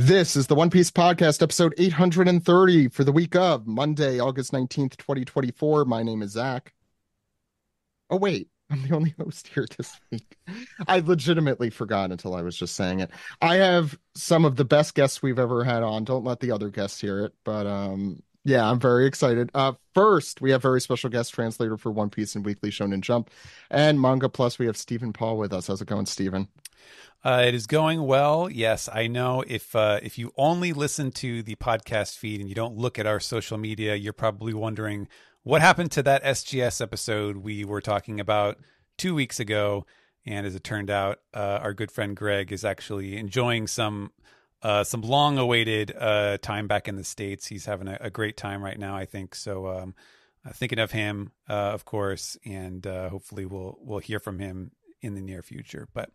This is the One Piece Podcast, episode 830 for the week of Monday, August 19th, 2024. My name is Zach. Oh, wait, I'm the only host here this week. I legitimately forgot until I was just saying it. I have some of the best guests we've ever had on. Don't let the other guests hear it, but yeah, I'm very excited. First, we have very special guest translator for One Piece and Weekly Shonen Jump and Manga Plus. We have Stephen Paul with us. How's it going, Stephen? It is going well. Yes, I know if you only listen to the podcast feed and you don't look at our social media, you're probably wondering what happened to that SGS episode we were talking about 2 weeks ago. And as it turned out, our good friend Greg is actually enjoying some long-awaited time back in the States. He's having a great time right now, I think. So thinking of him, of course, and hopefully we'll hear from him in the near future. But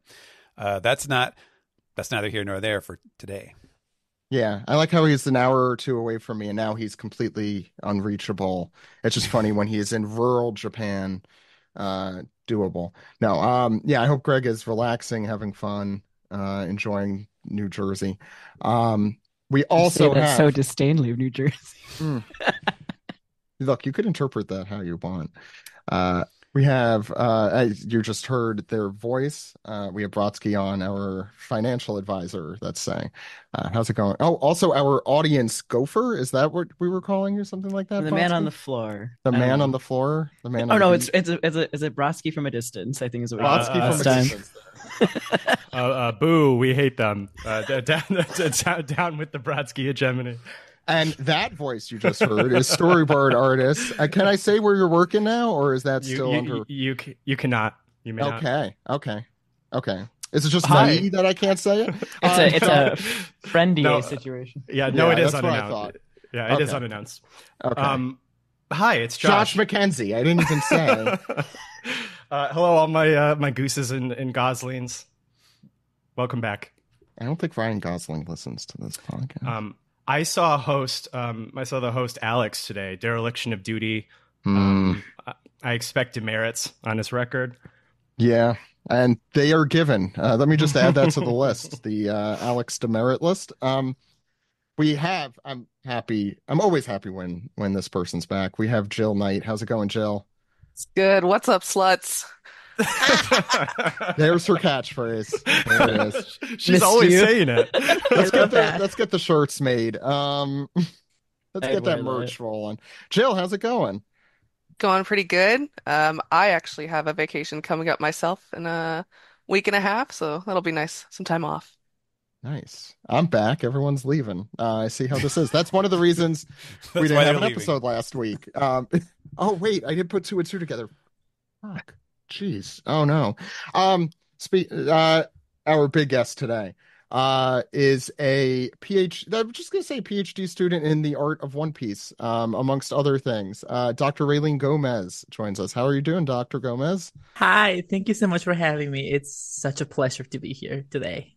that's neither here nor there for today. Yeah, I like how he's an hour or two away from me, and now he's completely unreachable. It's just funny when he is in rural Japan, doable. No, yeah, I hope Greg is relaxing, having fun, enjoying New Jersey. We You say also that so have, disdainfully of New Jersey. Hmm, look, you could interpret that how you want. We have, as you just heard their voice. We have Brodsky on, our financial advisor. That's saying, how's it going? Oh, also our audience gopher. Is that what we were calling you? Something like that, The man on Brodsky? the floor. The I don't man on know. the floor, the man Oh on the no, beat. it's a Brodsky from a distance, I think is what we Uh, called Brodsky it from last a time. distance. Boo, we hate them. Down with the Brodsky hegemony. And that voice you just heard is storyboard artist. Can I say where you're working now, or is that still under? You cannot. You may not. Okay. Is it just Hi. me that I can't say it? It's a friendly No. situation. Yeah, no, Yeah, it is that's what I unannounced. thought. Yeah, it is Okay. unannounced. Okay. Hi, it's Josh Josh. McKenzie. I didn't even say. Hello, all my gooses and goslings. Welcome back. I don't think Ryan Gosling listens to this podcast. I saw the host Alex today. Dereliction of duty. Hmm. I expect demerits on his record. Yeah, and they are given. Let me just add that to the list, the Alex demerit list. We have. I'm happy. I'm always happy when this person's back. We have Jill Knight. How's it going, Jill? It's good. What's up, sluts? There's her catchphrase. There it is. She's Missed always you. saying it. Let's get the shirts made. Let's I'd get that wear merch rolling. Jill, how's it going? Going pretty good. I actually have a vacation coming up myself in a week and a half, so that'll be nice. Some time off. Nice. I'm back. Everyone's leaving. I see how this is. That's one of the reasons we That's didn't why have an they're leaving. episode last week. Oh wait, I did put two and two together. Fuck. Jeez. Oh no. Our big guest today is a PhD. I'm just gonna say PhD student in the art of One Piece, amongst other things. Dr. Raylene Gomez joins us. How are you doing, Dr. Gomez? Hi, thank you so much for having me. It's such a pleasure to be here today.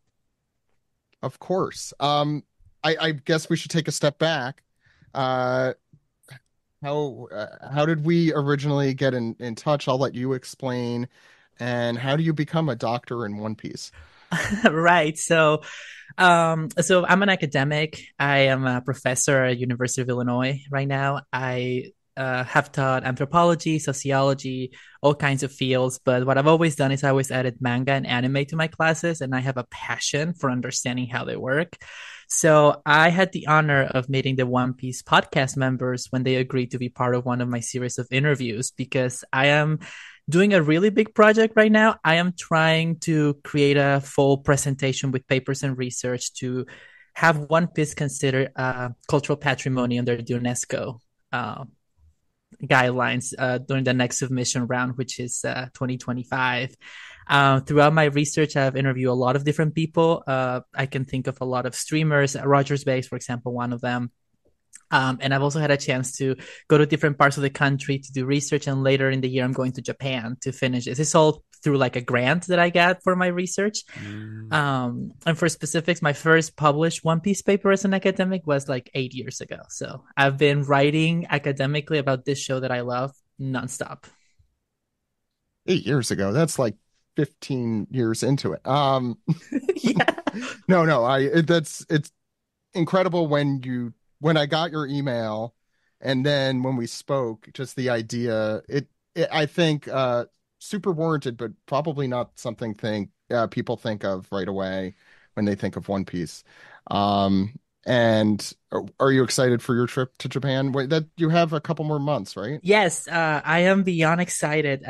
Of course. I guess we should take a step back. How did we originally get in touch? I'll let you explain. And how do you become a doctor in One Piece? Right. So I'm an academic. I am a professor at University of Illinois right now. I have taught anthropology, sociology, all kinds of fields. But what I've always done is I always added manga and anime to my classes, and I have a passion for understanding how they work. So I had the honor of meeting the One Piece podcast members when they agreed to be part of one of my series of interviews because I am doing a really big project right now. I am trying to create a full presentation with papers and research to have One Piece considered cultural patrimony under the UNESCO guidelines during the next submission round, which is 2025. Throughout my research, I've interviewed a lot of different people. I can think of a lot of streamers, Rogers Base, for example, one of them. And I've also had a chance to go to different parts of the country to do research. And later in the year, I'm going to Japan to finish this. It's all through like a grant that I got for my research. And for specifics, my first published One Piece paper as an academic was like 8 years ago. So I've been writing academically about this show that I love nonstop. 8 years ago. That's like 15 years into it. Yeah. No, it's incredible when I got your email, and then when we spoke, just the idea. It I think super warranted, but probably not something people think of right away when they think of One Piece. Um, and are you excited for your trip to Japan? Wait, that you have a couple more months, right? Yes, I am beyond excited.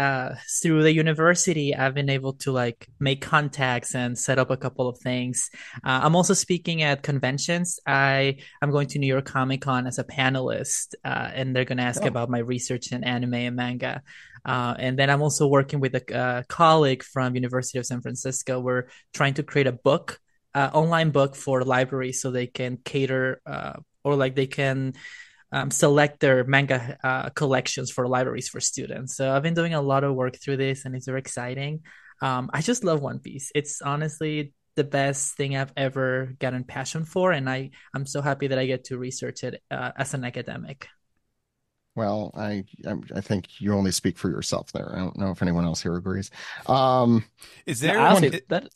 Through the university, I've been able to like make contacts and set up a couple of things. I'm also speaking at conventions. I'm going to New York Comic Con as a panelist, and they're going to ask Oh. about my research in anime and manga. And then I'm also working with a colleague from University of San Francisco. We're trying to create a book, online book for libraries, so they can cater, or like they can select their manga collections for libraries for students. So I've been doing a lot of work through this, and it's very exciting. I just love One Piece. It's honestly the best thing I've ever gotten passion for, and I'm so happy that I get to research it as an academic. Well, I think you only speak for yourself there. I don't know if anyone else here agrees. Um, Is No, there I'll say is that.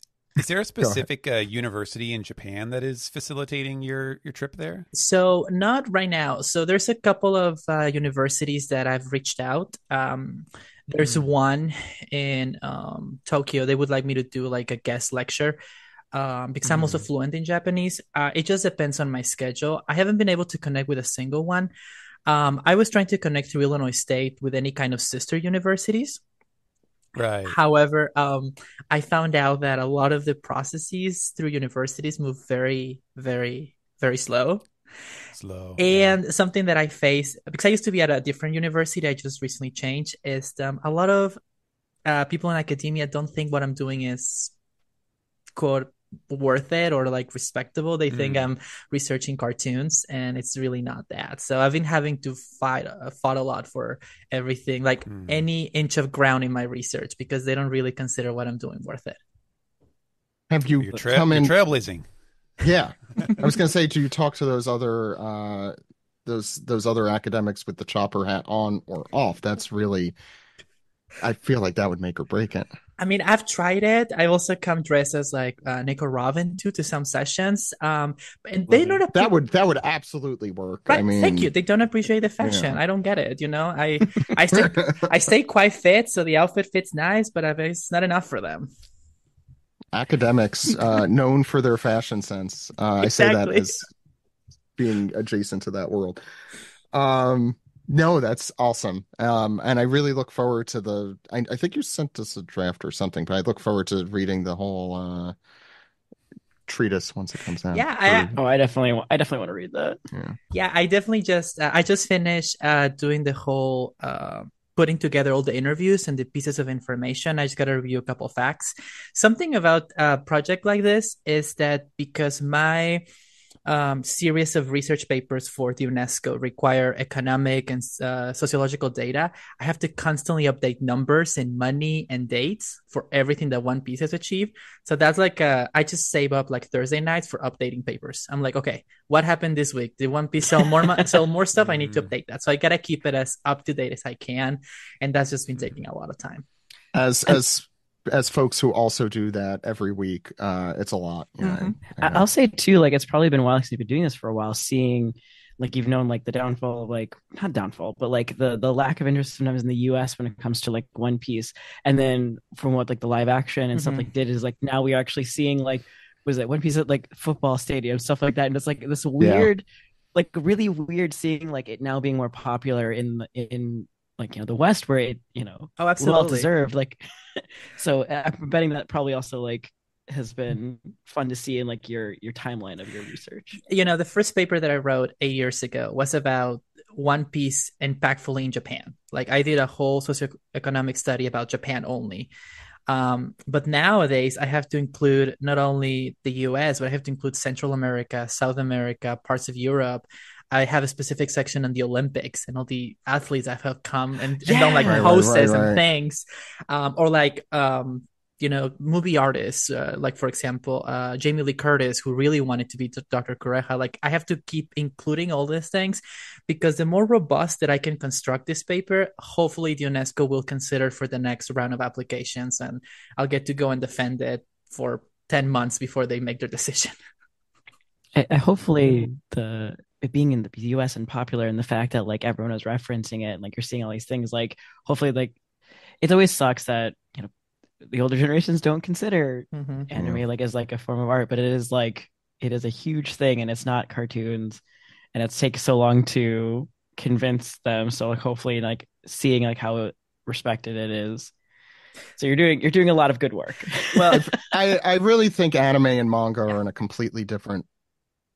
there a specific university in Japan that is facilitating your trip there? So not right now. So there's a couple of universities that I've reached out. There's one in Tokyo. They would like me to do like a guest lecture. Because I'm also fluent in Japanese. It just depends on my schedule. I haven't been able to connect with a single one. I was trying to connect through Illinois State with any kind of sister universities. Right. However, I found out that a lot of the processes through universities move very, very, very slow. Slow. And something that I face, because I used to be at a different university, I just recently changed, is a lot of people in academia don't think what I'm doing is quote worth it or like respectable. They think I'm researching cartoons, and it's really not that. So I've been having to fought a lot for everything, like any inch of ground in my research, because they don't really consider what I'm doing worth it. have you You're come in? trailblazing. Yeah, I was going to say, do you talk to those other those other academics with the chopper hat on or off? That's really, I feel like that would make or break it. I mean, I've tried it. I also come dressed as like Nico Robin to some sessions. And they don't That would absolutely work. Right, I mean, thank you. They don't appreciate the fashion. Yeah. I don't get it. I stay quite fit, so the outfit fits nice, but it's not enough for them. academics known for their fashion sense. I say that Exactly. as being adjacent to that world. No, that's awesome. And I really look forward to I think you sent us a draft or something, but I look forward to reading the whole treatise once it comes out. Yeah, I definitely want to read that. Yeah, I definitely I just finished doing the whole putting together all the interviews and the pieces of information. I just got to review a couple facts. Something about a project like this is that because my series of research papers for the UNESCO require economic and sociological data, I have to constantly update numbers and money and dates for everything that One Piece has achieved. So that's like I just save up like Thursday nights for updating papers. I'm like, okay, what happened this week? Did One Piece sell more stuff? I need to update that. So I gotta keep it as up to date as I can, and that's just been taking a lot of time. As folks who also do that every week, it's a lot. I'll say too, like it's probably been a while since you've been doing this for a while, seeing like you've known like the downfall of like not downfall, but like the lack of interest sometimes in the US when it comes to like One Piece. And then from what like the live action and stuff like did is like now we are actually seeing like was it One Piece at like football stadium, stuff like that. And it's like this weird, like really weird seeing like it now being more popular in like, the West where it, Oh, absolutely. well deserved. Like, so I'm betting that probably also like has been fun to see in like your timeline of your research. The first paper that I wrote 8 years ago was about One Piece impactfully in Japan. Like I did a whole socioeconomic study about Japan only. But nowadays I have to include not only the US, but I have to include Central America, South America, parts of Europe. I have a specific section on the Olympics and all the athletes that have come and done like poses and things. Or like, movie artists, like for example, Jamie Lee Curtis, who really wanted to be Dr. Kureha. Like I have to keep including all these things because the more robust that I can construct this paper, hopefully the UNESCO will consider for the next round of applications, and I'll get to go and defend it for 10 months before they make their decision. Hopefully the it being in the US and popular, and the fact that like everyone is referencing it and like you're seeing all these things, like hopefully like it always sucks that the older generations don't consider anime like as like a form of art, but it is a huge thing, and it's not cartoons, and it's takes so long to convince them. So like hopefully like seeing like how respected it is. So you're doing a lot of good work. Well, I really think anime and manga are in a completely different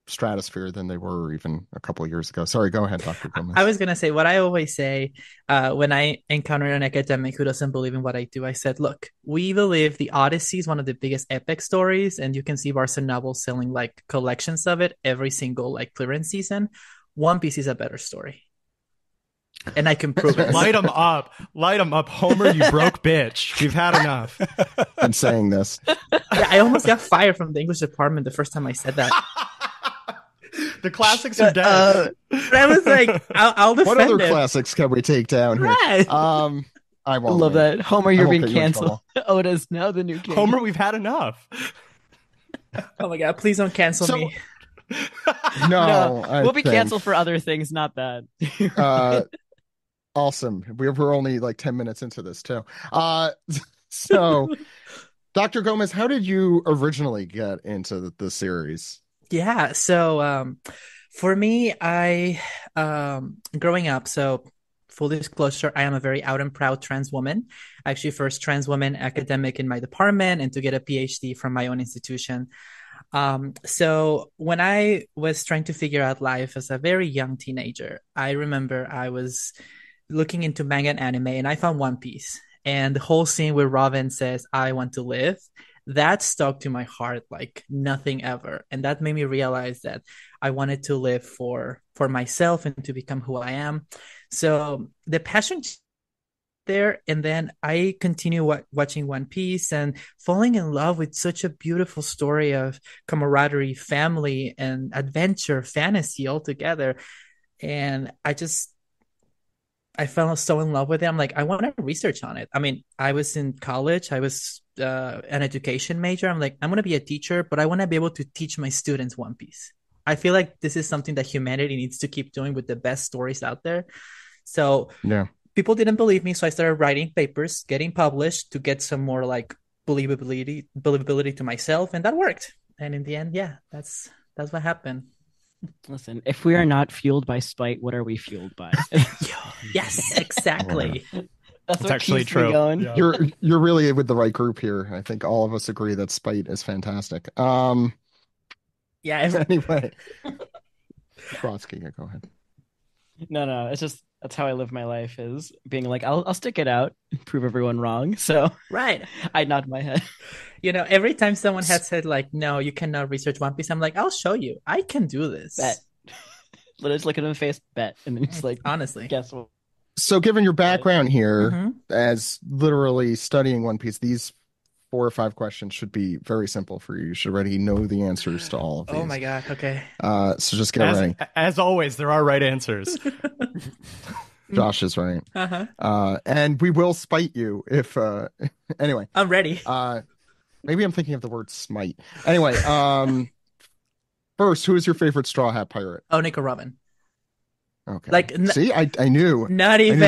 stratosphere than they were even a couple of years ago. Sorry, go ahead, Dr. Gomez. I was going to say what I always say when I encounter an academic who doesn't believe in what I do. I said, look, we believe the Odyssey is one of the biggest epic stories, and you can see Barnes& Noble selling like collections of it every single like clearance season. One Piece is a better story. And I can prove it. Light them up. Light them up. Homer, you broke bitch. We've had enough. I'm saying this. Yeah, I almost got fired from the English department the first time I said that. The classics are dead. But I was like, I'll defend What other it. classics can we take down here? Right. I I won't. love that. Homer, I you're won't being get you in canceled. Oda's now the new king. Homer, we've had enough. Oh my God, please don't cancel me. No, we'll be canceled for other things, not that. Awesome. We're only like 10 minutes into this too. So Dr. Gomez, how did you originally get into the series? Yeah, so for me, I growing up, so full disclosure, I am a very out and proud trans woman. Actually, first trans woman academic in my department, and to get a PhD from my own institution. So when I was trying to figure out life as a very young teenager, I remember I was looking into manga and anime, and I found One Piece. And the whole scene where Robin says, "I want to live," that stuck to my heart like nothing ever. And that made me realize that I wanted to live for myself and to become who I am. So the passion there, and then I continue watching One Piece and falling in love with such a beautiful story of camaraderie, family, and adventure, fantasy all together. And I fell so in love with it. I'm like, I want to research on it. I mean, I was in college. I was an education major. I'm like, I'm going to be a teacher, but I want to be able to teach my students One Piece. I feel like this is something that humanity needs to keep doing with the best stories out there. So yeah, people didn't believe me. So I started writing papers, getting published to get some more like believability to myself. And that worked. And in the end, yeah, that's what happened. Listen, if we are not fueled by spite, what are we fueled by? Yes, exactly. That's what actually keeps me true. going. Yeah. You're really with the right group here. I think all of us agree that spite is fantastic. Yeah. Anyway, Brodsky, go ahead. No, it's just that's how I live my life, is being like, I'll stick it out, prove everyone wrong. So right, I nod my head. Every time someone had said like, no, you cannot research One Piece, I'm like, I'll show you. I can do this. Bet. Literally just look at him in the face, bet. And then he's like, honestly, guess what? So given your background here as literally studying One Piece, these 4 or 5 questions should be very simple for you. You should already know the answers to all of these. Oh my God. Okay. So just get ready. As always, there are right answers. Josh is right. And we will spite you if anyway. I'm ready. Maybe I'm thinking of the word smite. Anyway, first, who is your favorite Straw Hat Pirate? Onika Robin. Okay. Like, see, I knew. Not even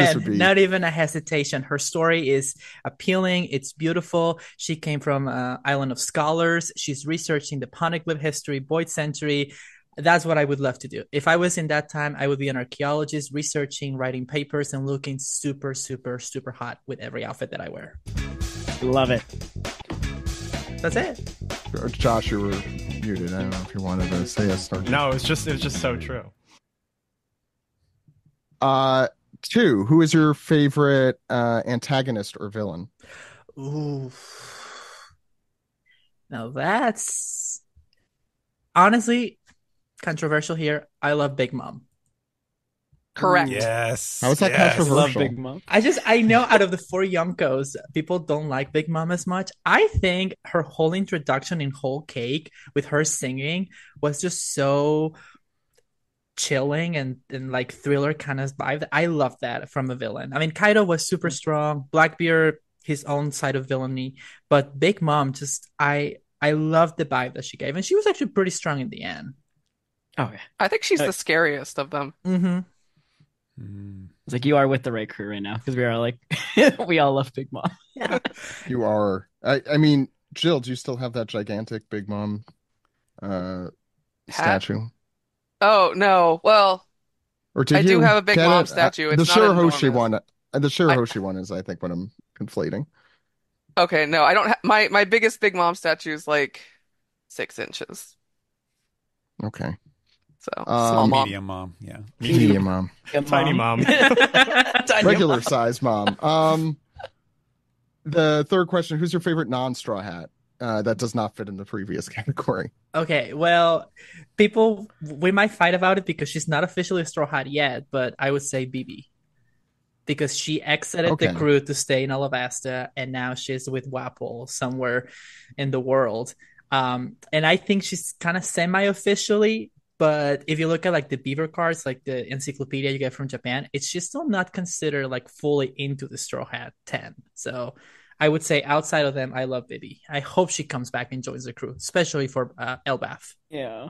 a hesitation. Her story is appealing. It's beautiful. She came from Island of Scholars. She's researching the Poneglyph history, Void Century. That's what I would love to do. If I was in that time, I would be an archaeologist, researching, writing papers, and looking super, super, super hot with every outfit that I wear. Love it. That's it. Josh, you were muted. I don't know if you wanted to say a No, it was just so true. 2, who is your favorite antagonist or villain? Ooh. Now that's honestly controversial here. I love Big Mom. Correct. Yes. How is that controversial? Love Big Mom. I know out of the 4 Yonkos, people don't like Big Mom as much. I think her whole introduction in Whole Cake with her singing was just so chilling and like thriller kind of vibe. I love that from a villain. I mean, Kaido was super strong. Blackbeard, his own side of villainy, but Big Mom just I loved the vibe that she gave, and she was actually pretty strong in the end. Oh yeah. I think she's Uh, the scariest of them. Mm-hmm. Mm. It's like you are with the right crew right now because we are like we all love Big Mom. Yeah. You are. I mean, Jill, do you still have that gigantic Big Mom uh Hat? statue? Oh, no. Well, Or I did do you have a Big get Mom it? statue. The It's not Shirahoshi enormous. one. The I Shirahoshi one is, I think, what I'm conflating. Okay, no, I don't have my biggest Big Mom statue is like 6 inches. Okay. So small Um, mom. Medium mom. Yeah. Medium mom. Yeah, Tiny mom. Tiny Regular mom. size mom. The third question, who's your favorite non-straw hat? That does not fit in the previous category. Okay, well, we might fight about it because she's not officially a Straw Hat yet, but I would say BB because she exited the Okay. crew to stay in Alabasta, and now she's with Wapol somewhere in the world. And I think she's kind of semi-officially, but if you look at like the beaver cards, like the encyclopedia you get from Japan, she's still not considered like fully into the Straw Hat 10. So I would say outside of them, I love Bibi. I hope she comes back and joins the crew, especially for Elbaf. Yeah.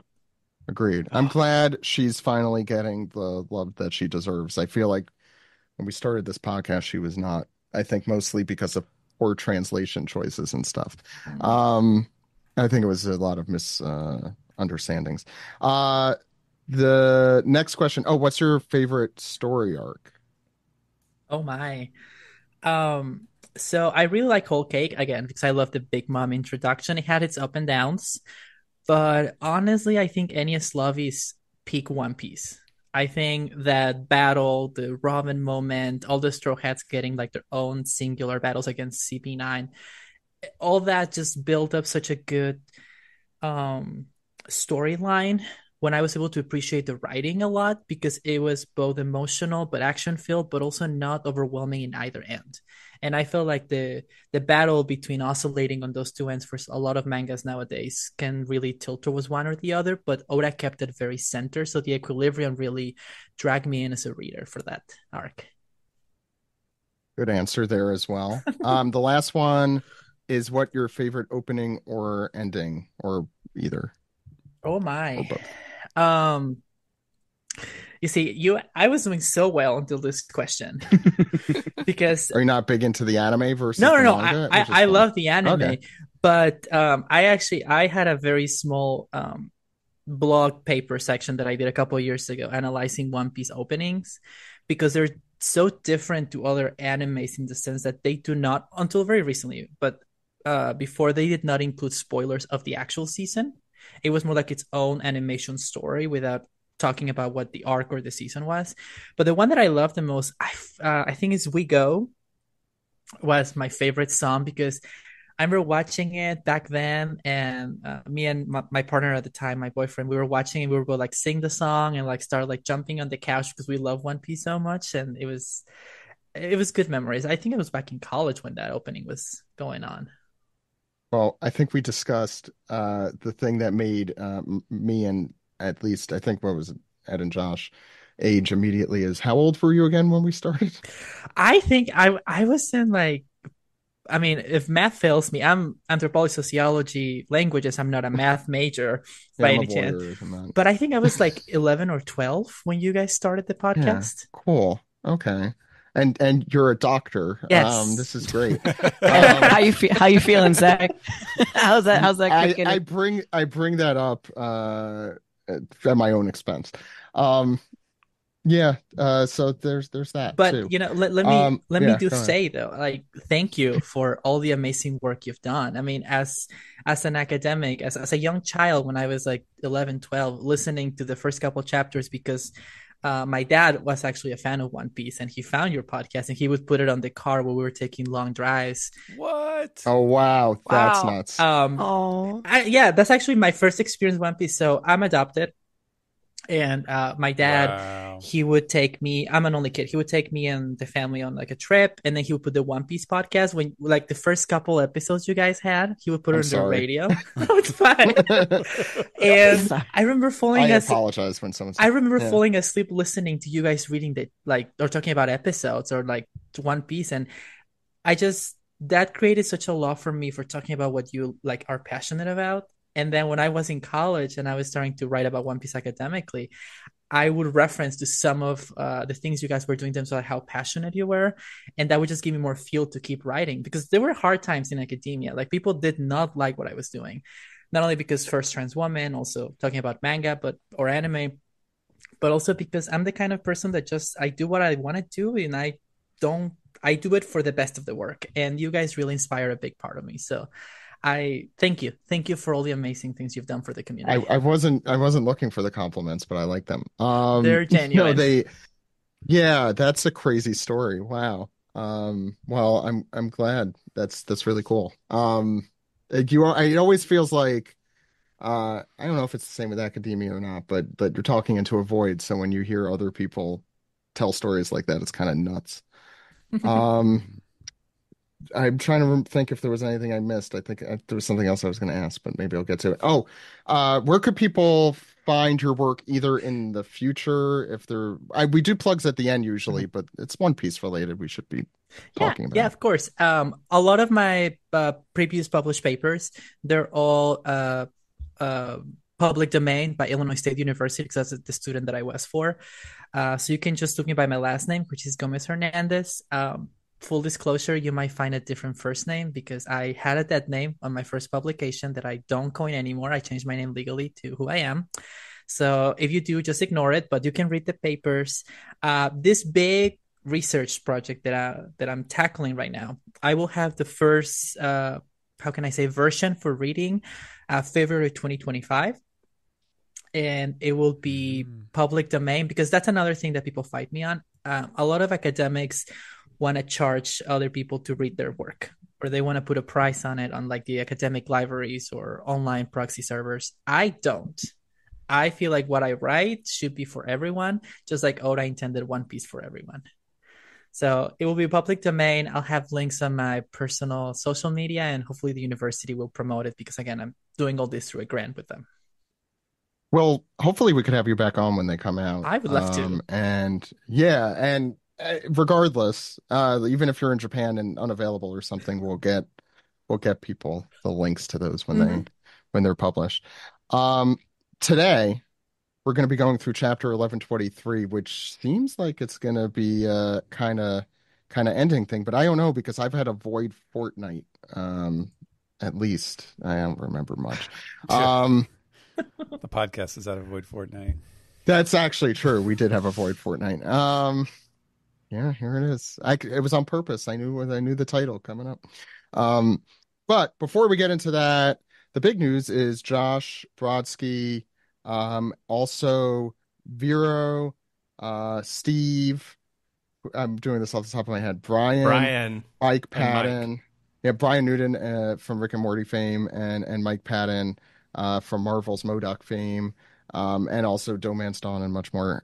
Agreed. I'm glad she's finally getting the love that she deserves. I feel like when we started this podcast, she was not, I think mostly because of poor translation choices and stuff. Um, I think it was a lot of misunderstandings. The next question. Oh, what's your favorite story arc? Oh my. So I really like Whole Cake again because I love the Big Mom introduction. It had its up and downs, but honestly, I think Enies Lobby's peak One Piece. I think that battle, the Robin moment, all the Straw Hats getting like their own singular battles against CP9, all that just built up such a good um storyline when I was able to appreciate the writing a lot because it was both emotional but action filled, but also not overwhelming in either end. And I feel like the battle between oscillating on those two ends for a lot of mangas nowadays can really tilt towards one or the other, but Oda kept it very center, so the equilibrium really dragged me in as a reader for that arc. Good answer there as well. The last one is what your favorite opening or ending, or either, Oh or my. both. Um, you see, I was doing so well until this question because Are you not big into the anime versus no, the no, no. manga? I, Which is I fun. love the anime, Okay. but I had a very small blog paper section that I did a couple of years ago analyzing One Piece openings because they're so different to other animes in the sense that they do not, until very recently, but before they did not include spoilers of the actual season. It was more like its own animation story without talking about what the arc or the season was. But the one that I love the most, I think, is We Go was my favorite song because I remember watching it back then, and me and my partner at the time, my boyfriend, we were watching and we were both like sing the song and like start like jumping on the couch because we love One Piece so much, and it was good memories. I think it was back in college when that opening was going on. Well, I think we discussed the thing that made me and at least I think what was it, Ed and Josh age immediately is how old were you again when we started? I think I was in like, I mean, if math fails me, I'm anthropology, sociology, languages. I'm not a math major Yeah, by I'm a any chance, lawyer and that. but I think I was like 11 or 12 when you guys started the Yeah, podcast. cool. Okay. And you're a doctor. Yes. This is great. How you feel? How you feeling, Zach? How's that? How's that kicking? I bring that up at my own expense. Um, yeah, so there's that But too. let me Yeah, do go ahead. say though, like thank you for all the amazing work you've done. I mean, as an academic, as a young child when I was like 11, 12, listening to the first couple chapters because my dad was actually a fan of One Piece and he found your podcast and he would put it on the car while we were taking long drives. What? Oh wow, that's Wow. nuts. Oh, Yeah, that's actually my first experience with One Piece. So I'm adopted. And my dad, Wow. he would take me. I'm an only kid. He would take me and the family on like a trip, and then he would put the One Piece podcast when, like, the first couple episodes you guys had. He would put it I'm on the sorry. radio. No, it's fine. And Sorry. I remember I falling asleep. apologize when someone I remember yeah. falling asleep listening to you guys reading the like or talking about episodes or like One Piece, and I just that created such a love for me for talking about what you like are passionate about. And then when I was in college and I was starting to write about One Piece academically, I would reference to some of the things you guys were doing, in terms of how passionate you were, and that would just give me more fuel to keep writing, because there were hard times in academia. Like, people did not like what I was doing, not only because first trans woman, also talking about manga, but or anime, but also because I'm the kind of person that just I do what I want to do, and don't I do it for the best of the work. And you guys really inspire a big part of me. So I thank you for all the amazing things you've done for the community. I wasn't looking for the compliments, but I like them. They're No, genuine. yeah, that's a crazy story. Wow. Well, I'm glad. That's really cool. It always feels like I don't know if it's the same with academia or not, but you're talking into a void. So when you hear other people tell stories like that, it's kind of nuts. Um, I'm trying to think if there was anything I missed. I think there was something else I was going to ask, but maybe I'll get to it. Oh, where could people find your work either in the future if we do plugs at the end usually, but it's One Piece related we should be Yeah, talking yeah, about. of course. A lot of my previous published papers, they're all uh, public domain by Illinois State University, because that's the student that I was for. So you can just look me by my last name, which is Gomez Hernandez. Full disclosure, you might find a different first name because I had a dead name on my first publication that I don't coin anymore. I changed my name legally to who I am. So if you do, just ignore it, but you can read the papers. This big research project that I'm tackling right now, I will have the first how can I say version for reading February 2025, and it will be public domain, because that's another thing that people fight me on. A lot of academics want to charge other people to read their work, or they want to put a price on it on like the academic libraries or online proxy servers. I don't. I feel like what I write should be for everyone, just like Oda intended One Piece for everyone. So it will be public domain. I'll have links on my personal social media, and hopefully the university will promote it, because again, I'm doing all this through a grant with them. Well, hopefully we could have you back on when they come out. I would love to. And yeah, and regardless, even if you're in Japan and unavailable or something, we'll get people the links to those when Mm-hmm. they're published. Um, Today we're going to be going through chapter 1123, which seems like it's going to be a kind of ending thing, but I don't know because I've had a Void Fortnight. At least I don't remember much. Um, The podcast is out of Void Fortnight. That's actually true. We did have a Void Fortnight. Yeah, here it is. It was on purpose. I knew the title coming up. Um, but before we get into that, the big news is Josh Brodsky, also Vero, Steve. I'm doing this off the top of my head. Brian Mike and Mike. Patton. Yeah, Brian Newton from Rick and Morty fame, and Mike Patton from Marvel's MODOK fame, and also Domance Dawn and much more.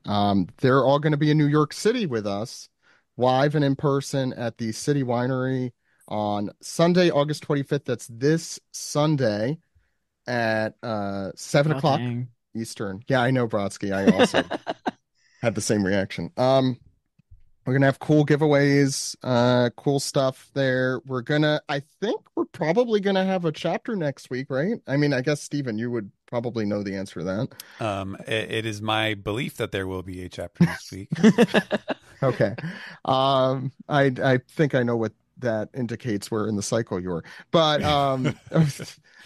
They're all going to be in New York City with us, live and in person at the City Winery on Sunday, August 25th. That's this Sunday at 7 Oh, o'clock dang. Eastern. Yeah, I know, Brodsky. I also had the same reaction. We're gonna have cool giveaways, cool stuff there. I think we're probably gonna have a chapter next week, right? I mean, I guess Steven, you would probably know the answer to that. It is my belief that there will be a chapter next week. Okay. I think I know what that indicates where in the cycle you're. But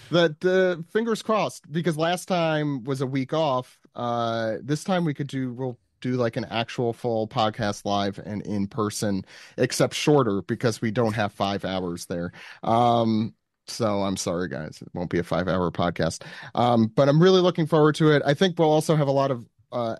the fingers crossed, because last time was a week off. This time we'll do like an actual full podcast live and in person, except shorter because we don't have 5 hours there. So I'm sorry, guys. It won't be a 5 hour podcast. But I'm really looking forward to it. I think we'll also have a lot of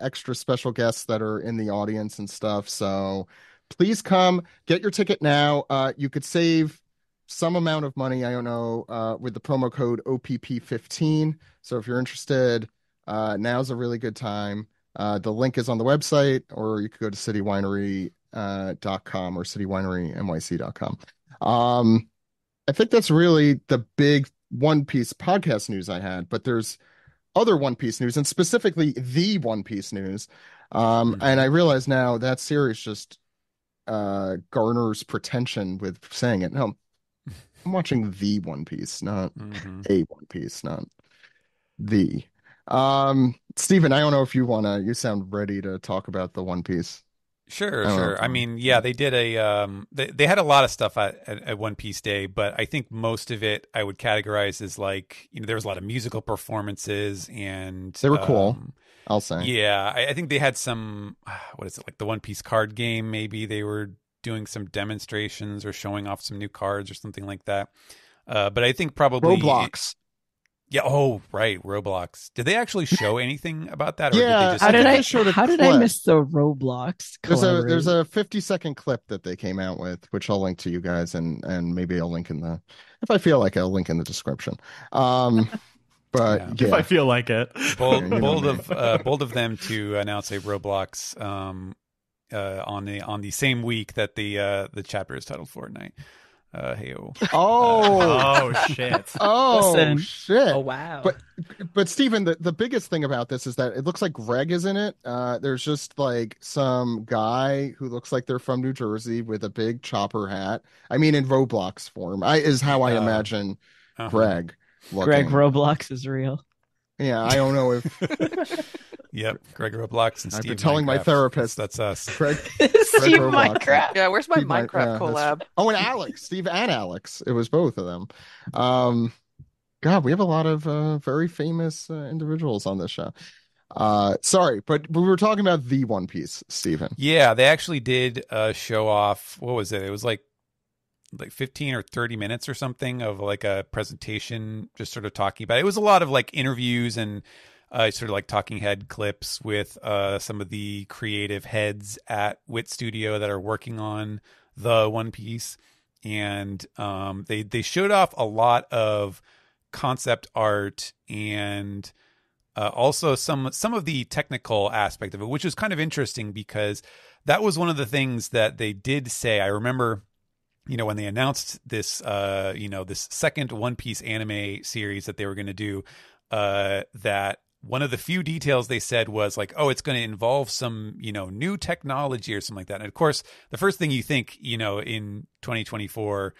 extra special guests that are in the audience and stuff. So please come get your ticket now. You could save some amount of money. I don't know, with the promo code OPP15. So if you're interested, now's a really good time. The link is on the website, or you could go to citywinery.com or citywinerynyc.com. I think that's really the big One Piece podcast news I had, but there's other One Piece news, and specifically the One Piece news. And I realize now that series just garners pretension with saying it. No, I'm watching the One Piece, not a One Piece, not The. Stephen, I don't know if you sound ready to talk about the One Piece. I Sure, don't know sure. I mean, yeah, they did they had a lot of stuff at One Piece Day, but I think most of it I would categorize as like, there was a lot of musical performances and they were cool, I'll say. yeah, I think they had some, what is it, like the One Piece card game, maybe they were doing some demonstrations or showing off some new cards or something like that. But I think probably yeah. Oh, right. Roblox. Did they actually show anything about that, or did they Yeah, just? How did think I? they showed a How did I clip. miss the Roblox There's collaboration? a 50-second clip that they came out with, which I'll link to you guys, and maybe I'll link if I feel like I'll link in the description. But Yeah. If I yeah, feel like it. Bold, you know me. bold of them to announce a Roblox on the same week that the chapter is titled Fortnite. Heyo. Oh, Oh shit. oh Listen. shit. Oh wow. But Stephen, the biggest thing about this is that it looks like Greg is in it. There's just like some guy who looks like they're from New Jersey with a big chopper hat. I mean, in Roblox form. Is how I imagine Uh-huh. Greg Greg looking. Roblox is real. Yeah, I don't know if Yep, Greg Roblox and I've Steve been telling my Minecraft. therapist. That's us. Greg Steve Roblox. Minecraft. Yeah, where's my Steve Minecraft yeah, collab? oh, and Alex, Steve and Alex. It was both of them. God, we have a lot of very famous individuals on this show. Sorry, but we were talking about the One Piece, Stephen. Yeah, they actually did show off. What was it? It was like 15 or 30 minutes or something of like a presentation, just sort of talking about it. It was a lot of like interviews and sort of like talking head clips with some of the creative heads at Wit Studio that are working on the One Piece, and they showed off a lot of concept art and also some of the technical aspect of it, which was kind of interesting because that was one of the things that they did say. I remember, when they announced this, this second One Piece anime series that they were going to do, that one of the few details they said was like, oh, it's going to involve some, new technology or something like that. And of course, the first thing you think, in 2024,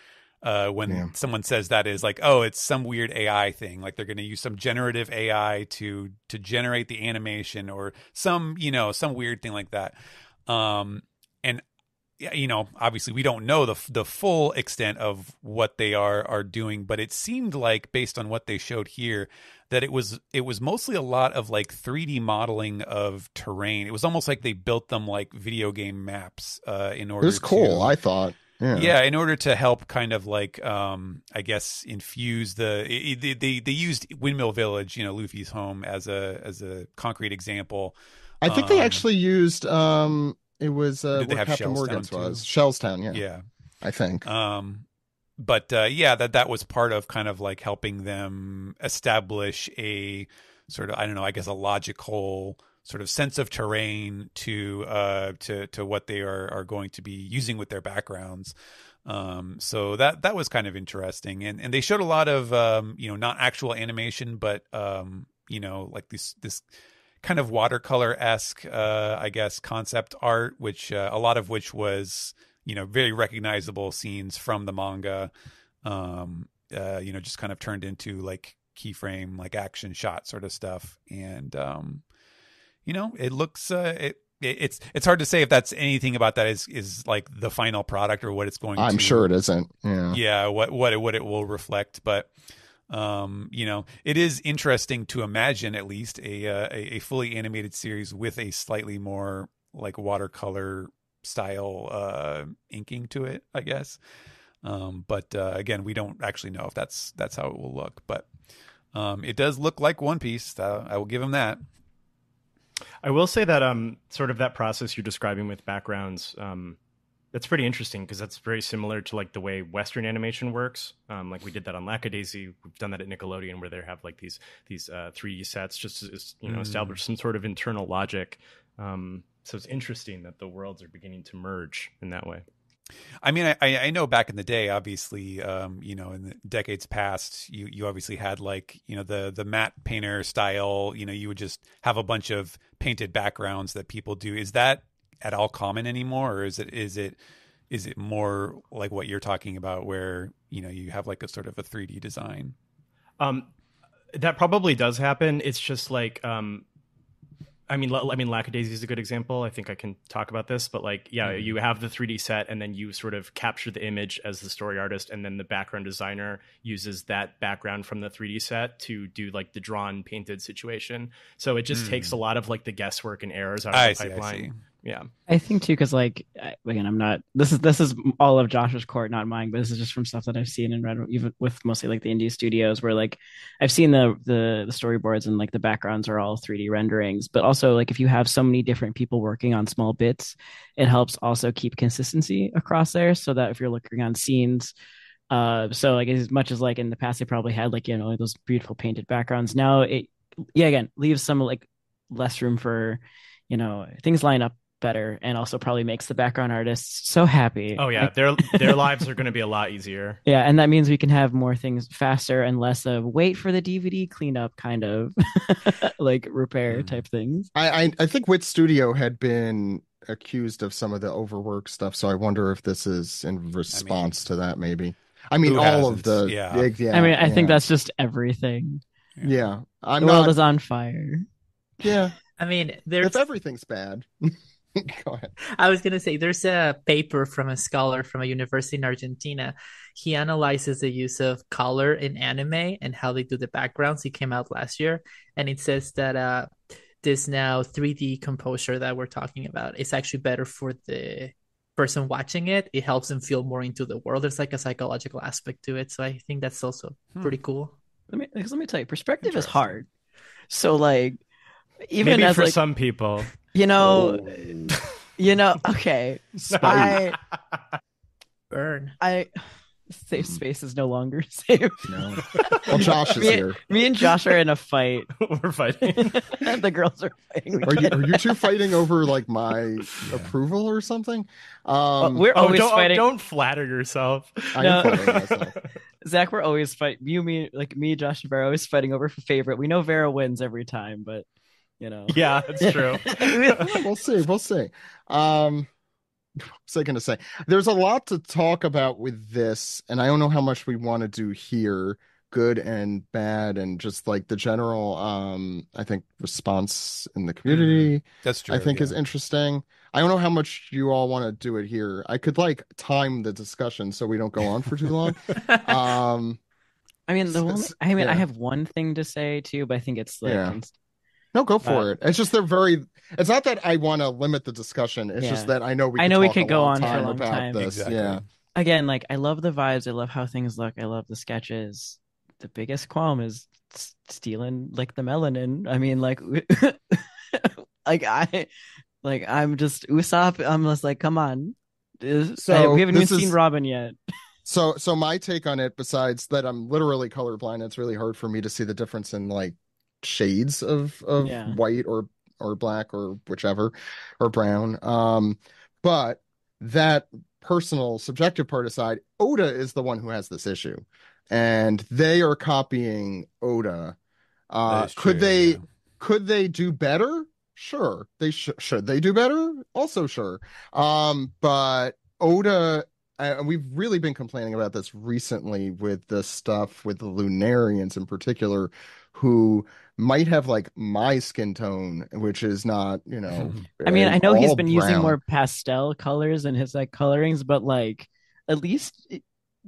when someone says that is like, oh, it's some weird AI thing. Like they're going to use some generative AI to generate the animation or some weird thing like that. And obviously we don't know the full extent of what they are doing, but it seemed like based on what they showed here that it was mostly a lot of like 3D modeling of terrain. It was almost like they built them like video game maps in order. It was cool, I thought. Yeah, in order to help kind of like I guess infuse they used Windmill Village, Luffy's home, as a concrete example. I think they actually used it was did they where have Captain Shellstown Morgan's too? was. Shellstown, yeah. Yeah. I think. But yeah, that was part of kind of like helping them establish a sort of, I don't know, I guess a logical sort of sense of terrain to what they are going to be using with their backgrounds. So that was kind of interesting, and they showed a lot of not actual animation, but like this kind of watercolor-esque I guess concept art, which a lot of which was very recognizable scenes from the manga, just kind of turned into like keyframe, like action shot sort of stuff. And it looks it's hard to say if that's anything about that is like the final product or what it's going to. I'm sure it isn't. Yeah, what it will reflect, but it is interesting to imagine at least a fully animated series with a slightly more like watercolor style inking to it, I guess. But again, we don't actually know if that's how it will look, but it does look like One Piece. I will give him that. I will say that sort of that process you're describing with backgrounds, that's pretty interesting because that's very similar to like the way Western animation works. Like we did that on Lackadaisy. We've done that at Nickelodeon where they have like these 3D sets just to establish some sort of internal logic. So it's interesting that the worlds are beginning to merge in that way. I mean, I know back in the day, obviously, in the decades past, you obviously had like, the matte painter style, you would just have a bunch of painted backgrounds that people do. Is that at all common anymore? Or is it more like what you're talking about where, you have like a sort of a 3D design? That probably does happen. It's just like, I mean, Lackadaisy is a good example. I think I can talk about this, but like, yeah, you have the 3D set and then you sort of capture the image as the story artist, and then the background designer uses that background from the 3D set to do like the drawn painted situation. So it just takes a lot of like the guesswork and errors out of the pipeline. Yeah, I think too, because like again, I'm not. This is all of Josh's court, not mine. But this is just from stuff that I've seen and read, even with mostly like the indie studios, where like I've seen the storyboards and like the backgrounds are all 3D renderings. But also like if you have so many different people working on small bits, it helps also keep consistency across there, so that if you're looking on scenes. So like as much as like in the past they probably had like those beautiful painted backgrounds. Now it again leaves some like less room for things line up better, and also probably makes the background artists so happy. Oh yeah, their lives are going to be a lot easier. Yeah, and that means we can have more things faster and less of wait for the DVD cleanup kind of like repair type things. I think Wit Studio had been accused of some of the overwork stuff, so I wonder if this is in response to that. Maybe. I mean, all of the I mean, I think that's just everything. Yeah, the world is on fire. Yeah, I mean, if everything's bad. Go ahead. I was going to say, there's a paper from a scholar from a university in Argentina. He analyzes the use of color in anime and how they do the backgrounds. He came out last year, and it says that this now 3D composure that we're talking about is actually better for the person watching it. It helps them feel more into the world. There's like a psychological aspect to it. So I think that's also pretty cool. Let me tell you, perspective is hard. So like, even maybe as for like, some people, okay. Burn. Safe space is no longer safe. No. Well, Josh is here. Me and Josh are in a fight. We're fighting. And the girls are fighting. Are you two fighting over like my approval or something? We're always fighting. Don't flatter yourself. I am flattering myself. Zach, we're always fighting. Me, Josh, and Vera are always fighting over favorite. We know Vera wins every time, but Yeah, that's true. We'll see. What was I going to say? There's a lot to talk about with this, and I don't know how much we want to do here, good and bad, and just like the general, I think, response in the community. That's true. I think is interesting. I don't know how much you all want to do it here. I could like time the discussion so we don't go on for too long. I have one thing to say too, but I think it's like. No, go for it. It's just it's not that I want to limit the discussion. It's just that I know we can go on for a long time. This. Exactly. Yeah. Again, like I love the vibes. I love how things look. I love the sketches. The biggest qualm is stealing like the melanin. I mean, like, I'm just Usopp. I'm just like, come on. We haven't even seen Robin yet. So my take on it, besides that I'm literally colorblind, it's really hard for me to see the difference in like shades of white or black or whichever or brown. But that personal subjective part aside, Oda is the one who has this issue, and they are copying Oda. Could they do better? Sure. Should they do better? Also sure. But Oda, and we've really been complaining about this recently with the stuff with the Lunarians in particular, who might have like my skin tone, which is not, I mean, I know he's been brown. using more pastel colors in his like colorings, but like at least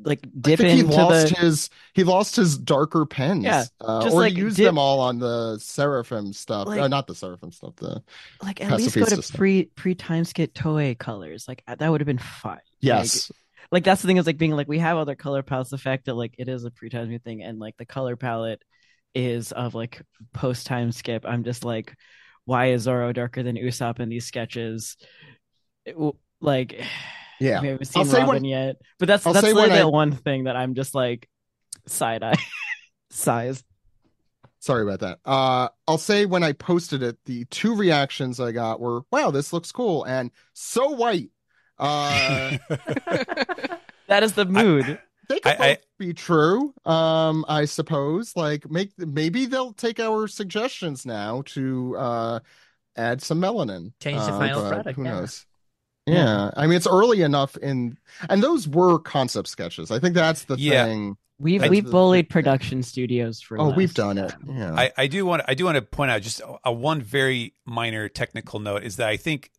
like dip into he lost his darker pens. Yeah, or like, he used them all on the Seraphim stuff. Like, not the Seraphim stuff. The like at least go to pre time skit Toei colors. Like that would have been fun. Yes. Like that's the thing is like being like we have other color palettes. The fact that like it is a pre-time skip thing and like the color palette is of like post time skip. I'm just like, why is Zoro darker than Usopp in these sketches? Like, yeah, we haven't seen Robin yet, but that's like that one thing that I'm just like side eye size. Sorry about that. I'll say when I posted it, the two reactions I got were, "Wow, this looks cool," and "So white." That is the mood. They could both be true, I suppose. Like, maybe they'll take our suggestions now to add some melanin. Change the final product. Who knows? Yeah. Yeah, I mean it's early enough and those were concept sketches. I think that's the Yeah. thing. We've That's we've the bullied thing. production studios for Oh, we've less. done it. Yeah. I do want to point out just a one very minor technical note is that I think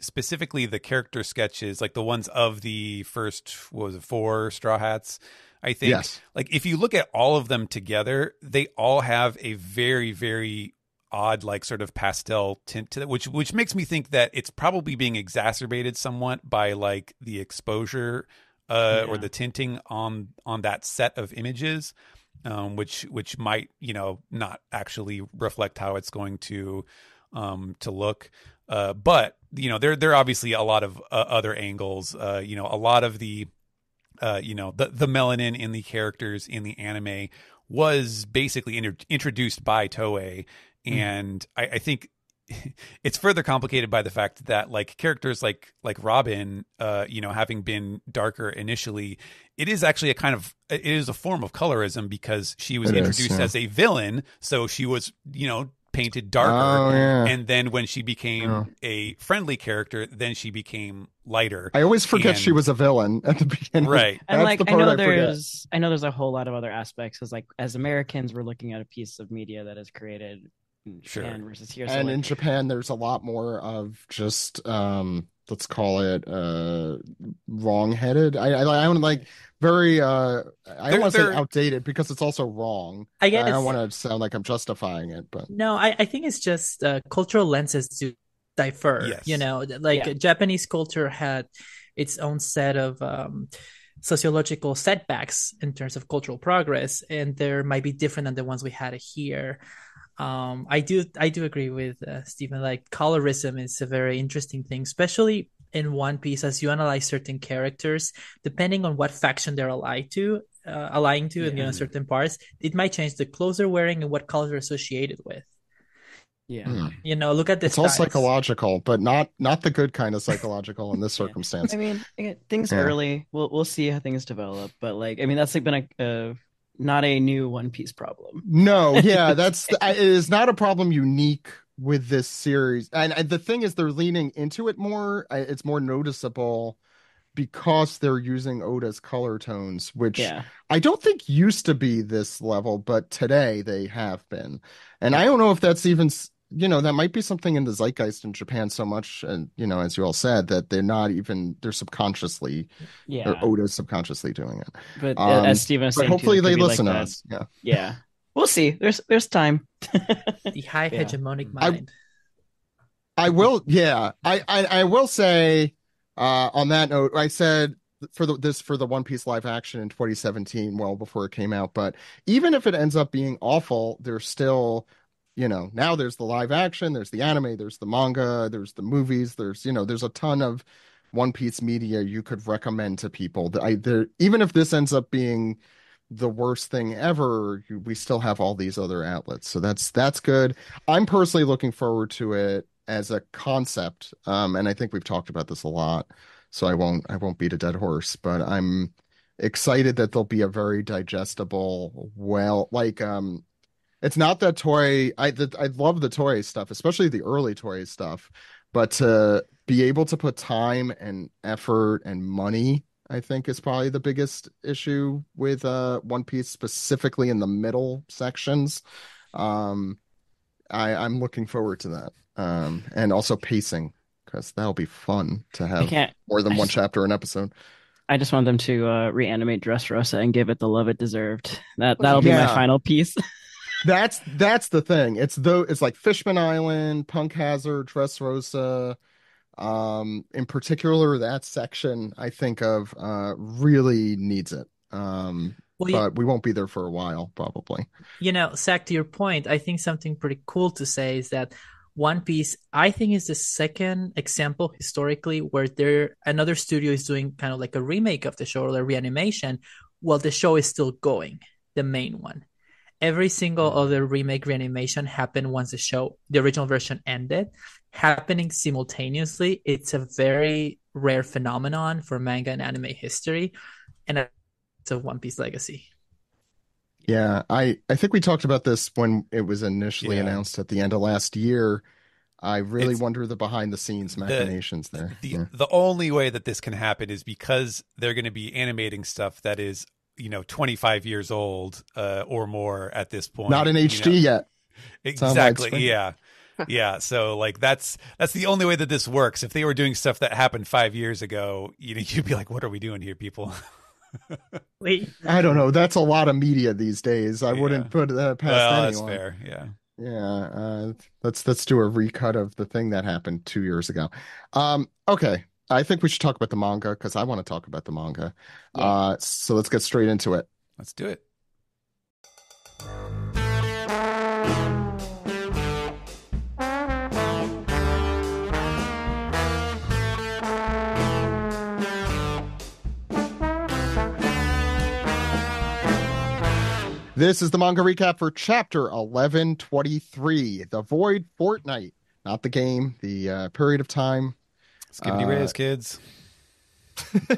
specifically the character sketches, like the ones of the first, what was it, 4 Straw Hats, I think, Yes. like if you look at all of them together, they all have a very, very odd, like sort of pastel tint to it, which makes me think that it's probably being exacerbated somewhat by like the exposure or the tinting on that set of images, which might, not actually reflect how it's going to look. But there are obviously a lot of other angles. A lot of the the melanin in the characters in the anime was basically introduced by Toei, and I think it's further complicated by the fact that like characters like Robin, having been darker initially, it is actually it is a form of colorism because she was introduced as a villain, so she was painted darker, and then when she became a friendly character, then she became lighter. I always forget she was a villain at the beginning. Right. And That's like the part I know there's a whole lot of other aspects because like as Americans we're looking at a piece of media that is created in Japan versus here. And in Japan there's a lot more of just let's call it wrong-headed. I don't like very I don't want to say outdated because it's also wrong. I don't want to sound like I'm justifying it, but no, I think it's just cultural lenses to differ. Yes. Japanese culture had its own set of sociological setbacks in terms of cultural progress, and there might be different than the ones we had here. I do agree with Stephen. Like colorism is a very interesting thing, especially in One Piece as you analyze certain characters, depending on what faction they're allying to, in certain parts, it might change the clothes they're wearing and what colors they're associated with. Yeah. Look at this. It's all psychological, but not the good kind of psychological in this circumstance. I mean, things early. We'll see how things develop, but like, I mean, that's like been a not a new One Piece problem. No, yeah, it is not a problem unique with this series. And the thing is, they're leaning into it more. It's more noticeable because they're using Oda's color tones, which I don't think used to be this level, but today they have been. And I don't know if that's even, that might be something in the zeitgeist in Japan so much, and as you all said, that they're subconsciously, or Oda's subconsciously doing it. But as Steven was saying, hopefully they listen like to us. Yeah. We'll see. There's time. The high hegemonic mind. I will say on that note, I said for the One Piece live action in 2017, well before it came out, but even if it ends up being awful, there's still, now there's the live action, there's the anime, there's the manga, there's the movies, there's a ton of One Piece media you could recommend to people. Even if this ends up being the worst thing ever, we still have all these other outlets, so that's good. I'm personally looking forward to it as a concept, and I think we've talked about this a lot, so I won't beat a dead horse, but I'm excited that there'll be a very digestible, it's not that Toei. I love the Toei stuff, especially the early Toei stuff, but to be able to put time and effort and money, I think, is probably the biggest issue with One Piece, specifically in the middle sections. I'm looking forward to that, and also pacing, because that'll be fun to have more than one chapter an episode. I just want them to reanimate Dressrosa and give it the love it deserved. That'll be my final piece. That's the thing. It's like Fishman Island, Punk Hazard, Dressrosa. In particular, that section I think of really needs it. But we won't be there for a while, probably. Zach, to your point, I think something pretty cool to say is that One Piece, I think, is the second example historically where another studio is doing kind of like a remake of the show or a reanimation while the show is still going, the main one. Every single other remake reanimation happened once the original version ended, happening simultaneously. It's a very rare phenomenon for manga and anime history, and it's a One Piece legacy. Yeah, I think we talked about this when it was initially announced at the end of last year. I really wonder the behind the scenes machinations there. The only way that this can happen is because they're going to be animating stuff that is, 25 years old or more at this point. Not in HD yet. Exactly. Yeah. Yeah. So like that's the only way that this works. If they were doing stuff that happened 5 years ago, you'd be like, what are we doing here, people? Wait. I don't know. That's a lot of media these days. I wouldn't put that past anyone. That's fair. Yeah. Yeah. Let's do a recut of the thing that happened 2 years ago. Okay. I think we should talk about the manga because I want to talk about the manga. Yeah. So let's get straight into it. Let's do it. This is the manga recap for chapter 1123, The Void Fortnight. Not the game, the period of time. Skibbity raise, kids.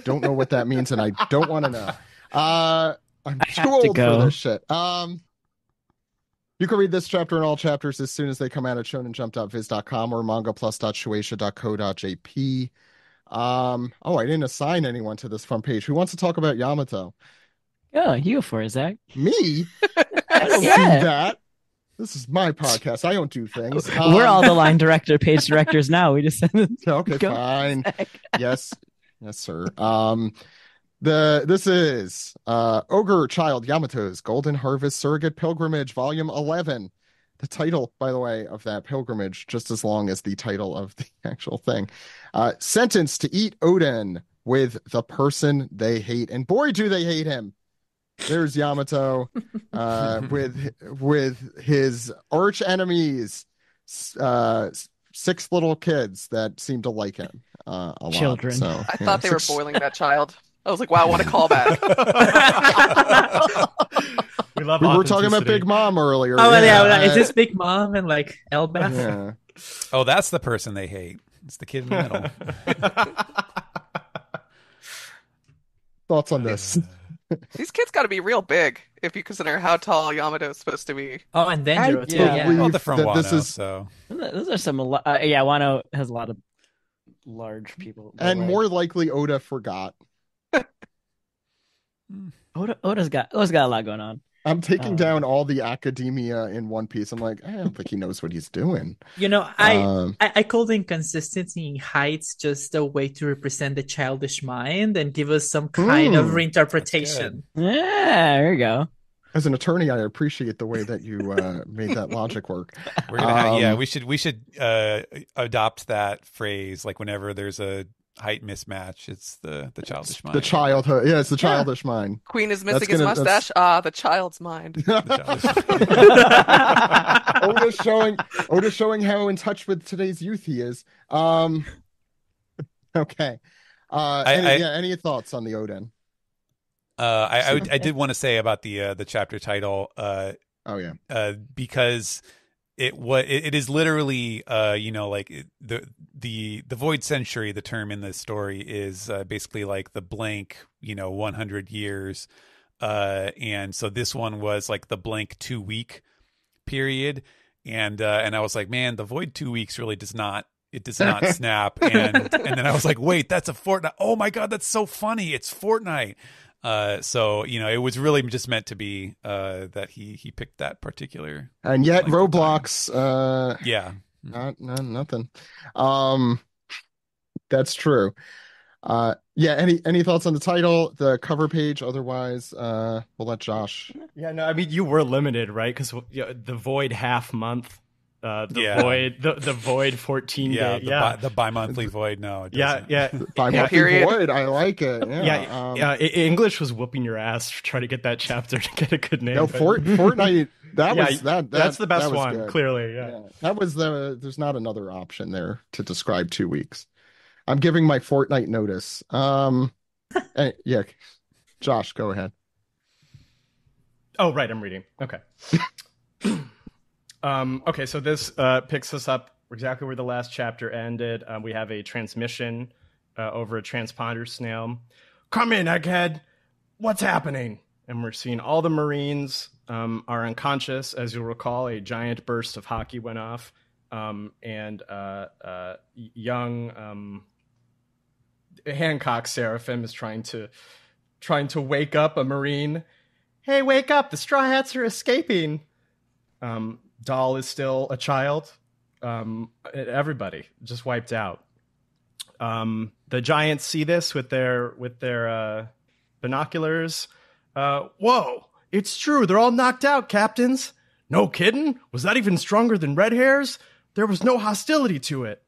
Don't know what that means, and I don't want to know. I'm too have to old go. for this shit. You can read this chapter and all chapters as soon as they come out at shonenjump.viz.com or mangaplus.shueisha.co.jp. I didn't assign anyone to this front page. Who wants to talk about Yamato? Oh, you go for it, Zach. Me? I don't do that. This is my podcast. I don't do things. We're all the line director, page directors now. We just Okay, Go, fine. Zach. Yes, sir. This is Ogre Child Yamato's Golden Harvest Surrogate Pilgrimage, Volume 11. The title, by the way, of that pilgrimage, just as long as the title of the actual thing. Sentenced to eat Oden with the person they hate, and boy, do they hate him. There's Yamato with his arch enemies, 6 little kids that seem to like him a lot. Children. So, I thought they were boiling that child. I was like, wow, what a callback. We love We were talking about authenticity. Big Mom earlier. Oh, yeah. Is this Big Mom and like Elbeth? Yeah. Oh, that's the person they hate. It's the kid in the middle. Thoughts on this? These kids got to be real big if you consider how tall Yamato is supposed to be. Oh, and Denjiro too. Yeah. Yeah. Well, they're from That Wano, this is- so Those are some. Wano has a lot of large people. And more likely Oda forgot. Oda's got a lot going on. I'm taking down all the academia in One Piece. I'm like, I don't think he knows what he's doing. I call the inconsistency in heights just a way to represent the childish mind and give us some kind of reinterpretation. Yeah, there you go. As an attorney, I appreciate the way that you made that logic work. we're gonna we should adopt that phrase like whenever there's a height mismatch. It's the childish mind. The childhood. Yeah, it's the childish mind. Queen is missing That's his mustache. The child's mind. The childish mind. Oda's showing how in touch with today's youth he is. Okay. Any thoughts on the Oden? I did want to say about the chapter title. Because it is literally the Void Century. The term in the story is basically like the blank 100 years, and so this one was like the blank 2 week period, and I was like, man, the Void 2 weeks really does not snap, and then I was like, wait, that's a fortnight. Oh my god, that's so funny. It's Fortnite. So it was really just meant to be that he picked that particular, and yet Roblox nothing. That's true. Any thoughts on the title, the cover page? Otherwise, we'll let Josh. Yeah, no, I mean, you were limited, right? Because the Void half month, the Void 14 day, the bi-monthly Void. No, it doesn't. Bi-monthly period. Void. I like it. English was whooping your ass to try to get that chapter to get a good name. No, Fortnite. That's the best one, good. clearly. Yeah. That was there's not another option there to describe 2 weeks. I'm giving my Fortnite notice. Josh, go ahead. Oh, right, I'm reading. Okay. Okay, so this picks us up exactly where the last chapter ended. We have a transmission over a transponder snail. Come in, egghead. What's happening? And we're seeing all the Marines are unconscious. As you'll recall, a giant burst of hockey went off. and young Hancock Seraphim is trying to wake up a Marine. Hey, wake up! The Straw Hats are escaping. Doll is still a child. Everybody just wiped out. The giants see this with their binoculars. Whoa! It's true. They're all knocked out, captains. No kidding. Was that even stronger than red hairs? There was no hostility to it.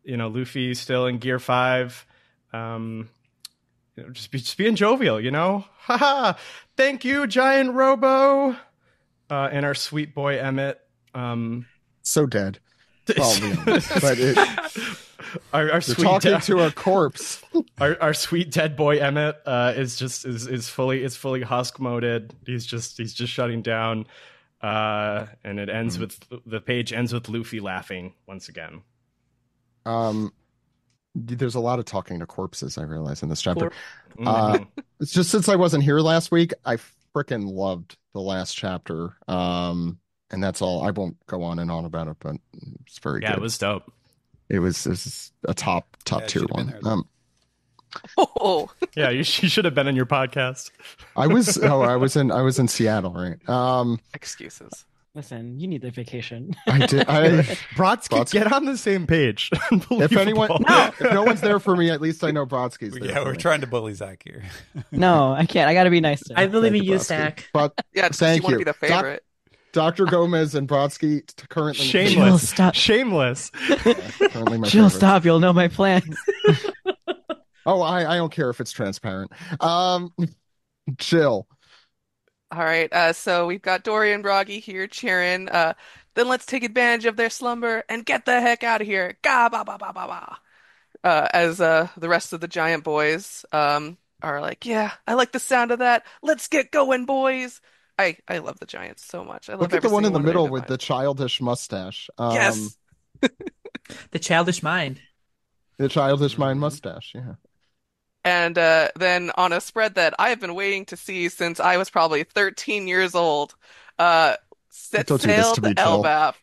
Luffy still in Gear 5. Just being jovial, Haha! Thank you, Giant Robo. And our sweet boy Emmett. So dead. Probably, but our sweet talking to a corpse. Our sweet dead boy Emmett is fully husk moded. He's just shutting down. And it ends with the page ends with Luffy laughing once again. There's a lot of talking to corpses, I realize, in this chapter. It's just since I wasn't here last week, I freaking loved the last chapter. And that's all. I won't go on and on about it, but it's very good. Yeah, it was dope. It was a top tier one. Yeah, you should have been on your podcast. I was in Seattle, right? Excuses. Listen, you need the vacation. I did. Brodsky, get on the same page. If no one's there for me, at least I know Brodsky's there. Yeah, we're trying to bully Zach here. No, I can't. I got to be nice to him. I believe in you, Zach. Yeah, thank you want you. to be the favorite. Dr. Gomez and Brodsky currently shameless. Stop. Shameless. Currently my Jill, favorites. stop. You'll know my plans. Oh, I don't care if it's transparent. Jill. All right, so we've got Dory and Broggy here cheering. Then let's take advantage of their slumber and get the heck out of here. Ga ba ba ba ba ba. As the rest of the giant boys are like, yeah, I like the sound of that. Let's get going, boys. I love the Giants so much. I love Look at the one in the middle with the the childish mustache. Yes. The childish mind. The childish mind mustache, yeah. And then on a spread that I have been waiting to see since I was probably 13 years old, set Don't do this sail to to me, Jill. Elbap.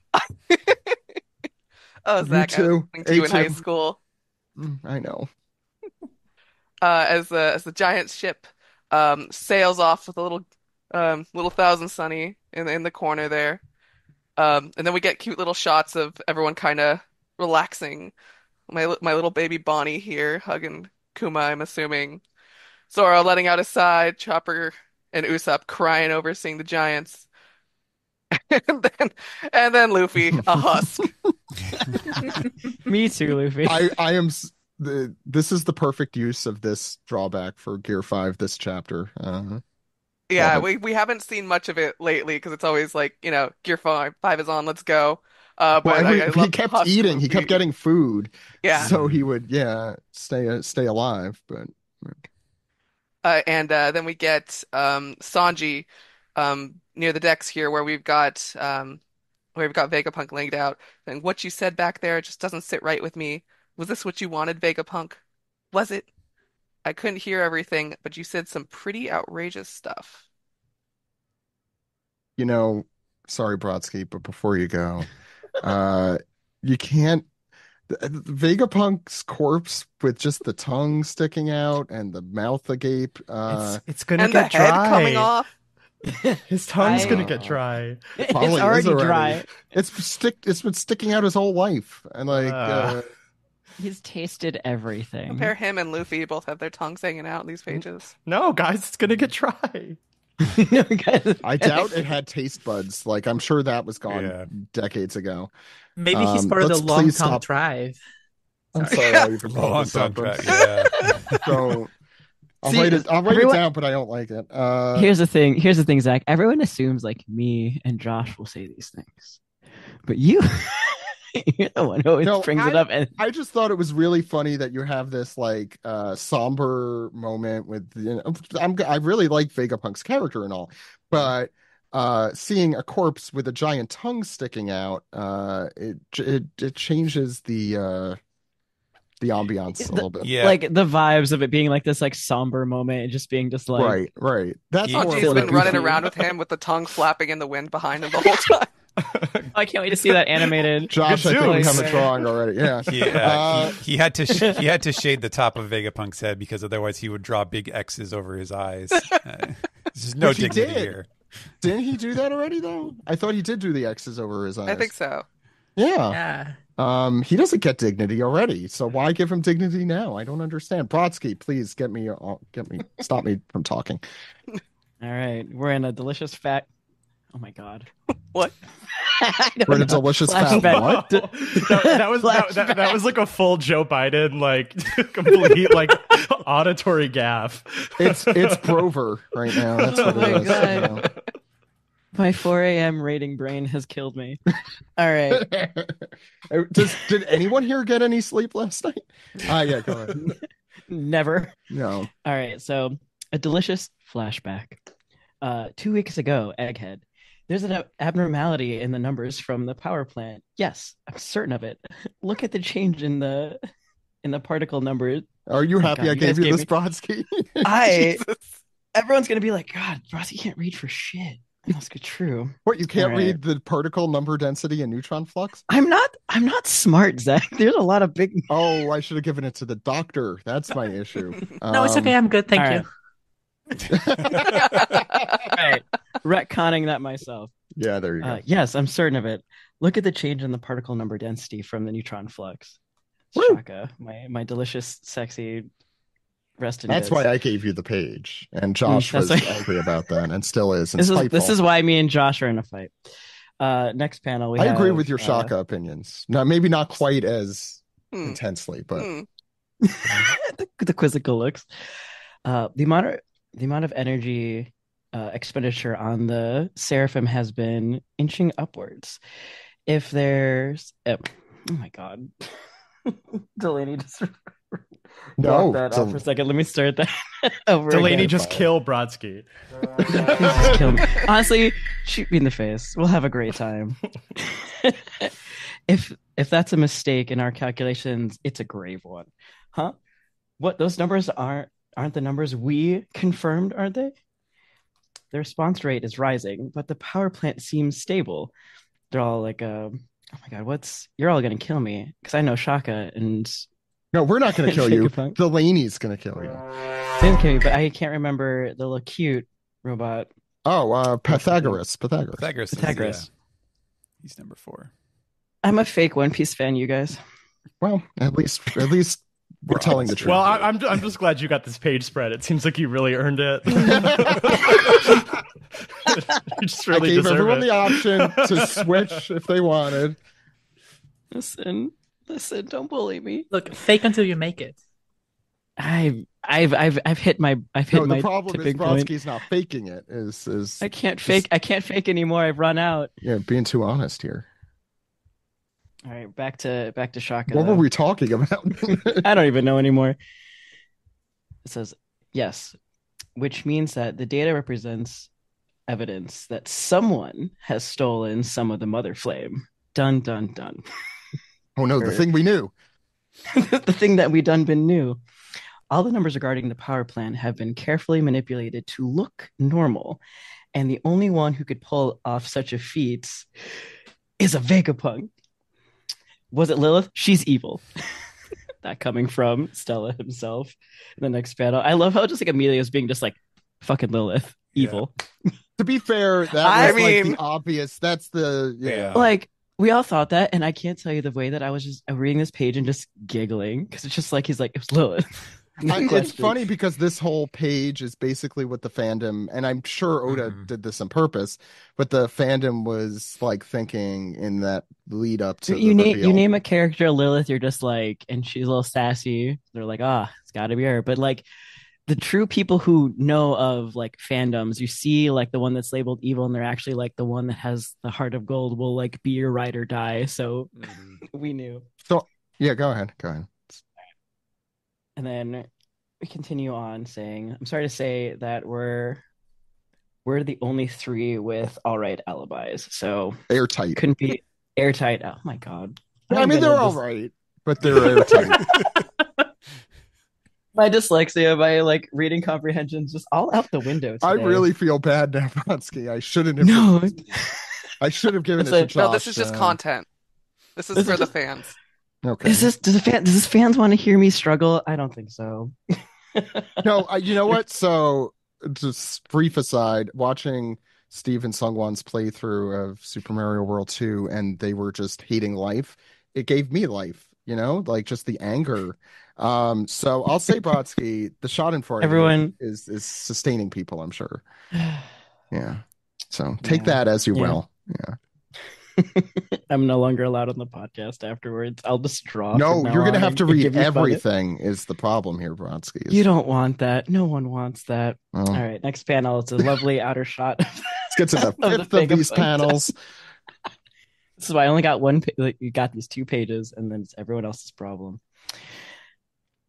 Oh, Zach, I was too. listening to you in high too. school. I know. As the giant ship sails off with a little Thousand Sunny in the corner there. And then we get cute little shots of everyone kind of relaxing. My little baby Bonnie here hugging Kuma, I'm assuming. Zoro letting out a sigh, Chopper and Usopp crying over seeing the giants. and then Luffy, a husk. Me too, Luffy. I am this is the perfect use of this drawback for Gear 5 this chapter. Yeah, we haven't seen much of it lately because it's always like, Gear 5 is on, let's go. But I he love kept Husk eating, Luffy. he kept getting food. Yeah. So he would stay alive, but and then we get Sanji near the decks here where we've got Vegapunk laid out. And what you said back there just doesn't sit right with me. Was this what you wanted, Vegapunk? Was it? I couldn't hear everything, but you said some pretty outrageous stuff. Sorry, Brodsky, but before you go, you can't. Vegapunk's corpse with just the tongue sticking out and the mouth agape. It's gonna And get the head dry. coming off. His tongue's gonna get dry. It's Probably is already dry. It's been sticking out his whole life, and He's tasted everything. Compare him and Luffy, both have their tongues hanging out in these pages. No, guys, it's gonna get dry. I doubt it had taste buds. Like, I'm sure that was gone decades ago. Maybe he's part of the let's long please tongue stop. tribe. I'm sorry, I'll even bring Long this up. tongue track, yeah. So I'll See, write it everyone- down, but I don't like it. Here's the thing, Zach. Everyone assumes like me and Josh will say these things, but you're the one who always brings it up. And I just thought it was really funny that you have this like somber moment with I really like Vegapunk's character and all, but seeing a corpse with a giant tongue sticking out, it changes the the ambiance a little bit. Yeah. Like the vibes of it being like this like somber moment and just being just like Right. That's Yeah. Oh, more geez, of been a running goofy- around with him with the tongue flapping in the wind behind him the whole time. I can't wait to see that animated. Josh, I think we have a Like, drawing already. Yeah. He had to shade the top of Vegapunk's head because otherwise he would draw big X's over his eyes. There's just no Which he dignity did. here. Didn't he do that already though? I thought he did do the X's over his eyes. I think so. Yeah. Yeah. He doesn't get dignity already, so why give him dignity now? I don't understand. Brodsky, please stop me from talking. all right, we're in a delicious fat. Oh my god. What? I don't We're in a know. delicious fat Flashback. what? that was like a full Joe Biden like complete like auditory gaffe. It's Brover right now. That's what Oh my it is. God. My 4 a.m. rating brain has killed me. All right. Did anyone here get any sleep last night? Yeah, go ahead. Never. No. All right. So a delicious flashback. 2 weeks ago, Egghead. There's an abnormality in the numbers from the power plant. Yes, I'm certain of it. Look at the change in the particle numbers. Are you happy God, I you gave guys you gave this, Brodsky? Everyone's gonna be like, God, Ross, you can't read for shit. That's good, true. What, you can't All right. read the particle number density and neutron flux? I'm not smart, Zach. There's a lot of big. Oh, I should have given it to the doctor. That's my issue. No, it's okay. I'm good. Thank all you. right. Right. Retconning that myself. Yeah, there you go. Yes, I'm certain of it. Look at the change in the particle number density from the neutron flux. Woo. Shaka, my delicious, sexy rest in That's bits. why I gave you the page, and Josh that's was why- angry about that, and still is. And This spiteful. is why me and Josh are in a fight. Next panel, we I agree have, with your Shaka opinions. Now, maybe not quite as intensely, but the quizzical looks. The amount of energy expenditure on the Seraphim has been inching upwards. If there's oh my god, Delaney just no. blocked that off for a second. Let me start that over. Delaney again. just kill Brodsky. Please just kill me. Honestly, shoot me in the face. We'll have a great time. If that's a mistake in our calculations, it's a grave one. Huh? What, those numbers aren't the numbers we confirmed, are they? The response rate is rising, but the power plant seems stable. They're all like, oh my god, you're all gonna kill me because I know Shaka and No, we're not going to kill you. Vegapunk. Delaney's going to kill you. didn't kill me, but I can't remember the little cute robot. Oh, Pythagoras. Pythagoras. Pythagoras. He's number 4. I'm a fake One Piece fan, you guys. Well, at least we're telling the truth. Well, I'm just glad you got this page spread. It seems like you really earned it. You just really I gave deserve everyone it. the option to switch if they wanted. Listen, don't bully me. Look, fake until you make it. I've hit my No, my the problem is tipping point. Brodsky's not faking it. Is I can't fake anymore. I've run out. yeah, being too honest here. All right, back to Shaka. What though. were we talking about? I don't even know anymore. It says yes, which means that the data represents evidence that someone has stolen some of the mother flame. Dun dun dun. Oh no, the thing we knew. The thing that we done been knew. All the numbers regarding the power plant have been carefully manipulated to look normal, and the only one who could pull off such a feat is a Vegapunk. Was it Lilith? She's evil. That coming from Stella himself. In the next panel, I love how just like Amelia is being just like fucking Lilith, evil. To be fair, that I was like mean- the obvious. That's the yeah. Like we all thought that, and I can't tell you the way that I was just reading this page and just giggling because it's just like he's like it was Lilith. It's Question. funny because this whole page is basically what the fandom, and I'm sure Oda did this on purpose, but the fandom was like thinking in that lead up to You the name reveal. you name a character Lilith, you're just like, and she's a little sassy. They're like, it's got to be her. But like the true people who know of like fandoms, you see like the one that's labeled evil, and they're actually like the one that has the heart of gold will like be your ride or die. So we knew. So yeah, go ahead. And then we continue on saying, I'm sorry to say that we're the only 3 with all right alibis. So Airtight. couldn't be airtight. Oh my god. I mean, they're all right, but they're airtight. My dyslexia, my like reading comprehension, just all out the window today. I really feel bad now, Brodsky. I shouldn't have. No. I should have given It's it to like- Josh. No, this is just content. This is for the fans. Okay. Does this fans want to hear me struggle? I don't think so. No, you know what? So, just brief aside, watching Steve and Sungwon's playthrough of Super Mario World 2, and they were just hating life. It gave me life, like just the anger. So I'll say, Brodsky, the Schadenfreude Everyone is sustaining people, I'm sure. Yeah. So take that as you will. Yeah. I'm no longer allowed on the podcast afterwards. I'll just draw. No, from now you're going to on have to and read give me fun. everything is the problem here, Brodsky. You don't want that. No one wants that. Oh. All right, next panel. It's a lovely outer shot. Let's get to the fifth of these Vegapunk. panels. This is why I only got one. You got these 2 pages, and then it's everyone else's problem.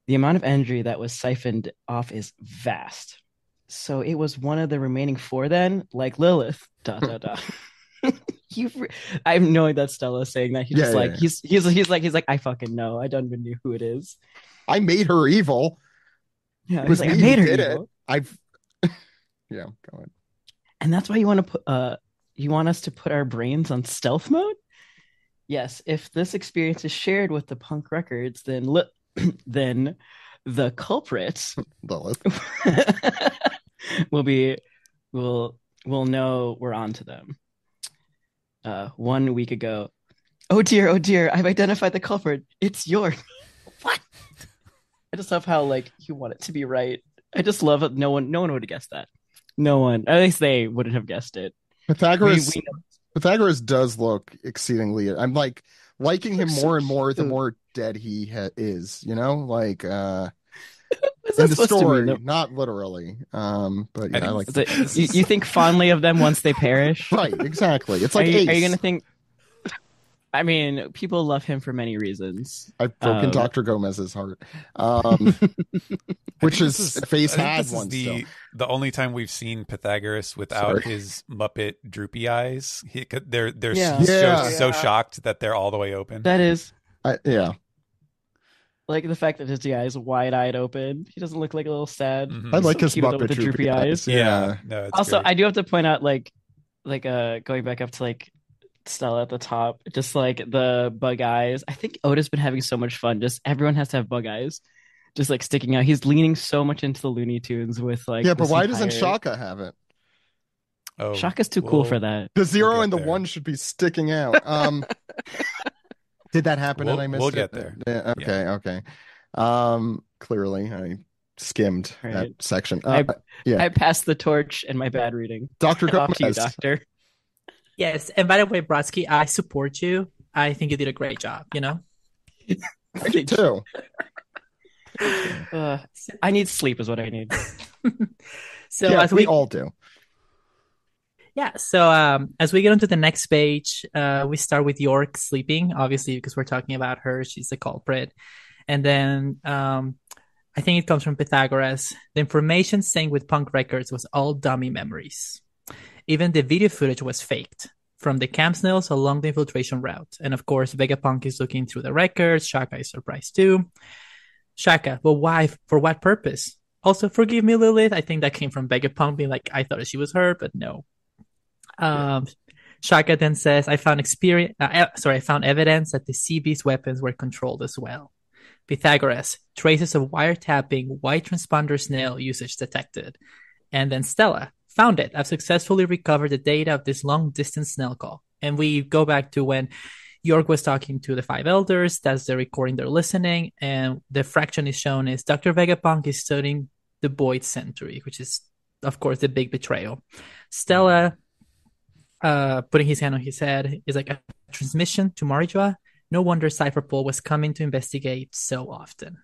The amount of energy that was siphoned off is vast. So it was one of the remaining 4 then, like Lilith. ... I'm knowing that Stella saying that he's he's like I fucking know. I don't even know who it is. I made her evil. Yeah, It was he's like, I me made who her did evil. Yeah, go ahead. And that's why you want to put you want us to put our brains on stealth mode? Yes, if this experience is shared with the punk records, then then the culprits Lilith. will know we're on to them. 1 week ago. Oh dear, I've identified the culprit. It's yours. What? I just love how like you want it to be right. I just love it. No one would have guessed that. No one. At least they wouldn't have guessed it. Pythagoras does look exceedingly. I'm like liking him more and more the more dead he is. Like in the story, not literally. But yeah, I like. You think fondly of them once they perish, right? Exactly. It's like are you gonna think? I mean, people love him for many reasons. I've broken Dr. Gomez's heart, which is face had one. The only time we've seen Pythagoras without his Muppet droopy eyes. They're so shocked that they're all the way open. That is, yeah. Like the fact that his eyes wide-eyed open. He doesn't look like a little sad. Mm-hmm. I like his Muppet with the droopy eyes. Yeah. No, also, great. I do have to point out, like going back up to like Stella at the top, just like the bug eyes. I think Oda's been having so much fun. Just everyone has to have bug eyes, just like sticking out. He's leaning so much into the Looney Tunes with like. Yeah, but why doesn't Shaka have it? Oh, Shaka's too cool for that. The 0 and the 1 should be sticking out. Did that happen and I missed it? We'll get there. Yeah, okay. Clearly, I skimmed that section. I passed the torch in my bad reading. Dr. Off to you, Gomez. Doctor. Yes, and by the way, Brodsky, I support you. I think you did a great job. I do too. I need sleep, is what I need. So yeah, as we all do. Yeah. So as we get onto the next page, we start with York sleeping, obviously, because we're talking about her. She's the culprit. And then I think it comes from Pythagoras. The information synced with punk records was all dummy memories. Even the video footage was faked, from the camp snails along the infiltration route. And of course, Vegapunk is looking through the records. Shaka is surprised too. Shaka, but why? For what purpose? Also, forgive me, Lilith. I think that came from Vegapunk being like, I thought she was her, but no. Shaka then says, I found evidence that the CB's weapons were controlled as well. Pythagoras, traces of wiretapping, white transponder snail usage detected. And then Stella, found it. I've successfully recovered the data of this long-distance snail call. And we go back to when York was talking to the 5 elders. That's the recording they're listening. And the fraction is shown is Dr. Vegapunk is studying the Void Century, which is, of course, the big betrayal. Stella, putting his hand on his head, is like a transmission to Marijua. No wonder Cypherpole was coming to investigate so often.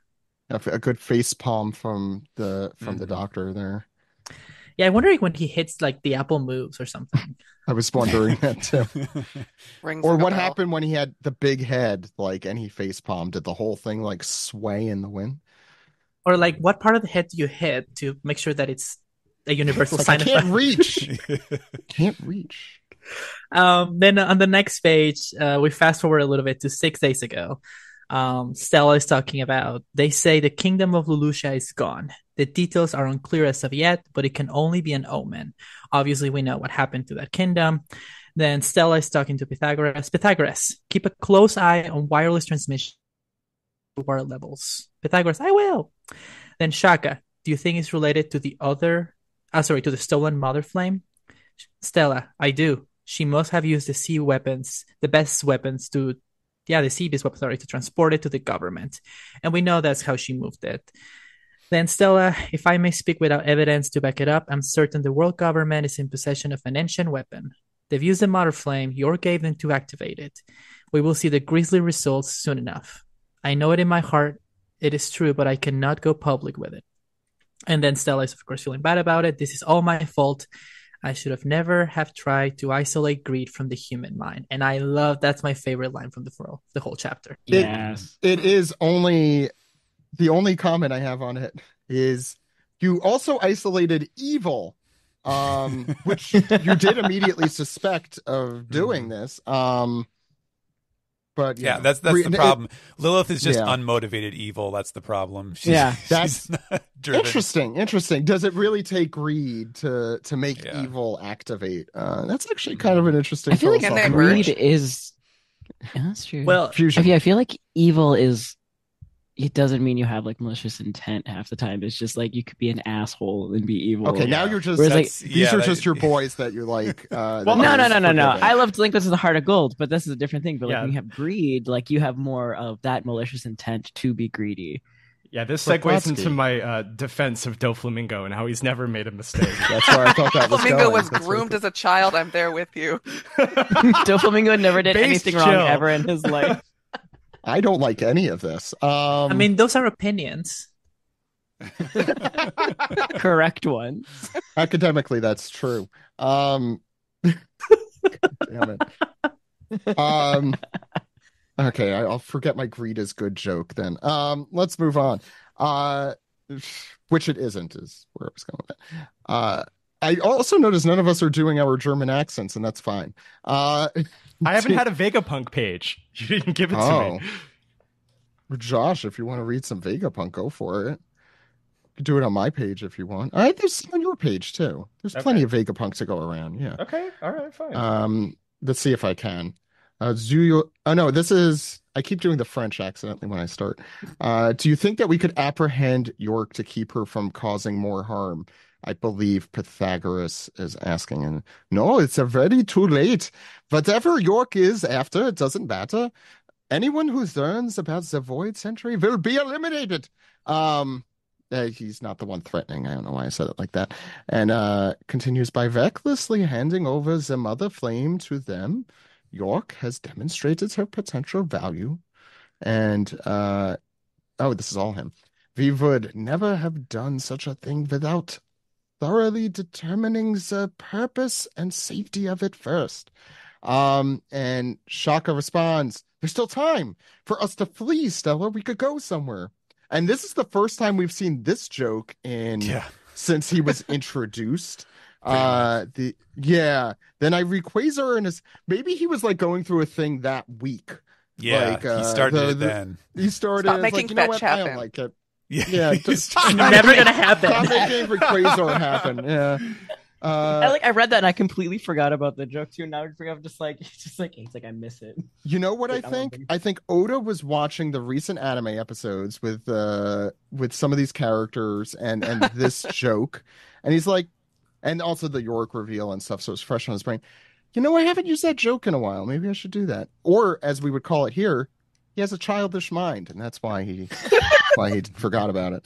A good face palm from the doctor there. Yeah, I wonder when he hits, like, the apple moves or something. I was wondering that too. Rings or like a what bell. happened when he had the big head, like, and he face palmed? Did the whole thing like sway in the wind? Or like, what part of the head do you hit to make sure that it's a universal Like, sign I can't reach. Can't reach. Then on the next page, we fast forward a little bit to 6 days ago. Stella is talking about, they say the kingdom of Leloucha is gone. The details are unclear as of yet, but it can only be an omen. Obviously, we know what happened to that kingdom. Then Stella is talking to Pythagoras. Pythagoras, keep a close eye on wireless transmission water levels. Pythagoras, I will. Then Shaka, do you think it's related to to the stolen mother flame? Stella, I do. She must have used the sea weapons, the best weapons the sea-based weapons to transport it to the government. And we know that's how she moved it. Then Stella, if I may speak without evidence to back it up, I'm certain the world government is in possession of an ancient weapon. They've used the mother flame York gave them to activate it. We will see the grisly results soon enough. I know it in my heart. It is true, but I cannot go public with it. And then Stella is, of course, feeling bad about it. This is all my fault. I should have never have tried to isolate greed from the human mind. And I love, that's my favorite line from the whole chapter. Yes. It is only, the only comment I have on it is you also isolated evil, which you did immediately suspect of doing this. But yeah, that's the problem. Lilith is just unmotivated evil. That's the problem. That's not driven. Interesting. Does it really take greed to make evil activate? That's actually kind of an interesting. I feel like greed is. Yeah, that's true. Well, I feel like evil is. It doesn't mean you have like malicious intent half the time. It's just like you could be an asshole and be evil. Okay, now you're just these are just your boys that you're like. Well, no. I love Delinquents of the Heart of Gold, but this is a different thing. But like when you have greed, like you have more of that malicious intent to be greedy. Yeah, this segues into my defense of Doflamingo and how he's never made a mistake. That's where I thought that was going. Doflamingo was groomed as a child. I'm there with you. Doflamingo never did anything wrong ever in his life. I don't like any of this. I mean, those are opinions. Correct ones. Academically, that's true. Damn it. Okay, I'll forget my greed is good joke then. Let's move on. Which it isn't, is where I was going with that. I also noticed none of us are doing our German accents, and that's fine. I haven't had a Vegapunk page. You didn't give it to me. Josh, if you want to read some Vegapunk, go for it. You can do it on my page if you want. All right, there's some on your page too. There's plenty of Vegapunk to go around. Yeah. Okay. All right. Fine. Let's see if I can. Zuyo. Oh no, this is. I keep doing the French accidentally when I start. Do you think that we could apprehend York to keep her from causing more harm? I believe Pythagoras is asking. And no, it's already too late. Whatever York is after, it doesn't matter. Anyone who learns about the Void Century will be eliminated. He's not the one threatening. I don't know why I said it like that. And continues by recklessly handing over the Mother Flame to them. York has demonstrated her potential value. And, this is all him. We would never have done such a thing without thoroughly determining the purpose and safety of it first. And Shaka responds, there's still time for us to flee, Stella. We could go somewhere. And this is the first time we've seen this joke since he was introduced. Then I Rayquaza and maybe he was like going through a thing that week. Yeah, like, he started then. He started. Stop making fetch happen. I don't like it. Yeah, never gonna happen. Stop making Rayquaza happen. Yeah. I read that and I completely forgot about the joke too. Now I'm just like I miss it. You know what I think? I think Oda was watching the recent anime episodes with some of these characters and this joke, and he's like, and also the York reveal and stuff. So it's fresh on his brain. You know, I haven't used that joke in a while. Maybe I should do that. Or as we would call it here, he has a childish mind, and that's why he forgot about it.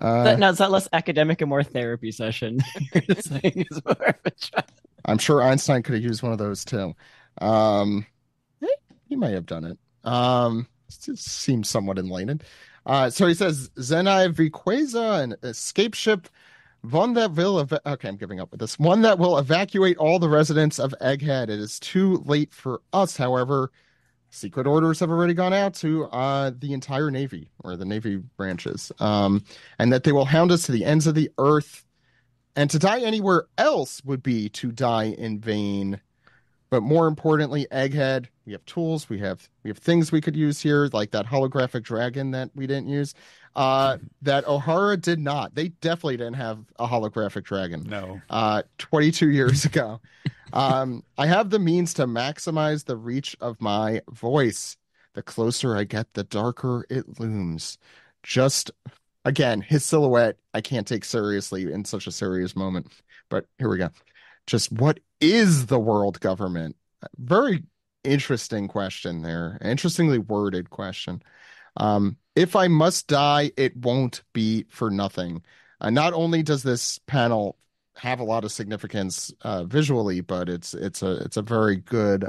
Is that less academic and more therapy session? I'm sure Einstein could have used one of those too. He may have done it. It seems somewhat enlightened. So he says, Zenai Rayquaza, an escape ship, one that will I'm giving up with this. One that will evacuate all the residents of Egghead. It is too late for us, however. Secret orders have already gone out to the entire Navy, or the Navy branches, and that they will hound us to the ends of the earth. And to die anywhere else would be to die in vain. But more importantly, Egghead, we have tools, we have things we could use here, like that holographic dragon that we didn't use. That Ohara did not. They definitely didn't have a holographic dragon. No. 22 years ago. I have the means to maximize the reach of my voice. The closer I get, the darker it looms. Just, again, his silhouette, I can't take seriously in such a serious moment. But here we go. Just what is the world government? Very interesting question there. Interestingly worded question. If I must die, it won't be for nothing. Not only does this panel have a lot of significance visually, but it's a very good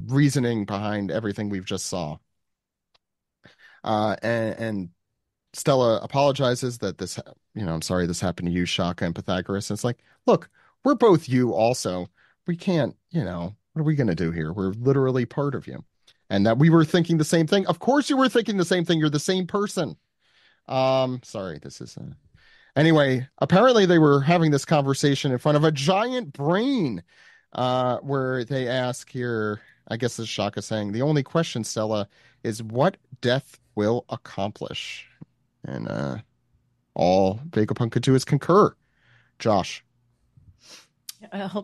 reasoning behind everything we've just saw. And Stella apologizes that this, I'm sorry this happened to you, Shaka and Pythagoras. And it's like, look, we're both you also. We can't, what are we going to do here? We're literally part of you. And that we were thinking the same thing. Of course you were thinking the same thing. You're the same person. Sorry, this is... Anyway, apparently they were having this conversation in front of a giant brain where they ask here, I guess this is Shaka saying, the only question, Stella, is what death will accomplish? And all Vegapunk could do is concur. Josh.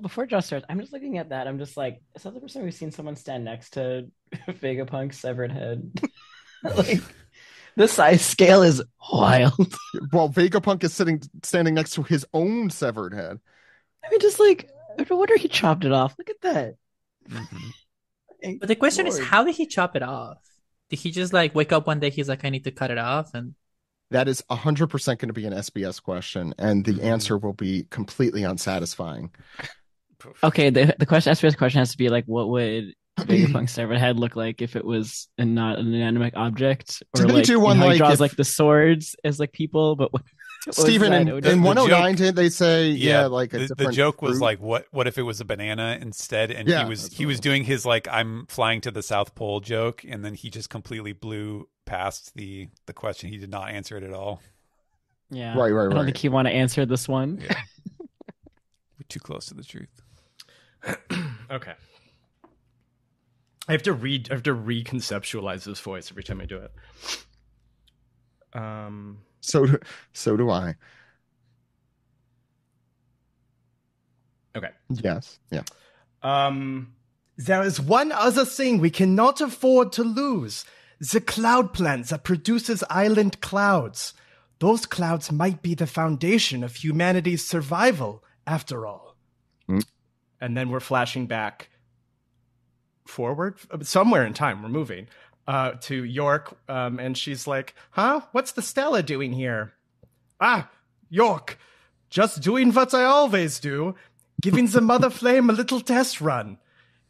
Before Josh starts, I'm just looking at that. I'm just like, is that the first time we've seen someone stand next to Vegapunk's severed head? Like, the size scale is wild. Well, Vegapunk is standing next to his own severed head. I mean, just like, no wonder he chopped it off. Look at that. Mm-hmm. But the question is, how did he chop it off? Did he just like wake up one day? He's like, I need to cut it off, and that is 100% going to be an SBS question, and the answer will be completely unsatisfying. Okay, the SBS question has to be like, what would Vegapunk's severed head look like if it was not an inanimate object? Or did they do one he like draws like the swords as like people, but Stephen, in 109 did they say like a the joke was like what if it was a banana instead, and he was doing his like I'm flying to the South Pole joke, and then he just completely blew past the question. He did not answer it at all. Yeah, right. I don't think he want to answer this one. Yeah. We're too close to the truth. Okay. I have to reconceptualize this voice every time I do it. So do I. Okay. Yes. Yeah. There is one other thing we cannot afford to lose. The cloud plant that produces island clouds. Those clouds might be the foundation of humanity's survival, after all. And then we're flashing back forward, somewhere in time, we're moving, to York, and she's like, huh? What's the Stella doing here? Ah, York, just doing what I always do, giving the mother flame a little test run.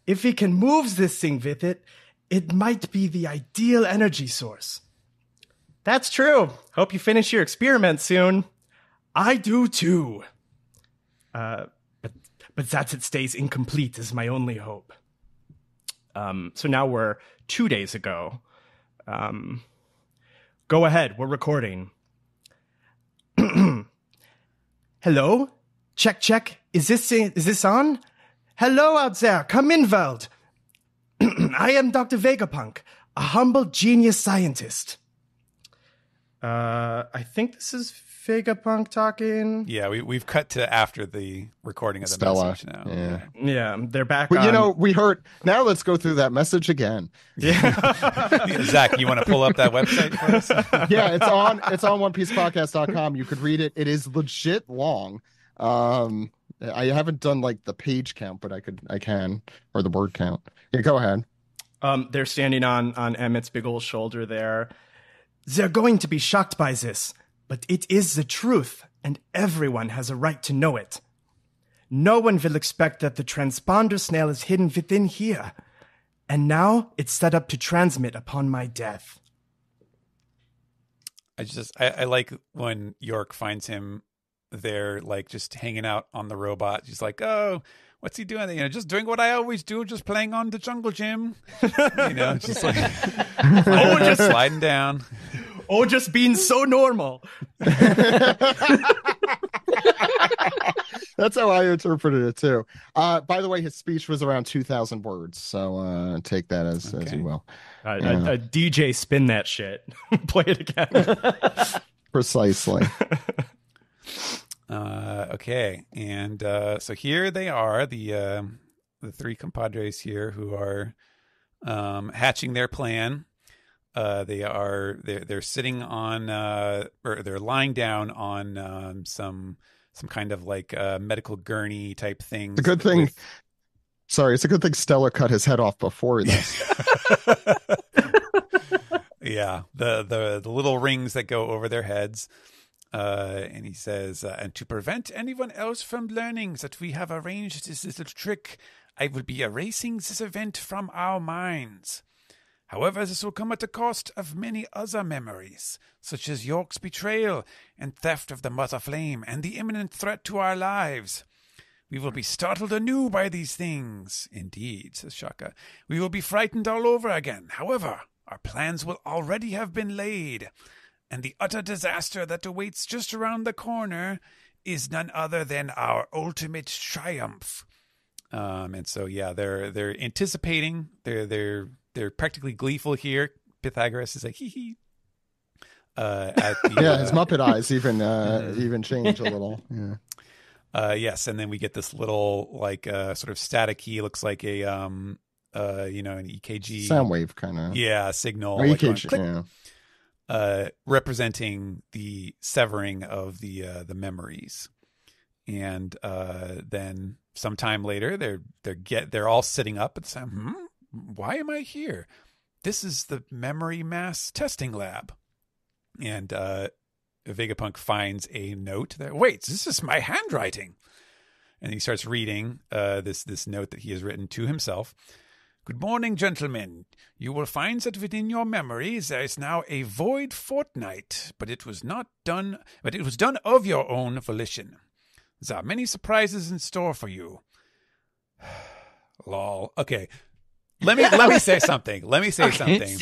If he can move this thing with it, it might be the ideal energy source. That's true. Hope you finish your experiment soon. I do too. But that it stays incomplete is my only hope. So now we're 2 days ago. Go ahead, we're recording. Hello? Check. Is this on? Hello out there, come in, Veld. I am Dr. Vegapunk, a humble genius scientist. I think this is Vegapunk talking. Yeah, we've cut to after the recording of the Stella. message now. Yeah, they're back But on. we heard. Now let's go through that message again. Yeah. Zach, you want to pull up that website for us? Yeah, it's on OnePiecePodcast.com. You could read it. It is legit long. I haven't done like the page count, but I can, or the word count. Yeah, go ahead. They're standing on Emmett's big old shoulder there. They're going to be shocked by this, but it is the truth, and everyone has a right to know it. No one will expect that the transponder snail is hidden within here, and now it's set up to transmit upon my death. I like when York finds him there, like just hanging out on the robot. She's like, oh, what's he doing? Just doing what I always do, just playing on the jungle gym. Just like, just sliding down. Oh, just being so normal. That's how I interpreted it too. By the way, his speech was around 2,000 words, so take that as you will. A DJ spin that shit. Play it again. Precisely. Okay, and so here they are, the three compadres here who are hatching their plan. They're sitting on or they're lying down on some kind of like medical gurney type thing. It's a good thing. Sorry, it's a good thing Stella cut his head off before this. Yeah, the little rings that go over their heads. And he says, and to prevent anyone else from learning that we have arranged this little trick, I will be erasing this event from our minds. However, this will come at the cost of many other memories, such as York's betrayal and theft of the Mother Flame and the imminent threat to our lives. We will be startled anew by these things. Indeed, says Shaka. We will be frightened all over again. However, our plans will already have been laid, and the utter disaster that awaits just around the corner is none other than our ultimate triumph. And so, yeah, they're anticipating. They're practically gleeful here. Pythagoras is like, hee hee. His Muppet eyes even change a little. Yeah. Yes, and then we get this little like sort of staticky, looks like a an EKG sound wave kind of signal, or EKG, representing the severing of the memories. And then sometime later, they're all sitting up and saying, why am I here? This is the memory mass testing lab. And Vegapunk finds a note that, wait, this is my handwriting. And he starts reading this note that he has written to himself. Good morning, gentlemen. You will find that within your memories there is now a Void Fortnight, but it was done of your own volition. There are many surprises in store for you. Lol. Okay. Let me say something. Something.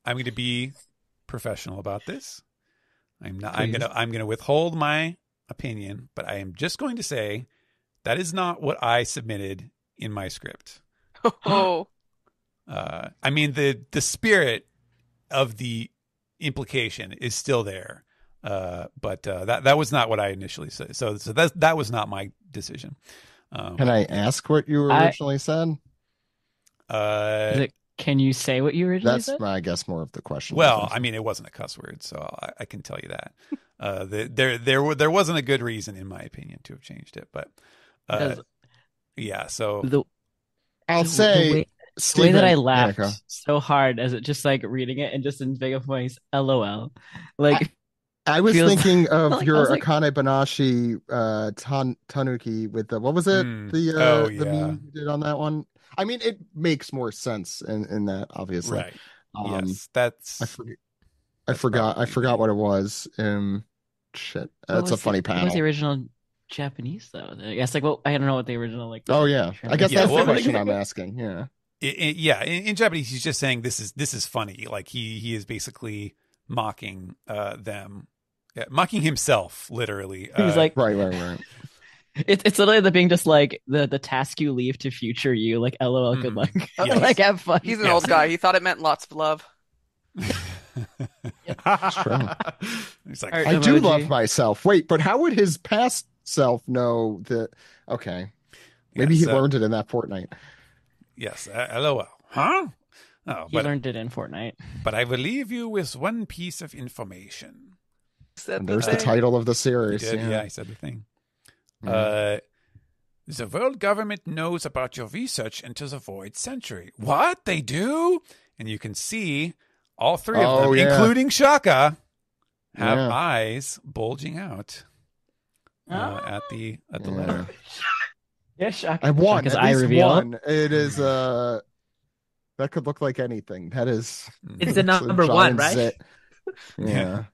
I'm going to be professional about this. I'm not. Please. I'm going to withhold my opinion, but I am just going to say that is not what I submitted in my script. Oh. I mean the spirit of the implication is still there, but that was not what I initially said. So that was not my decision. Can I ask what you originally said? Can you say what you originally said? That's, I guess, more of the question. Well, I mean, it wasn't a cuss word, so I can tell you that. There wasn't a good reason, in my opinion, to have changed it. But yeah, so I'll say the way that I laughed so hard as it just like reading it and just in Vegapunk's LOL, like. I was thinking of your Akane Banashi Tanuki with the, what was it? The meme you did on that one. I mean, it makes more sense in that, obviously. Right. Yes, that's. I forgot what it was. Shit, that's a funny panel. What was the original Japanese though? I guess like, well, I don't know what the original like. Oh yeah, I guess that's the question I'm asking. Yeah. In Japanese, he's just saying this is funny. Like he is basically mocking them. Yeah, mocking himself, literally. He's like, right. It's literally the being just like the task you leave to future you, like LOL, good luck. Yes. Like have fun. He's an old guy. He thought it meant lots of love. That's true. He's like, I do love myself. Wait, but how would his past self know that? Okay, maybe he learned it in that fortnight. Yes, LOL. Huh? Oh, he learned it in Fortnite. But I will leave you with one piece of information. And there's the title of the series. He did, he said the thing. The world government knows about your research into the Void Century. What? They do? And you can see all three of them, including Shaka, have eyes bulging out at the letter. Yeah, Shaka. I won. Shaka's eye reveal. One. It is that could look like anything. That is. It's the number one, right? Yeah.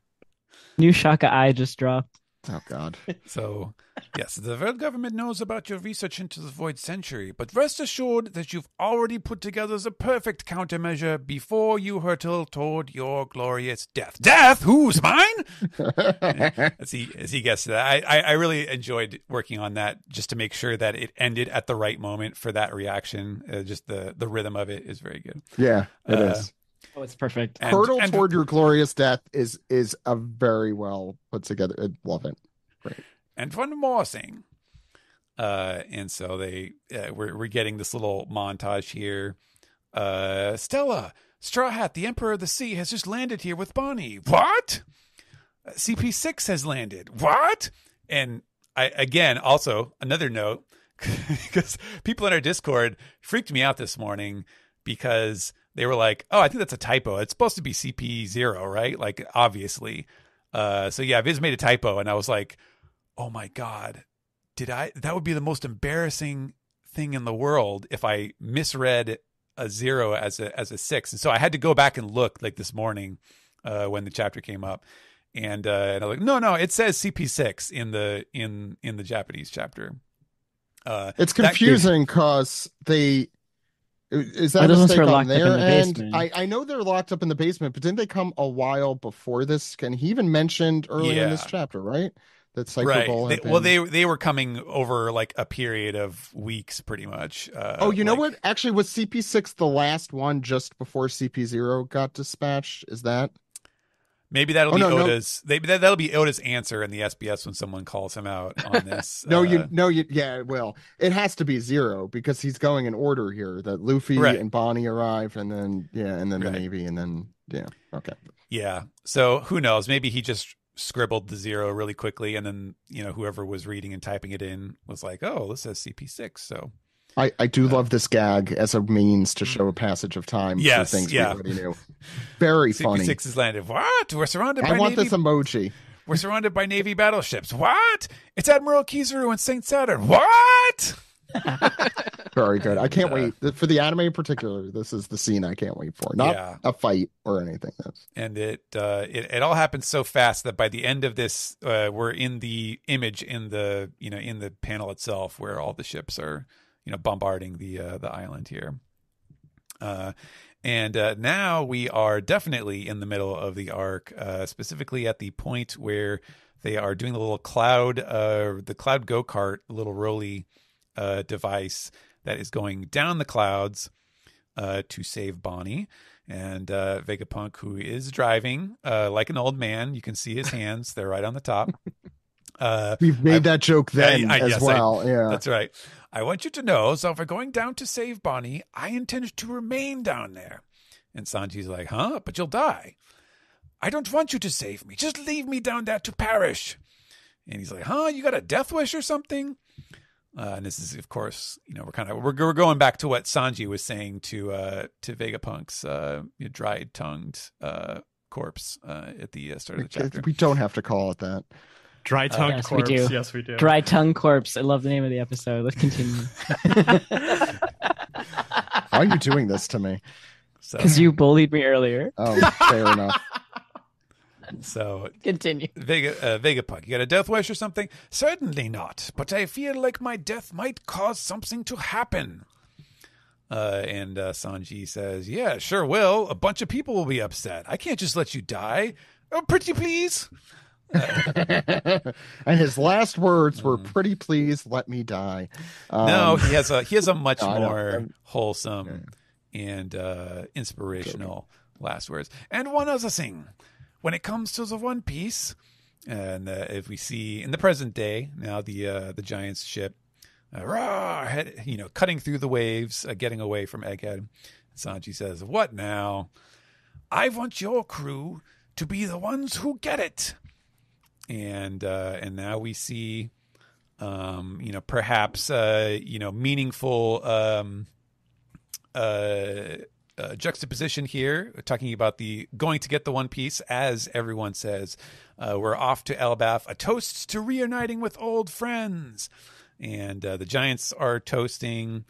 New Shaka eye just dropped. Oh, God. So, yes, the world government knows about your research into the Void Century, but rest assured that you've already put together the perfect countermeasure before you hurtle toward your glorious death. Death? Who's mine? as he gets to that, I really enjoyed working on that just to make sure that it ended at the right moment for that reaction. Just the rhythm of it is very good. Yeah, it is. Oh, it's perfect. Hurtle toward your glorious death is a very well put together. I love it. Great. And one more thing. And so we're getting this little montage here. Stella, Straw Hat, the Emperor of the Sea, has just landed here with Bonnie. What? CP6 has landed. What? And also another note, because people in our Discord freaked me out this morning because they were like, oh, I think that's a typo. It's supposed to be CP0, right? Like, obviously. So yeah, Viz made a typo, and I was like, oh my God, that would be the most embarrassing thing in the world if I misread a 0 as a 6. And so I had to go back and look like this morning when the chapter came up. And I was like, no, it says CP6 in the Japanese chapter. It's confusing because is that a mistake on their end? I know they're locked up in the basement, but didn't they come a while before this? And he even mentioned earlier in this chapter, right? That Cycleball right. They were coming over like a period of weeks, pretty much. You know what? Actually, was CP6 the last one just before CP0 got dispatched? Is that? Maybe that'll be Oda's. That'll be Oda's answer in the SBS when someone calls him out on this. It will. It has to be 0 because he's going in order here. That Luffy and Bonnie arrive, and then the Navy, and then okay. Yeah. So who knows? Maybe he just scribbled the 0 really quickly, and then whoever was reading and typing it in was like, "Oh, this says CP6." So I do love this gag as a means to show a passage of time for things we already knew. Very funny. CP6 has landed. What? We're surrounded by I want this emoji. We're surrounded by Navy battleships. What? It's Admiral Kizaru and St. Saturn. What? Very good. I can't wait. For the anime in particular, this is the scene I can't wait for. Not a fight or anything. And it all happens so fast that by the end of this, we're in the image in the in the panel itself where all the ships are bombarding the island here. And now we are definitely in the middle of the arc, specifically at the point where they are doing the little cloud go-kart, little rolly device that is going down the clouds to save Bonnie. And Vegapunk, who is driving like an old man, you can see his hands; they're right on the top. We've made that joke then as well. That's right. I want you to know, so if we're going down to save Bonnie, I intend to remain down there. And Sanji's like, huh? But you'll die. I don't want you to save me. Just leave me down there to perish. And he's like, huh? You got a death wish or something? And this is, of course, we're going back to what Sanji was saying to Vegapunk's dry-tongued corpse at the start of the chapter. We don't have to call it that. Dry-tongued corpse. Yes, we do. Dry tongue corpse. I love the name of the episode. Let's continue. Why are you doing this to me? Because you bullied me earlier. Oh, fair enough. So continue. Vegapunk, you got a death wish or something? Certainly not. But I feel like my death might cause something to happen. And Sanji says, yeah, sure will. A bunch of people will be upset. I can't just let you die. Oh, pretty please. And his last words were, pretty please let me die. No, he has a much more wholesome and inspirational last words. And one other thing, when it comes to the One Piece, and if we see in the present day now the Giant's ship cutting through the waves, getting away from Egghead, Sanji says, what now? I want your crew to be the ones who get it. And now we see, perhaps, meaningful juxtaposition here, talking about the going to get the One Piece, as everyone says. We're off to Elbaf, a toast to reuniting with old friends. And the Giants are toasting.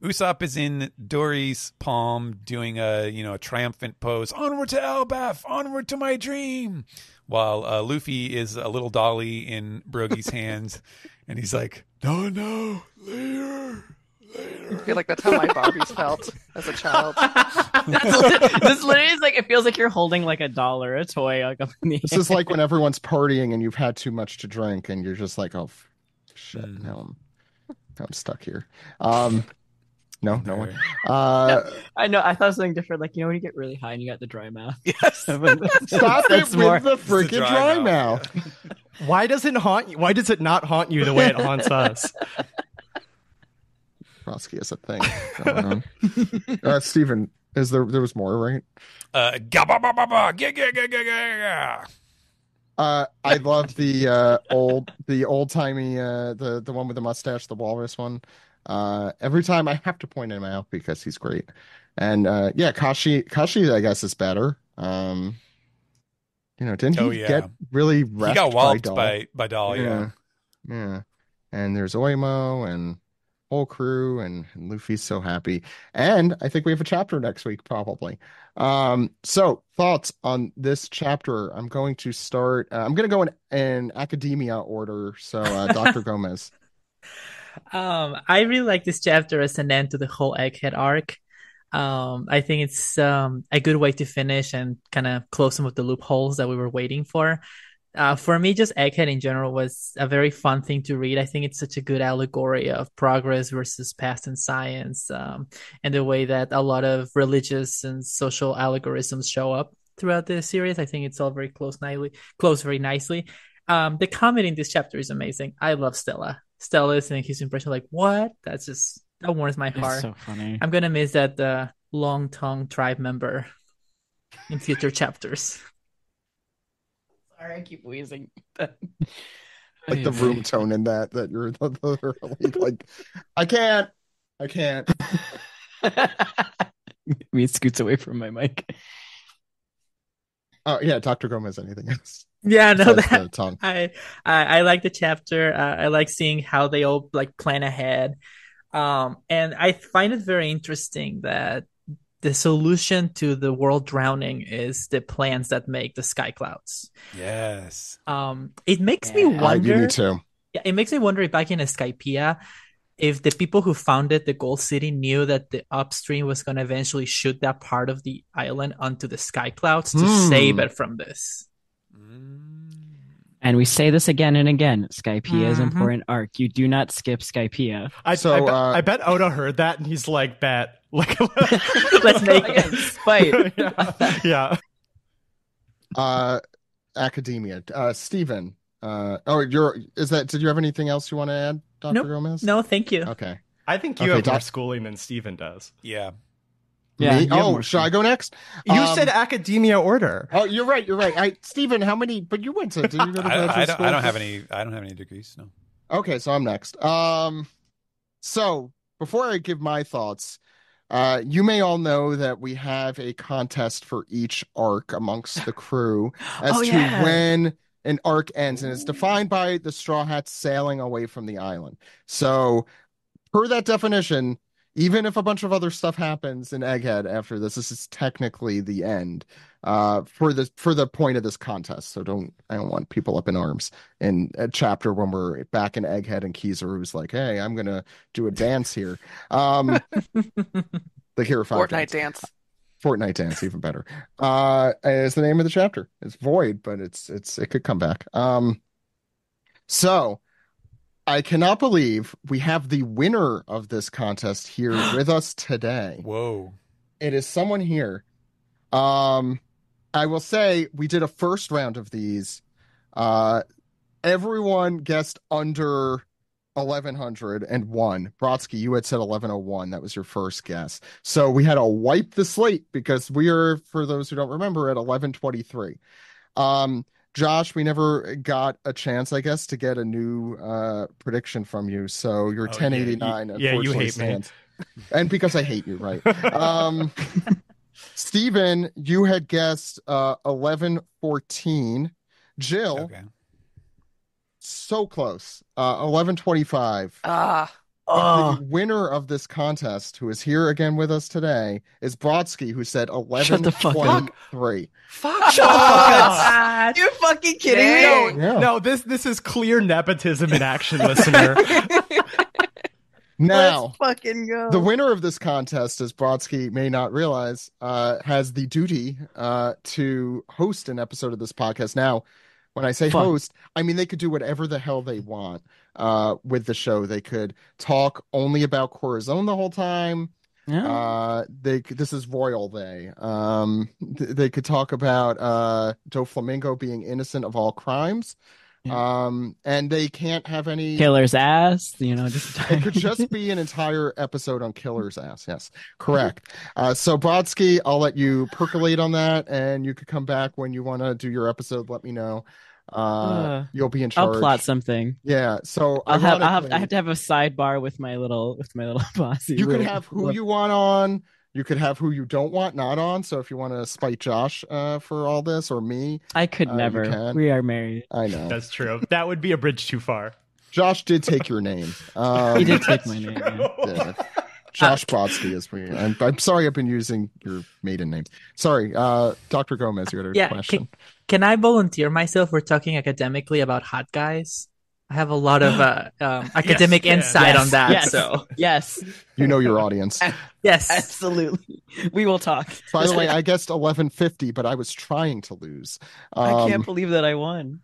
Usopp is in Dory's palm doing a triumphant pose. Onward to Elbaf, onward to my dream. While Luffy is a little dolly in Brogy's hands, and he's like, no, later. I feel like that's how my Barbies felt as a child. This literally is like, it feels like you're holding like a dollar, a toy, like up in the This air. is like when everyone's partying and you've had too much to drink and you're just like, oh shit, now I'm stuck here. No one. I know. I thought it was something different. Like, when you get really high and you got the dry mouth. Yes. Stop it with the freaking dry mouth. Why does it haunt you? Why does it not haunt you the way it haunts us? Brodsky is a thing going on. Steven, there was more, right? I love the old timey the one with the mustache, the walrus one. Every time I have to point him out because he's great. And Kashi I guess is better. Didn't he get really wrecked? He got walloped by Doll, yeah. Yeah. And there's Oimo and whole crew and Luffy's so happy. And I think we have a chapter next week, probably. So thoughts on this chapter. I'm going to start. I'm going to go in academia order. So Dr. Gomez. I really like this chapter as an end to the whole Egghead arc. I think it's a good way to finish and kind of close some of the loopholes that we were waiting for. For me, just Egghead in general was a very fun thing to read. I think it's such a good allegory of progress versus past in science, and the way that a lot of religious and social allegorisms show up throughout the series. I think it's all very close very nicely. The comment in this chapter is amazing. I love Stella. Stella is saying his impression like, what? That warms my heart. It's so funny. I'm gonna miss that long tongue tribe member in future chapters. Sorry, I keep wheezing. Like the room tone in that you're like, I can't. Me scoots away from my mic. Oh yeah, Dr. Gomez. Anything else? Yeah, no, the tongue. I like the chapter. I like seeing how they all like plan ahead, and I find it very interesting that the solution to the world drowning is the plants that make the sky clouds. Yes. It makes me wonder. Me too. Yeah, it makes me wonder if back in Skypiea, if the people who founded the Gold City knew that the upstream was going to eventually shoot that part of the island onto the sky clouds to save it from this. And we say this again and again. Skypiea is important arc. You do not skip Skypiea. I bet Oda heard that and he's like, bet. Like, let's make it fight. Yeah. Academia. Steven. Did you have anything else you want to add, Dr. Gomez? No, thank you. Okay. I think you have more schooling than Steven does. Yeah. Me? Oh, should I go next? You said academia order. Oh, you're right. Steven, how many? But you went to. Did you go to graduate school? I don't have any degrees. No. Okay, so I'm next. So before I give my thoughts, you may all know that we have a contest for each arc amongst the crew as to when an arc ends, and it's defined by the Straw Hats sailing away from the island. So, per that definition, even if a bunch of other stuff happens in Egghead after this is technically the end for the point of this contest. So I don't want people up in arms in a chapter when we're back in Egghead and Kizaru's like, hey, I'm gonna do a dance here. The Hero 5 Fortnite dance. Fortnite dance, even better. Is the name of the chapter. It's Void, but it could come back. So I cannot believe we have the winner of this contest here with us today. Whoa. It is someone here. I will say we did a first round of these. Everyone guessed under 1101. Brodsky, you had said 1101. That was your first guess. So we had to wipe the slate because we are, for those who don't remember, at 1123. Josh, we never got a chance, I guess, to get a new prediction from you. So you're 1089. Yeah, you hate stands. Me. And because I hate you, right? Steven, you had guessed 1114. Jill, so close. 1125. The Oh, winner of this contest, who is here again with us today, is Brodsky, who said shut the fuck up. 11:23. Fuck. Shut the fuck Ah. up. You fucking kidding No, me? Yeah. no, this is clear nepotism in action, listener. Now, Let's fucking go. the winner of this contest, as Brodsky may not realize, has the duty to host an episode of this podcast. Now, when I say Fuck. host, I mean they could do whatever the hell they want with the show. They could talk only about Corazon the whole time. Yeah. This is royal. They could talk about Doflamingo being innocent of all crimes. Yeah. And they can't have any. Killer's ass, just It could just be an entire episode on Killer's ass. Yes, correct. So Brodsky, I'll let you percolate on that, and you could come back when you want to do your episode. Let me know. You'll be in charge. I'll plot something. Yeah. So I have ironically, to have a sidebar with my little posse. you could have who you want on. You could have who you don't want not on. So if you want to spite Josh for all this, or me, I could you never. can. We are married. I know. That's true. That would be a bridge too far. Josh did take your name. He did take my name. Yeah. Yeah. Josh Brodsky is me. I'm sorry I've been using your maiden name. Sorry, Dr. Gomez, you had a question. Can I volunteer myself? We're talking academically about hot guys. I have a lot of academic insight on that. Yes. So Yes. You know your audience. yes, Absolutely. We will talk. By the way, I guessed 11:50, but I was trying to lose. I can't believe that I won.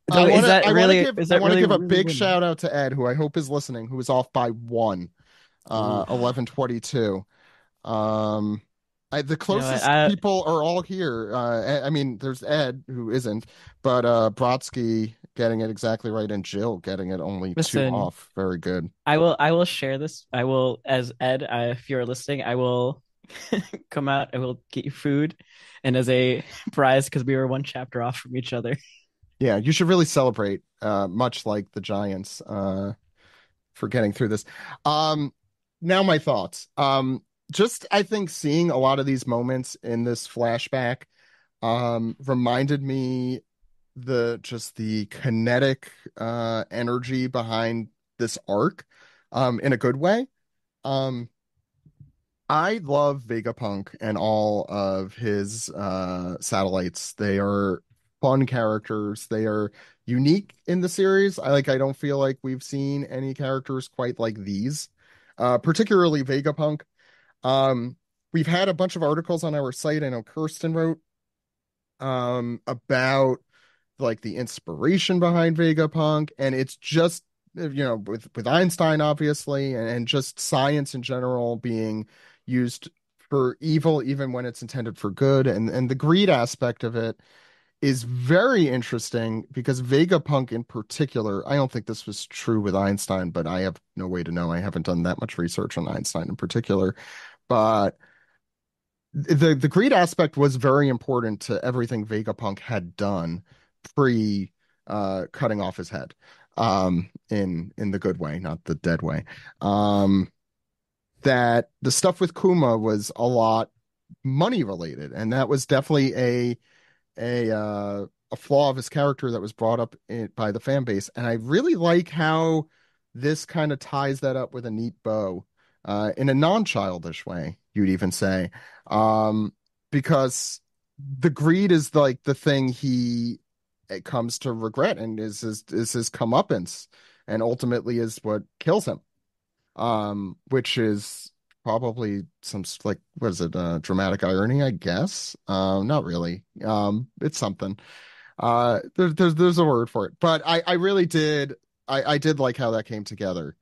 I is that wanna really? give, Is that I want to really? give a really big winning? shout out to Ed, who I hope is listening, who is off by 11:22. The closest people are all here. I mean, there's Ed, who isn't, but Brodsky getting it exactly right, and Jill getting it only 2 off. Very good. I will share this. I will, as Ed, if you're listening, I will come out. I will get you food, and as a prize, because we were 1 chapter off from each other. Yeah, you should really celebrate, much like the Giants, for getting through this. Now my thoughts. Just I think seeing a lot of these moments in this flashback reminded me the kinetic energy behind this arc in a good way. I love Vegapunk and all of his satellites. They are fun characters. They are unique in the series. I don't feel like we've seen any characters quite like these. Particularly Vegapunk. We've had a bunch of articles on our site. I know Kirsten wrote about like the inspiration behind Vegapunk, and it's just with Einstein obviously, and just science in general being used for evil even when it's intended for good, and the greed aspect of it is very interesting because Vegapunk in particular, I don't think this was true with Einstein, but I have no way to know. I haven't done that much research on Einstein in particular, but the greed aspect was very important to everything Vegapunk had done pre cutting off his head, in the good way, not the dead way. That the stuff with Kuma was a lot money related, and that was definitely a flaw of his character that was brought up by the fan base. And I really like how this kind of ties that up with a neat bow, in a non-childish way, you'd even say, because the greed is like the thing it comes to regret, and is his comeuppance, and ultimately is what kills him, which is probably some, like, what is it, dramatic irony, I guess. Not really. It's something. There's a word for it, but I really did. I did like how that came together.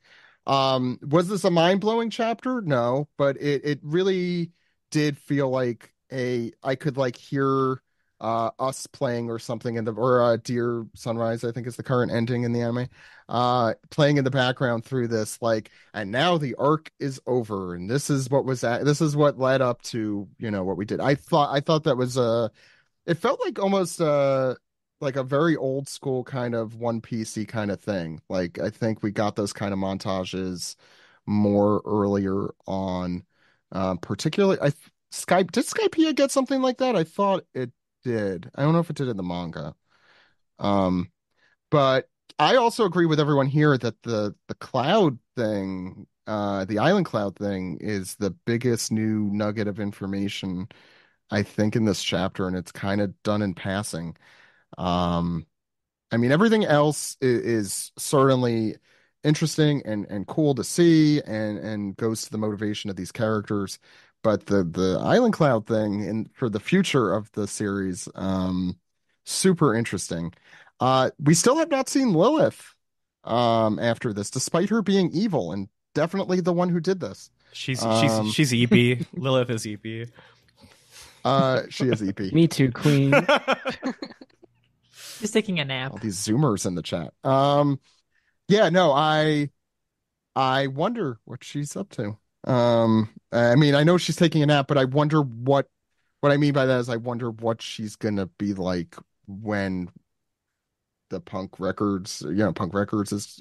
Was this a mind-blowing chapter? No, but it really did feel like I could like hear us playing or something or Dear Sunrise, I think is the current ending in the anime, playing in the background through this, like, and now the arc is over, and this is what led up to what we did. I thought that was it felt like almost like a very old school kind of One Piece-y kind of thing. Like, I think we got those kind of montages more earlier on. Particularly, did Skypiea get something like that? I thought it did. I don't know if it did in the manga. But I also agree with everyone here that the cloud thing, the island cloud thing, is the biggest new nugget of information I think in this chapter, and it's kind of done in passing. Um, I mean, everything else is certainly interesting and cool to see, and goes to the motivation of these characters. But the Island Cloud thing, and for the future of the series, super interesting. We still have not seen Lilith after this, despite her being evil and definitely the one who did this. She's EP. Lilith is EP. She is EP. Me too, Queen. She's taking a nap. All these Zoomers in the chat. Yeah, no, I wonder what she's up to. I mean, I know she's taking a nap, but I wonder what I mean by that is I wonder what she's gonna be like when the Punk Records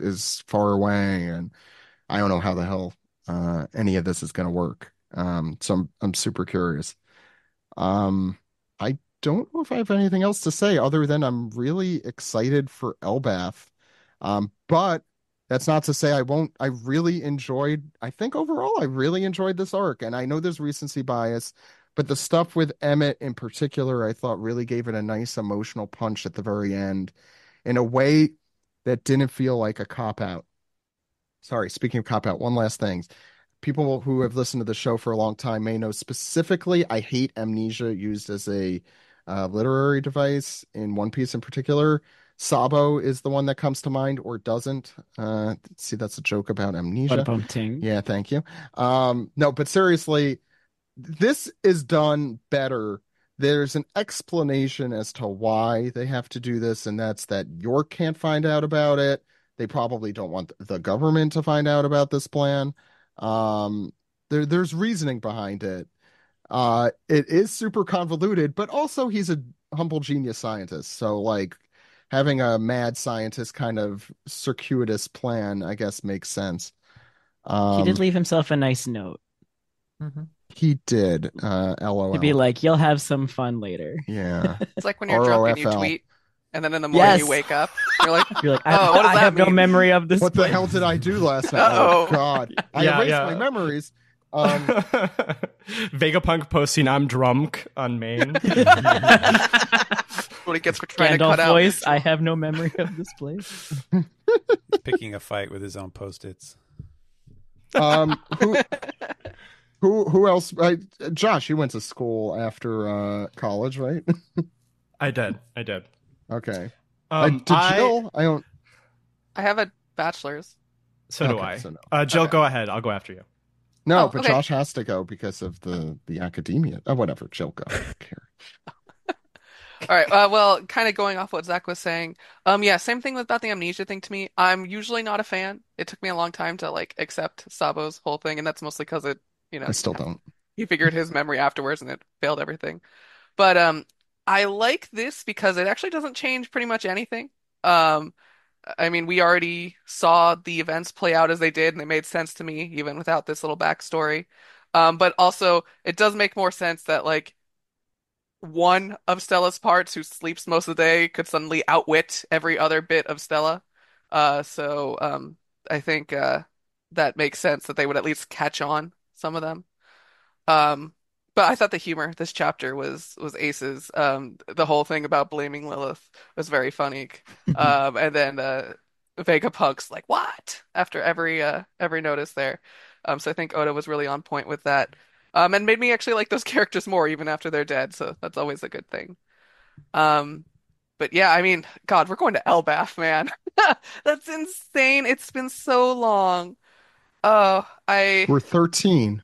is far away, and I don't know how the hell any of this is gonna work. So I'm super curious. I don't know if I have anything else to say other than I'm really excited for Elbath. But that's not to say I won't. I think overall I really enjoyed this arc, and I know there's recency bias, but the stuff with Emmett in particular, I thought really gave it a nice emotional punch at the very end in a way that didn't feel like a cop out. Sorry, speaking of cop out, one last thing. People who have listened to the show for a long time may know specifically I hate amnesia used as a literary device in One Piece in particular. Sabo is the one that comes to mind, or doesn't. See, that's a joke about amnesia. Yeah, thank you. No, but seriously, this is done better. There's an explanation as to why they have to do this, and that's that York can't find out about it. They probably don't want the government to find out about this plan. There's reasoning behind it. It is super convoluted, but also he's a humble genius scientist. So like having a mad scientist kind of circuitous plan, I guess, makes sense. He did leave himself a nice note. Mm-hmm. He did. LOL. To be like, you'll have some fun later. Yeah. It's like when you're drunk and you ROFL. tweet, and then in the morning Yes. you wake up, you're like, You're like, Oh, what does I that have no mean? memory of this. What the place. hell did I do last night? Uh-oh. Oh God. I Yeah, erased yeah. my memories. Vegapunk posting "I'm drunk" on main. what he gets for trying to Gandalf cut out. voice. I have no memory of this place. He's picking a fight with his own post-its. Who who else? Josh, you went to school after college, right? I did. Okay. Um, Did Jill? I don't. I have a bachelor's. So do Okay, I. so no. Jill, Okay. go ahead. I'll go after you. No, Oh, but okay. Josh has to go because of the academia. Oh, whatever. Jill, go. I don't care. All right. Well, kind of going off what Zach was saying. Yeah, same thing about the amnesia thing to me. I'm usually not a fan. It took me a long time to like accept Sabo's whole thing, and that's mostly because I still don't. he figured his memory afterwards and it failed everything. But I like this because it actually doesn't change pretty much anything. Um, I mean, we already saw the events play out as they did, and they made sense to me even without this little backstory. But also, it does make more sense that like one of Stella's parts who sleeps most of the day could suddenly outwit every other bit of Stella. So I think that makes sense that they would at least catch on some of them. Um, but I thought the humor this chapter was aces. The whole thing about blaming Lilith was very funny. And then Vegapunk's like, "What?" after every notice there. So I think Oda was really on point with that. And made me actually like those characters more even after they're dead. So that's always a good thing. Um, but yeah, I mean, God, we're going to Elbath, man. That's insane. It's been so long. Oh, We're 13.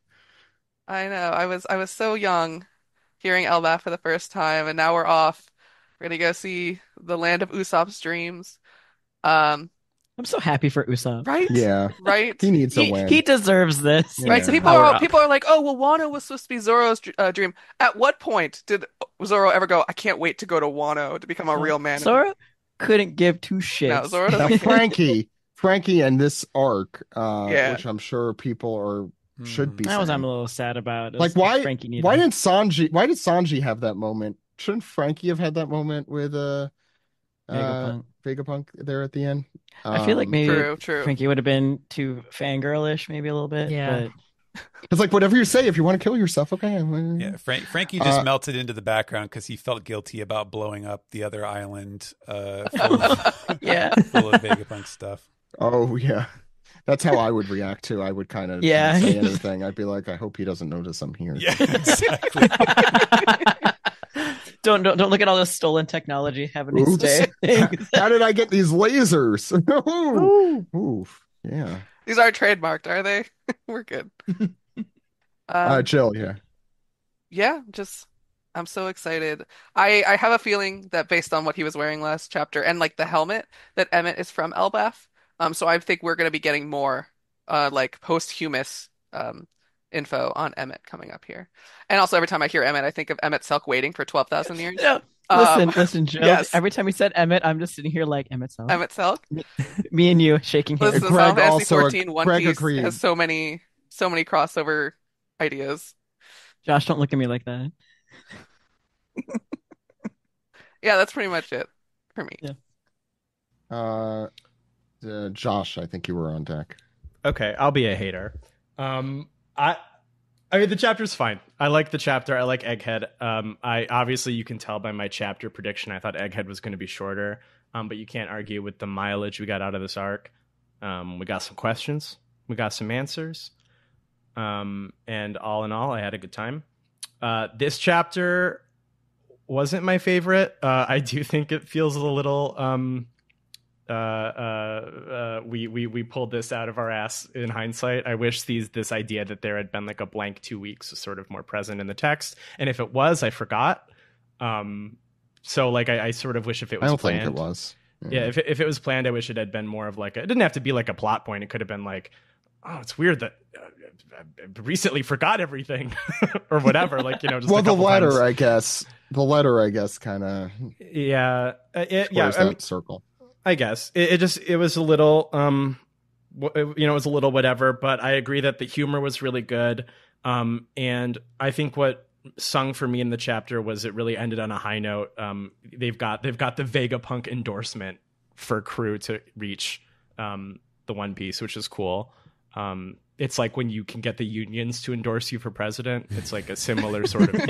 I know. I was so young hearing Elbath for the first time, and now we're off. We're gonna go see the land of Usopp's dreams. Um, I'm so happy for Usopp. right? Yeah. Right? He needs a He, win. he deserves this. Yeah. Right? So Power up. people are like, "Oh, well, Wano was supposed to be Zoro's dream." At what point did Zoro ever go, "I can't wait to go to Wano to become a real man"? Sora couldn't give two shits. No, Zoro Now, doesn't care. Frankie and this arc, Yeah. which I'm sure people should be That was saying. I'm a little sad about. Like, why Frankie needed did Sanji have that moment? Shouldn't Frankie have had that moment with Vegapunk. Vegapunk there at the end. I feel like maybe True. Frankie would have been too fangirlish, maybe a little bit. Yeah. But it's like whatever you say. If you want to kill yourself, okay. Yeah, Frankie just melted into the background because he felt guilty about blowing up the other island full of, yeah, full of Vegapunk stuff. Oh yeah, that's how I would react too. I would kind of Yeah. say anything. I'd be like, I hope he doesn't notice I'm here. Yeah, exactly. don't look at all this stolen technology. Have a nice Oops. day. How did I get these lasers? Ooh, yeah. These aren't trademarked, are they? We're good. Chill, yeah. Yeah, just I'm so excited. I have a feeling that based on what he was wearing last chapter and like the helmet that Emmett is from Elbaf. So I think we're going to be getting more like posthumous info on Emmett coming up here. And also every time I hear Emmett, I think of Emmett Selk waiting for 12,000 years. No, listen, Joe. Yes. Every time we said Emmett, I'm just sitting here like Emmett Self. Emmett Selk. Me and you shaking hands. Listen, Greg Final Fantasy also 14 One Greg Piece agreed. has so many crossover ideas. Josh, don't look at me like that. Yeah, that's pretty much it for me. Yeah. Josh, I think you were on deck. Okay, I'll be a hater. I mean, the chapter's fine. I like the chapter. I like Egghead. I obviously, you can tell by my chapter prediction, I thought Egghead was going to be shorter. But you can't argue with the mileage we got out of this arc. We got some questions. We got some answers. And all in all, I had a good time. This chapter wasn't my favorite. I do think it feels a little we pulled this out of our ass in hindsight. I wish this idea that there had been like a blank 2 weeks was sort of more present in the text, and if it was, I forgot. So like I sort of wish if it was planned. I don't think it was. Yeah, if it was planned, I wish it had been more of like it didn't have to be like a plot point. It could have been like, oh, it's weird that I recently forgot everything or whatever. Like, you know, just well, the letter, times. I guess. The letter, I guess, kind of that circle. I guess it was a little it was a little whatever, but I agree that the humor was really good. And I think what sung for me in the chapter was it really ended on a high note. They've got the Vegapunk endorsement for crew to reach the One Piece, which is cool. It's like when you can get the unions to endorse you for president. It's like a similar sort of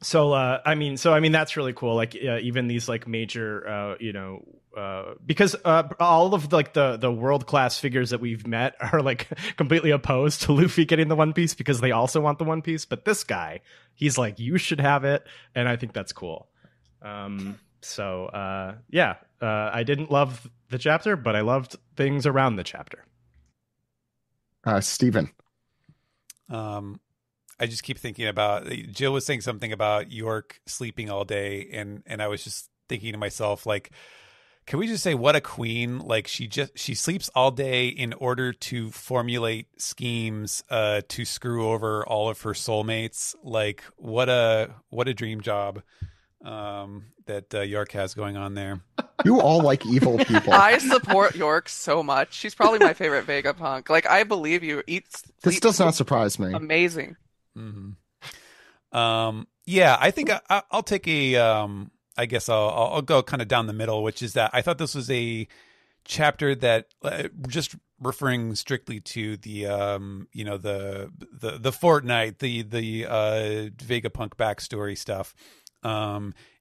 So I mean that's really cool. Like even these like major because all of like the world class figures that we've met are like completely opposed to Luffy getting the One Piece because they also want the One Piece. But this guy, he's like, you should have it, and I think that's cool. I didn't love the chapter, but I loved things around the chapter. Steven. I just keep thinking about Jill was saying something about York sleeping all day, and I was just thinking to myself, like, can we just say what a queen? Like she sleeps all day in order to formulate schemes to screw over all of her soulmates. Like what a dream job that York has going on there. You all like evil people. I support York so much. She's probably my favorite Vegapunk. Like I believe you. This does not surprise me. Amazing. Mm-hmm. I think I'll take a I guess I'll go kind of down the middle, which is that I thought this was a chapter that just referring strictly to the the Fortnite, the Vegapunk backstory stuff.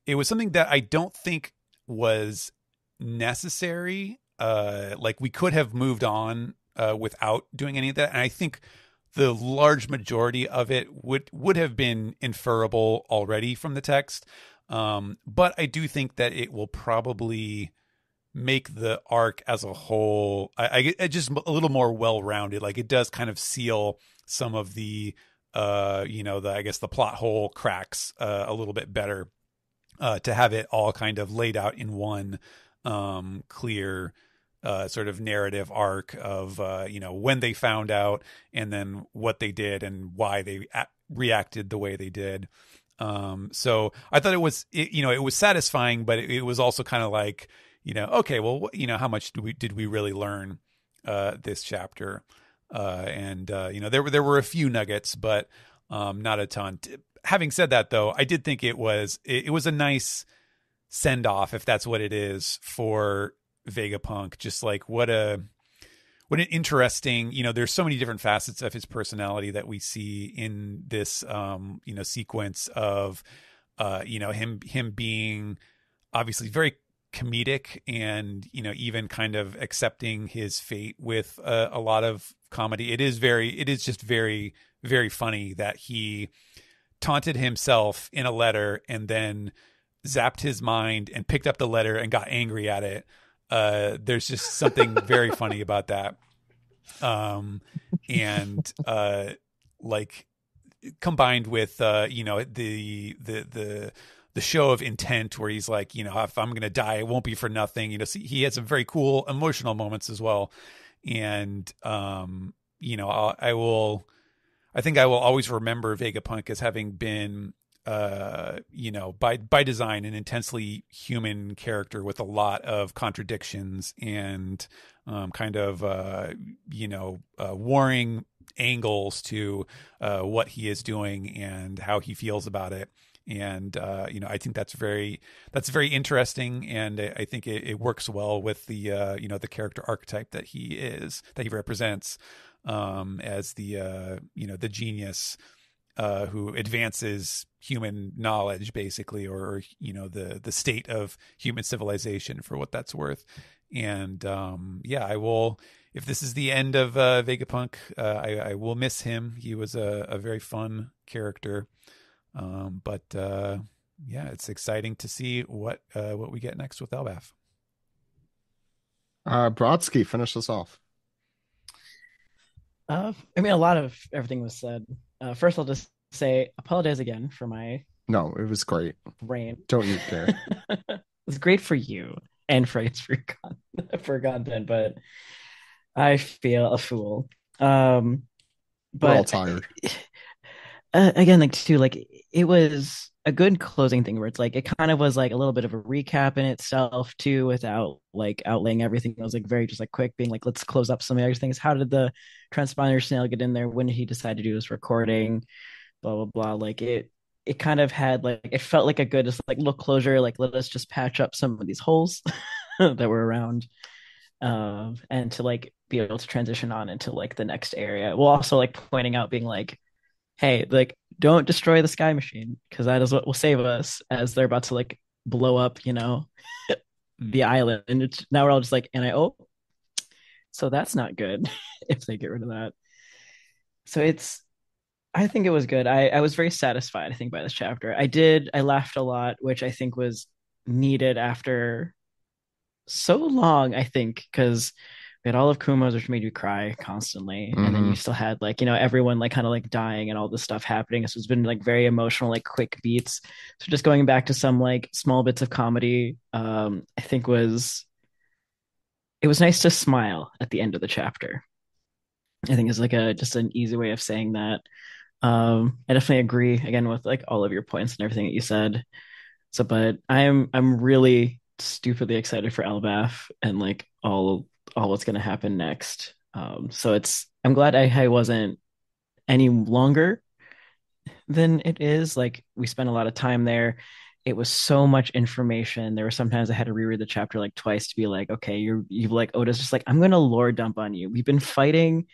It was something that I don't think was necessary. Like we could have moved on without doing any of that, and I think the large majority of it would have been inferable already from the text. But I do think that it will probably make the arc as a whole, I just a little more well-rounded. Like it does kind of seal some of the, I guess the plot hole cracks a little bit better to have it all kind of laid out in one clear sort of narrative arc of when they found out and then what they did and why they reacted the way they did. So I thought it was satisfying, but it was also kind of like, okay, well, how much did we really learn this chapter? There were a few nuggets, but not a ton. Having said that, though, I did think it was a nice send off, if that's what it is, for Vegapunk. Just like what an interesting, there's so many different facets of his personality that we see in this sequence of him being obviously very comedic, and even kind of accepting his fate with a lot of comedy. It is just very, very funny that he taunted himself in a letter and then zapped his mind and picked up the letter and got angry at it. There's just something very funny about that. And like combined with the show of intent, where he's like, if I'm gonna die, it won't be for nothing. He had some very cool emotional moments as well. And I think I will always remember Vegapunk as having been by design an intensely human character with a lot of contradictions and warring angles to what he is doing and how he feels about it. And I think that's very interesting, and I think it works well with the the character archetype that he represents, as the genius who advances human knowledge, basically, or the state of human civilization, for what that's worth. And I will, if this is the end of Vegapunk, I will miss him. He was a very fun character. But it's exciting to see what we get next with Elbaf. Brodsky, finish us off. A lot of everything was said. First, I'll just say apologize again for my. No, it was great. Brain. Don't you dare. It was great for you and for for content, but I feel a fool. But we're all tired. Again, it was a good closing thing where it's like, it kind of was like a little bit of a recap in itself too, without like outlaying everything. It was like very just like quick, being like, let's close up some of the other things. How did the transponder snail get in there? When did he decide to do this recording? Blah, blah, blah. Like it kind of had like, it felt like a good, just like little closure. Like, let us just patch up some of these holes that were around. And to like be able to transition on into like the next area. Well, also like pointing out, being like, hey, like, don't destroy the sky machine, because that is what will save us, as they're about to like blow up, the island. And now we're all just like, so that's not good if they get rid of that. So I think it was good. I was very satisfied, I think, by this chapter. I laughed a lot, which I think was needed after so long, I think, because we had all of Kumo's, which made you cry constantly, and then you still had like everyone like kind of like dying and all this stuff happening. So it's been like very emotional, like quick beats. So just going back to some like small bits of comedy, I think it was nice to smile at the end of the chapter. I think is like just an easy way of saying that. I definitely agree again with like all of your points and everything that you said. So, but I'm really stupidly excited for Elbaf and like all what's going to happen next. So I'm glad I wasn't any longer than it is. Like, we spent a lot of time there. It was so much information. There were sometimes I had to reread the chapter like twice to be like, okay, you've like, Oda's just like, I'm going to lore dump on you. We've been fighting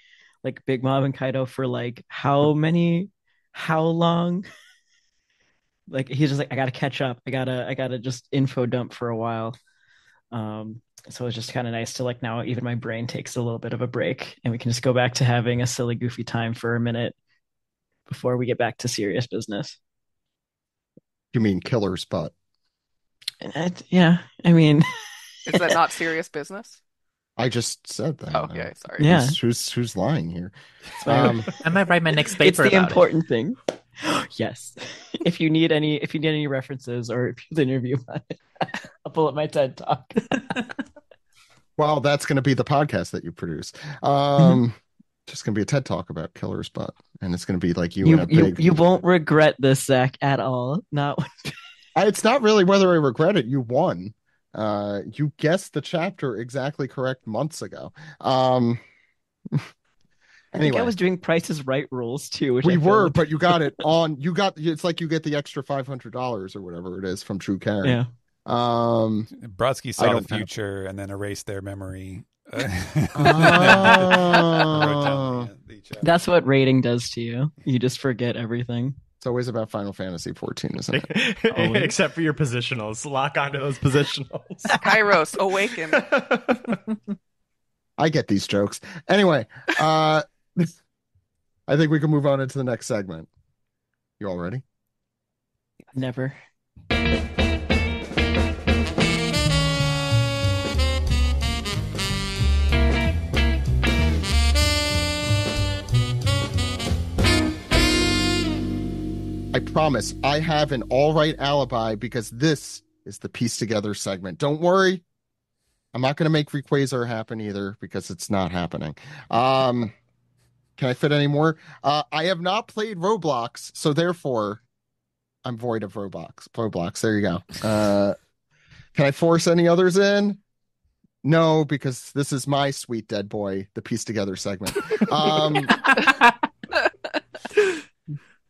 like Big Mom and Kaido for like how long? Like, he's just like, I got to catch up. I gotta just info dump for a while. So it's just kind of nice to like, now even my brain takes a little bit of a break and we can just go back to having a silly, goofy time for a minute before we get back to serious business. You mean killer's butt? Yeah, I mean, is that not serious business? I just said that. Oh, okay, sorry. Yeah, who's lying here? I might write my next paper. It's the important thing. Yes. If you need any references, or if you interview, I'll pull up my TED Talk. Well, that's going to be the podcast that you produce. Just going to be a TED Talk about killer's butt, and it's going to be like you won't regret this, Zach, at all. Not. It's not really whether I regret it. You won. You guessed the chapter exactly correct months ago. I think I was doing Price is Right rules too. We were, but you got it on. It's like you get the extra $500 or whatever it is from True Caring. Yeah. Brodsky I saw don't the future and then erased their memory. Oh. That's what rating does to you. You just forget everything. It's always about Final Fantasy 14, isn't it? Except for your positionals. Lock onto those positionals. Kairos, awaken. I get these jokes. Anyway, I think we can move on into the next segment. You all ready? Never. I promise I have an all right alibi because this is the piece together segment. Don't worry. I'm not going to make Rayquaza happen either because it's not happening. Can I fit any more? I have not played Roblox, so therefore I'm void of Roblox. There you go. Can I force any others in? No, because this is my sweet dead boy, the piece together segment.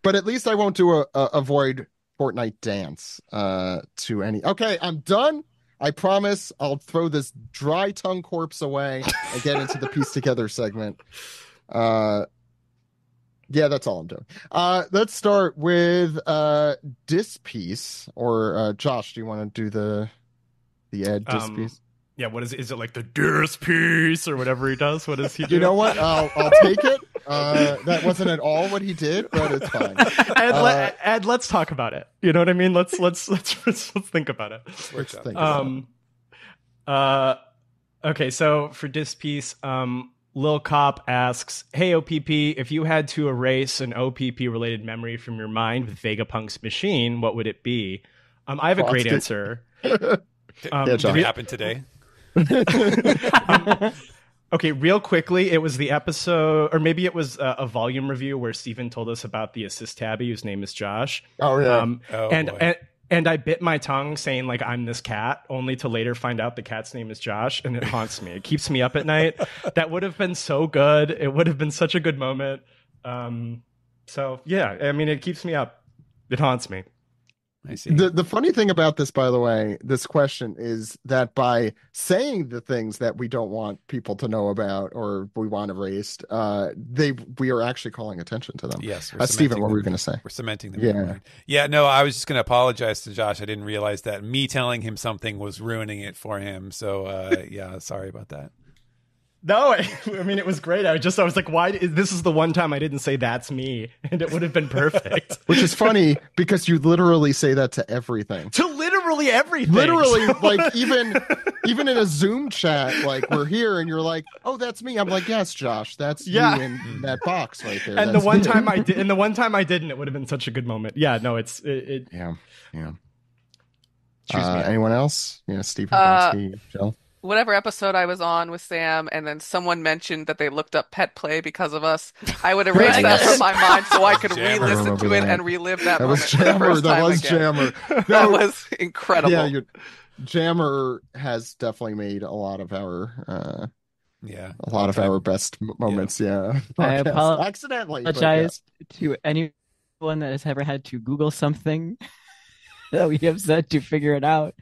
But at least I won't do a Void Fortnight dance to any. Okay, I'm done. I promise I'll throw this dry tongue corpse away and get into the piece together segment. Yeah, that's all I'm doing. Let's start with Dis Piece, or Josh, do you want to do the Ed Dis Piece? Yeah, what is it? Is it like the Dis Piece or whatever he does? What does he do? You know what? I'll take it. That wasn't at all what he did, but it's fine. Ed, let's talk about it. You know what I mean? Let's think about it. Let's think about it. Okay, so for Dis Piece, Lil Cop asks, "Hey OPP, if you had to erase an OPP related memory from your mind with Vegapunk's machine, what would it be?" I have a great answer. Did it happen today? Okay, real quickly, it was the episode, or maybe it was a volume review where Steven told us about the assist tabby whose name is Josh. Oh yeah. And I bit my tongue saying like I'm this cat, only to later find out the cat's name is Josh, and it haunts me. It keeps me up at night. That would have been so good. It would have been such a good moment. So yeah, I mean, it keeps me up. It haunts me. I see. The funny thing about this, by the way, this question is that by saying the things that we don't want people to know about or we want erased, we are actually calling attention to them. Yes. Stephen, what were you going to say? We're cementing them. Yeah. No, I was just going to apologize to Josh. I didn't realize that me telling him something was ruining it for him. So yeah, sorry about that. No, I mean, it was great. I was like, why? This is the one time I didn't say that's me, and it would have been perfect. Which is funny because you literally say that to everything. To literally everything. Literally, like even in a Zoom chat, like we're here and you're like, oh, that's me. I'm like, yes, Josh, that's you in that box right there. And the one time I did, and the one time I didn't, it would have been such a good moment. Yeah, no, Yeah. Anyone else? Yeah, Stephen, Brodsky, Jill. Whatever episode I was on with Sam, and then someone mentioned that they looked up pet play because of us, I would erase that from my mind so I could re-listen to it and relive that moment. That was Jammer. That was incredible. Yeah, Jammer has definitely made a lot of our our best moments. Yeah, I accidentally apologize to anyone that has ever had to Google something that we have said to figure it out.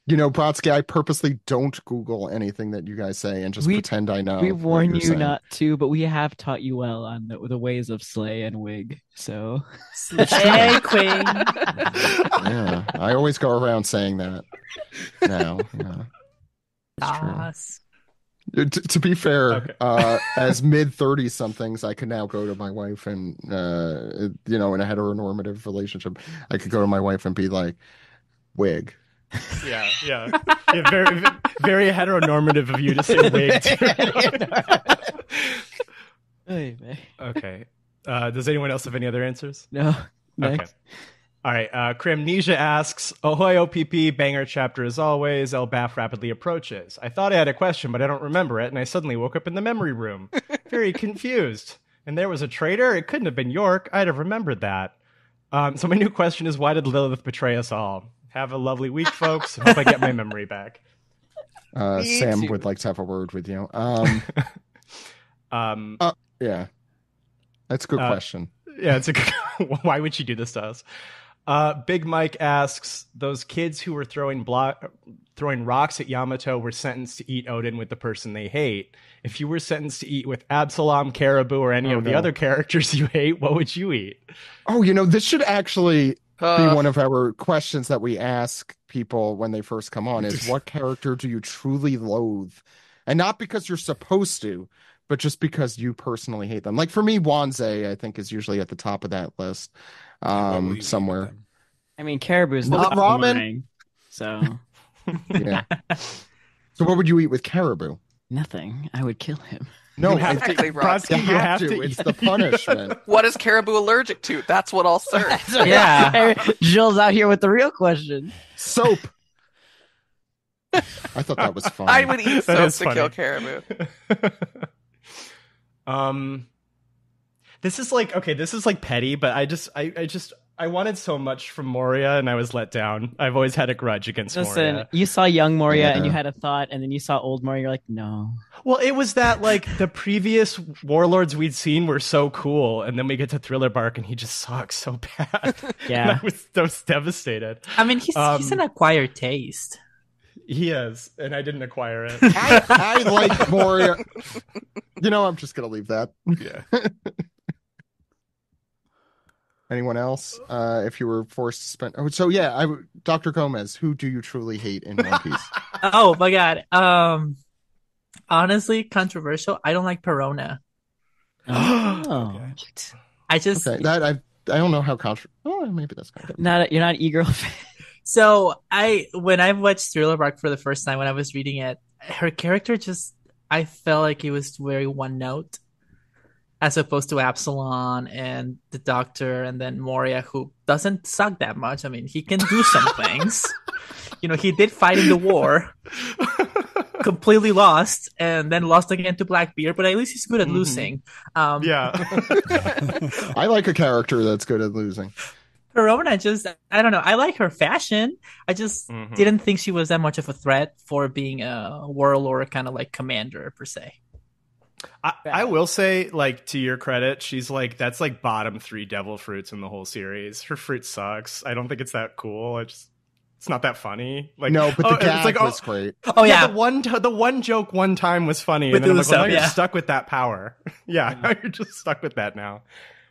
You know, Brodsky, I purposely don't Google anything that you guys say and just pretend I know. We warn you not to, but we have taught you well on the ways of Slay and Wig. So, Slay Queen. Yeah, I always go around saying that. Now, Yes. To be fair, as mid-30-somethings, I can now go to my wife and, in a heteronormative relationship, I could go to my wife and be like, Wig. Yeah. Very, very heteronormative of you to say wig. Okay. Does anyone else have any other answers? No. Okay. All right. Crimnesia asks, "Ahoy, OPP, banger chapter as always. Elbaf rapidly approaches. I thought I had a question, but I don't remember it, and I suddenly woke up in the memory room, very confused. And there was a traitor? It couldn't have been York. I'd have remembered that. So my new question is, why did Lilith betray us all? Have a lovely week, folks. Hope I get my memory back." Sam would like to have a word with you. Yeah. That's a good question. Yeah, it's a good. Why would she do this to us? Big Mike asks, those kids who were throwing rocks at Yamato were sentenced to eat Odin with the person they hate. If you were sentenced to eat with Absalom, Caribou, or any of the other characters you hate, what would you eat? Oh, this should actually be one of our questions that we ask people when they first come on is what character do you truly loathe? And not because you're supposed to, but just because you personally hate them. Like for me, Wanze, I think, is usually at the top of that list. Somewhere. I mean, Caribou is not ramen. Morning, so yeah. So what would you eat with Caribou? Nothing. I would kill him. No, exactly, Brodsky, you have to. It's the punishment. What is Caribou allergic to? That's what I'll serve. Yeah. Jill's out here with the real question. Soap. I thought that was fun. I would eat soap to kill Caribou. This is like petty, but I wanted so much from Moria and I was let down. I've always had a grudge against Moria. Listen, you saw young Moria and you had a thought, and then you saw old Moria, you're like, no. Well, it was that like the previous warlords we'd seen were so cool, and then we get to Thriller Bark and he just sucks so bad. Yeah. I was devastated. I mean, he's an acquired taste. He is, and I didn't acquire it. I like Moria. I'm just gonna leave that. Yeah. Anyone else? If you were forced to spend... Oh, so yeah, Dr. Gomez, who do you truly hate in One Piece? Oh my god. Honestly, controversial. I don't like Perona. Oh. Okay. I just... Okay, that I don't know how controversial... Oh, maybe that's kind of... You're not eager. So when I watched Thriller Bark for the first time, when I was reading it, her character I felt like it was very one note. As opposed to Absalom and the Doctor and then Moria, who doesn't suck that much. I mean, he can do some things. He did fight in the war, completely lost, and then lost again to Blackbeard, but at least he's good at losing. Yeah. I like a character that's good at losing. Perona I don't know. I like her fashion. I just didn't think she was that much of a threat for being a warlord kind of like commander, per se. I will say, like, to your credit, she's like, that's like bottom 3 devil fruits in the whole series. Her fruit sucks. I don't think it's that cool. It's not that funny. Like, no, but the gag was great. Oh yeah, the one joke one time was funny, with and then I'm like, well, now you're stuck with that power. Yeah, now you're just stuck with that now.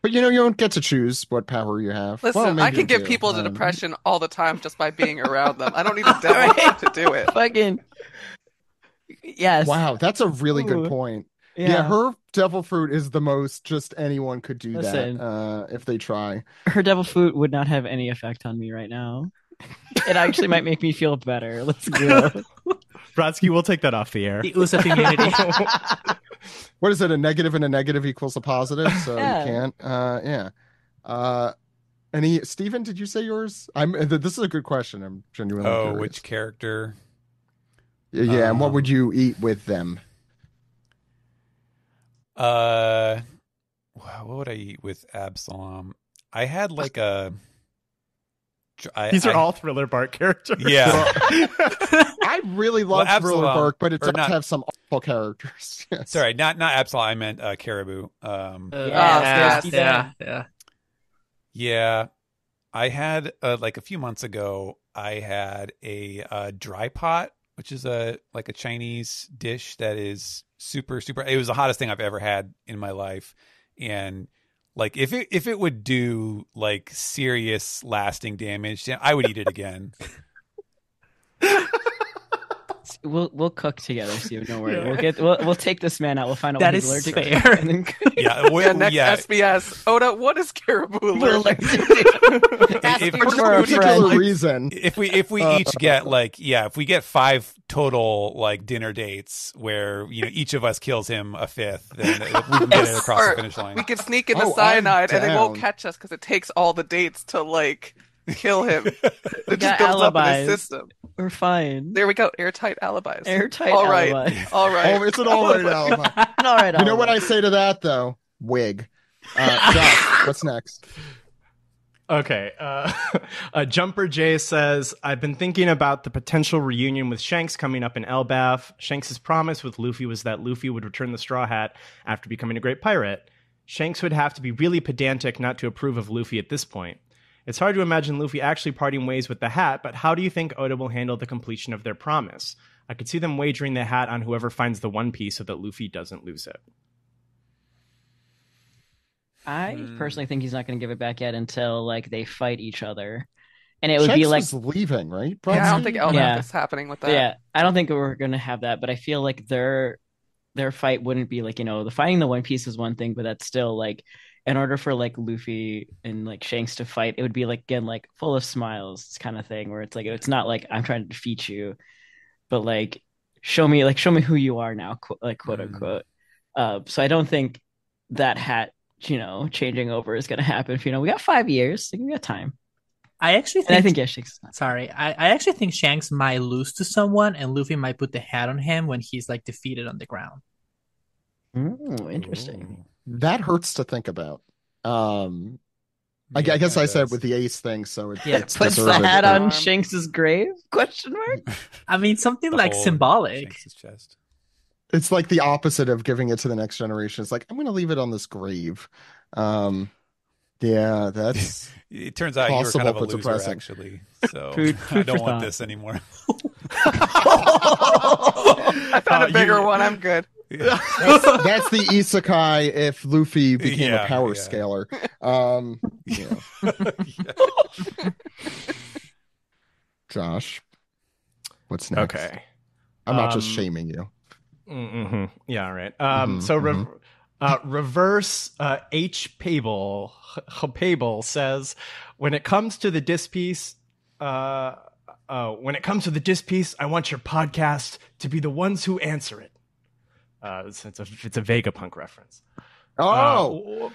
But you don't get to choose what power you have. Listen, I can give people the depression all the time just by being around them. I don't need a devil to do it. Fucking yes. Wow, that's a really good point. Yeah, her devil fruit is the most just anyone could do that if they try. Her devil fruit would not have any effect on me right now. It actually might make me feel better. Let's go. Brodsky, we'll take that off the air. The Usopp immunity. What is it? A negative and a negative equals a positive, so you can't. Steven, did you say yours? This is a good question. I'm genuinely curious. Which character? Yeah, and what would you eat with them? What would I eat with Absalom? I had like these are all Thriller Bark characters. Yeah. I really love Thriller Bark, but it does have some awful characters. Yes. Sorry, not Absalom. I meant Caribou. Yeah. I had like a few months ago. I had a dry pot, which is a Chinese dish that is super. It was the hottest thing I've ever had in my life, and like if it would do like serious lasting damage, I would eat it again. We'll cook together, Steve. Don't worry. We'll take this man out. We'll find out that what he's allergic fair. to. And then... Next SBS. Oda, what is Caribou allergic to? For a particular reason. If we each get if we get 5 total like dinner dates where each of us kills him a 5th, then we can get it across the finish line. We can sneak in the cyanide and they won't catch us because it takes all the dates to like kill him. It just builds up in his system. We're fine. There we go. Airtight alibis. All right. All right. Oh, it's an all right alibi. All right. You know what I say to that though? Wig. Josh, what's next? Okay. Jumper J says, I've been thinking about the potential reunion with Shanks coming up in Elbaf. Shanks' promise with Luffy was that Luffy would return the Straw Hat after becoming a great pirate. Shanks would have to be really pedantic not to approve of Luffy at this point. It's hard to imagine Luffy actually parting ways with the hat, but how do you think Oda will handle the completion of their promise? I could see them wagering the hat on whoever finds the One Piece so that Luffy doesn't lose it. I personally think he's not going to give it back yet until like they fight each other, and it would Shanks be like was leaving, right? Yeah, I don't Brodsky? think Elbaf Yeah. is happening with that. yeah. I don't think we're going to have that, but I feel like their fight wouldn't be like the fighting the One Piece is one thing, but that's still like in order for like Luffy and like Shanks to fight, it would be like again like full of smiles kind of thing where it's like it's not like I'm trying to defeat you, but like show me who you are now, quote unquote. So I don't think that hat changing over is going to happen. We got 5 years, we got time. I actually And I think, think Shanks is not. sorry, I actually think Shanks might lose to someone, and Luffy might put the hat on him when he's like defeated on the ground. Interesting. That hurts to think about. I guess I said with the ace thing, so Yeah, it's Puts the deserved. hat on Arm. Shanks's grave? Question mark. I mean, something The like hole in symbolic. Shanks' chest. It's like the opposite of giving it to the next generation. It's like, I'm going to leave it on this grave. Yeah, that's It turns out you were kind of a Possible, but loser, depressing. actually. So Food I don't for want thought. this anymore. I found a bigger one. I'm good. that's the isekai if Luffy became Yeah, a power yeah. scaler. Josh, what's next? Okay. I'm not just Um, shaming you. Mm-hmm. Yeah, all right. Mhm, So mhm. reverse H. Pable says, when it comes to the disc piece, I want your podcast to be the ones who answer it. It's a Vegapunk reference. Oh,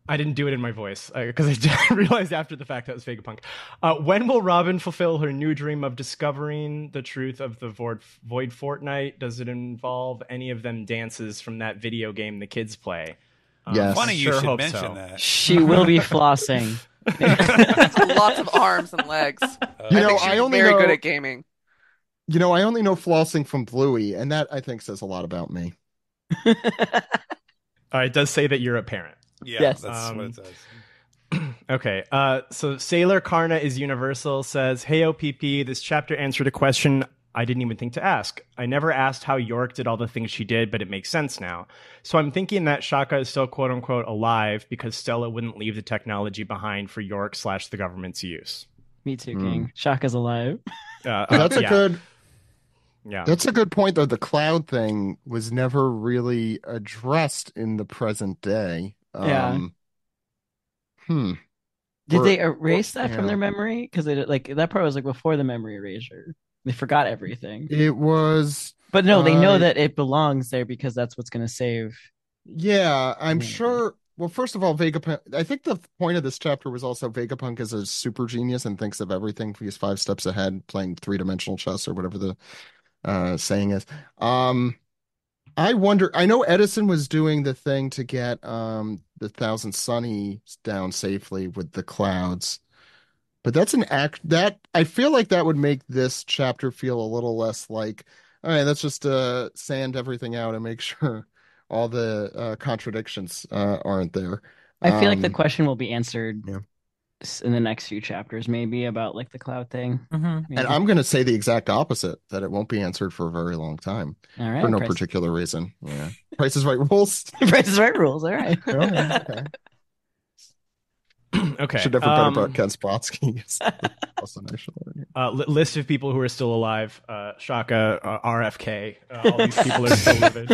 I didn't do it in my voice because I realized after the fact that was Vegapunk. When will Robin fulfill her new dream of discovering the truth of the Void Fortnight? Does it involve any of them dances from that video game the kids play? Yes. Funny you sure should hope mention so. that. She will be flossing. Lots of arms and legs. You I know, think she's I only very know- good at gaming. I only know flossing from Bluey, and that I think says a lot about me. It does say that you're a parent. Yeah, Yes. that's what it says. Okay, so Sailor Karna is Universal says, "Hey OPP, this chapter answered a question I didn't even think to ask. I never asked how York did all the things she did, but it makes sense now. So I'm thinking that Shaka is still quote unquote alive because Stella wouldn't leave the technology behind for York / the government's use." Me too, King. Shaka's alive. That's a yeah. good. Yeah. That's a good point, though. The cloud thing was never really addressed in the present day. Yeah. Hmm. Did Or- they erase that from yeah. their memory? Because that part was like before the memory erasure. They forgot everything. It was. But no, they know Uh, that it belongs there because that's what's going to save. Yeah, I'm Yeah. sure. Well, first of all, Vegapunk. I think the point of this chapter was also Vegapunk is a super genius and thinks of everything. He's 5 steps ahead, playing three-dimensional chess or whatever the saying is. I wonder. I know Edison was doing the thing to get the Thousand Sunny down safely with the clouds, but that's an act that I feel like that would make this chapter feel a little less like, all right, let's just sand everything out and make sure all the contradictions aren't there. I feel like the Um, question will be answered yeah. in the next few chapters, maybe about like the cloud thing. Mhm. Maybe. And I'm going to say the exact opposite, that it won't be answered for a very long time All right. for no Price, particular reason. Yeah. Price is Right rules. Price is Right rules. All right. Okay. Okay. Should never bet about Ken Spotsky. List of people who are still alive. Shaka, RFK. All these people are still living.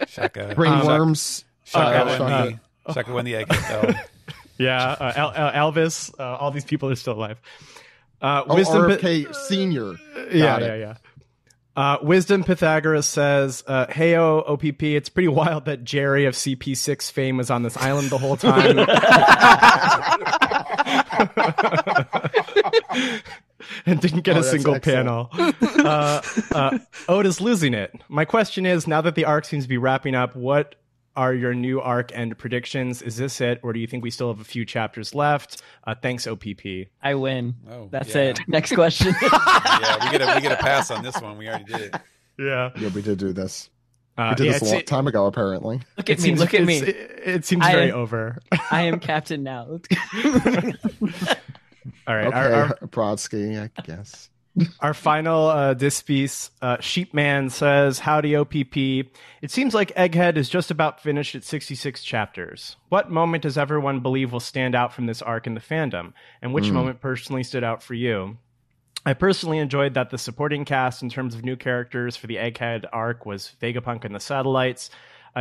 Shaka. Brainworms. Shaka when the egg hit though. Yeah. Elvis. All these people are still alive. Oh, Wisdom. RFK Senior. Yeah, Got yeah, it. yeah. Wisdom Pythagoras says, "Heyo, OPP, it's pretty wild that Jerry of CP6 fame was on this island the whole time." And didn't get a that's single excellent. panel. Oda's losing it. My question is, now that the arc seems to be wrapping up, what are your new arc end predictions? Is this it, or do you think we still have a few chapters left? Thanks, OPP. I win. Oh, That's yeah. it. Next question. Yeah, we get a pass on this one. We already did it. Yeah. Yeah, we did do this. We did this a long it, time ago, apparently. Look at me. Look at me. It seems I- very over. I am captain now. All right. Okay, Brodsky, I guess. Our final diss piece, Sheepman says, "Howdy OPP. It seems like Egghead is just about finished at 66 chapters. What moment does everyone believe will stand out from this arc in the fandom? And which moment personally stood out for you? I personally enjoyed that the supporting cast in terms of new characters for the Egghead arc was Vegapunk and the Satellites.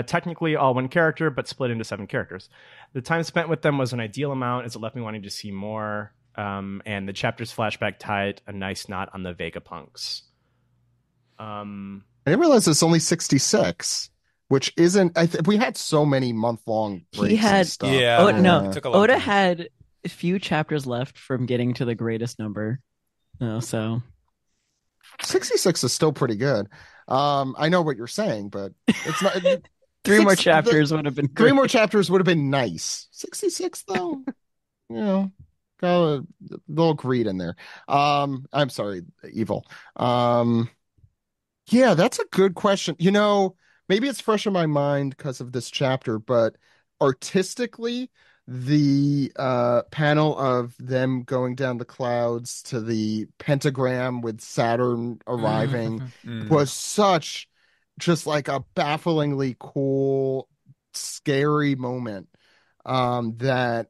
Technically all one character, but split into 7 characters. The time spent with them was an ideal amount as it left me wanting to see more. And the chapter's flashback tied a nice knot on the Vegapunks." I didn't realize it's only 66, which isn't. We had so many month-long breaks. He had and stuff. Yeah. Oh no, It took a long Oda time. had a few chapters left from getting to the greatest number. So 66 is still pretty good. I know what you're saying, but it's not. 3 more Six- chapters would have been 3 great. more chapters would have been nice. 66 though, got a little greed in there. I'm sorry, evil. Yeah, that's a good question. Maybe it's fresh in my mind because of this chapter, but artistically, the panel of them going down the clouds to the pentagram with Saturn arriving Mm. was such just like a bafflingly cool, scary moment that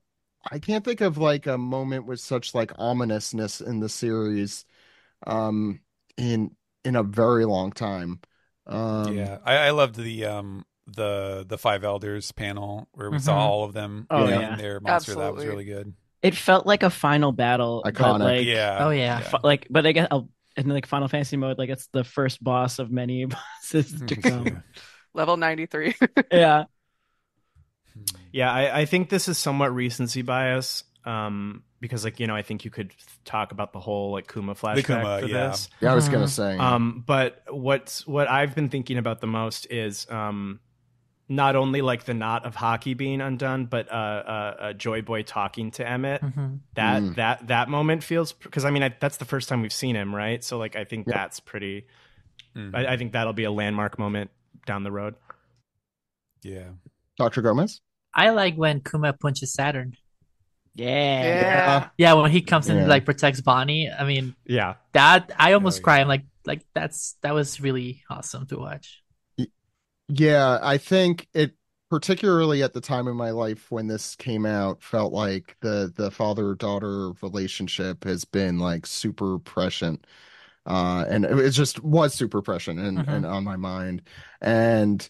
I can't think of like a moment with such like ominousness in the series in a very long time. Yeah, I loved the 5 elders panel where we saw Mhm. all of them Oh, fighting yeah. their monster. That was Absolutely. really good. It felt like a final battle, but Iconic. like Yeah. Oh, yeah. but I guess in like Final Fantasy mode, like it's the first boss of many bosses to come. Level 93. Yeah. Yeah, I think this is somewhat recency bias. Because I think you could talk about the whole like Kuma flashback Kuma, for yeah. this. Yeah, I was gonna say. But what I've been thinking about the most is not only like the knot of hockey being undone, but Joy Boy talking to Emmett. Mhm. That moment feels, because that's the first time we've seen him, right? So like I think that's pretty. I think that'll be a landmark moment down the road. Yeah. Dr. Gomez? I like when Kuma punches Saturn. Yeah. Yeah. Yeah, when he comes in Yeah. and like protects Bonnie. Yeah. That I almost Oh, cried. yeah. I'm like that was really awesome to watch. Yeah, I think it, particularly at the time in my life when this came out, felt like the father-daughter relationship has been like super prescient. And it just was super prescient and on my mind. And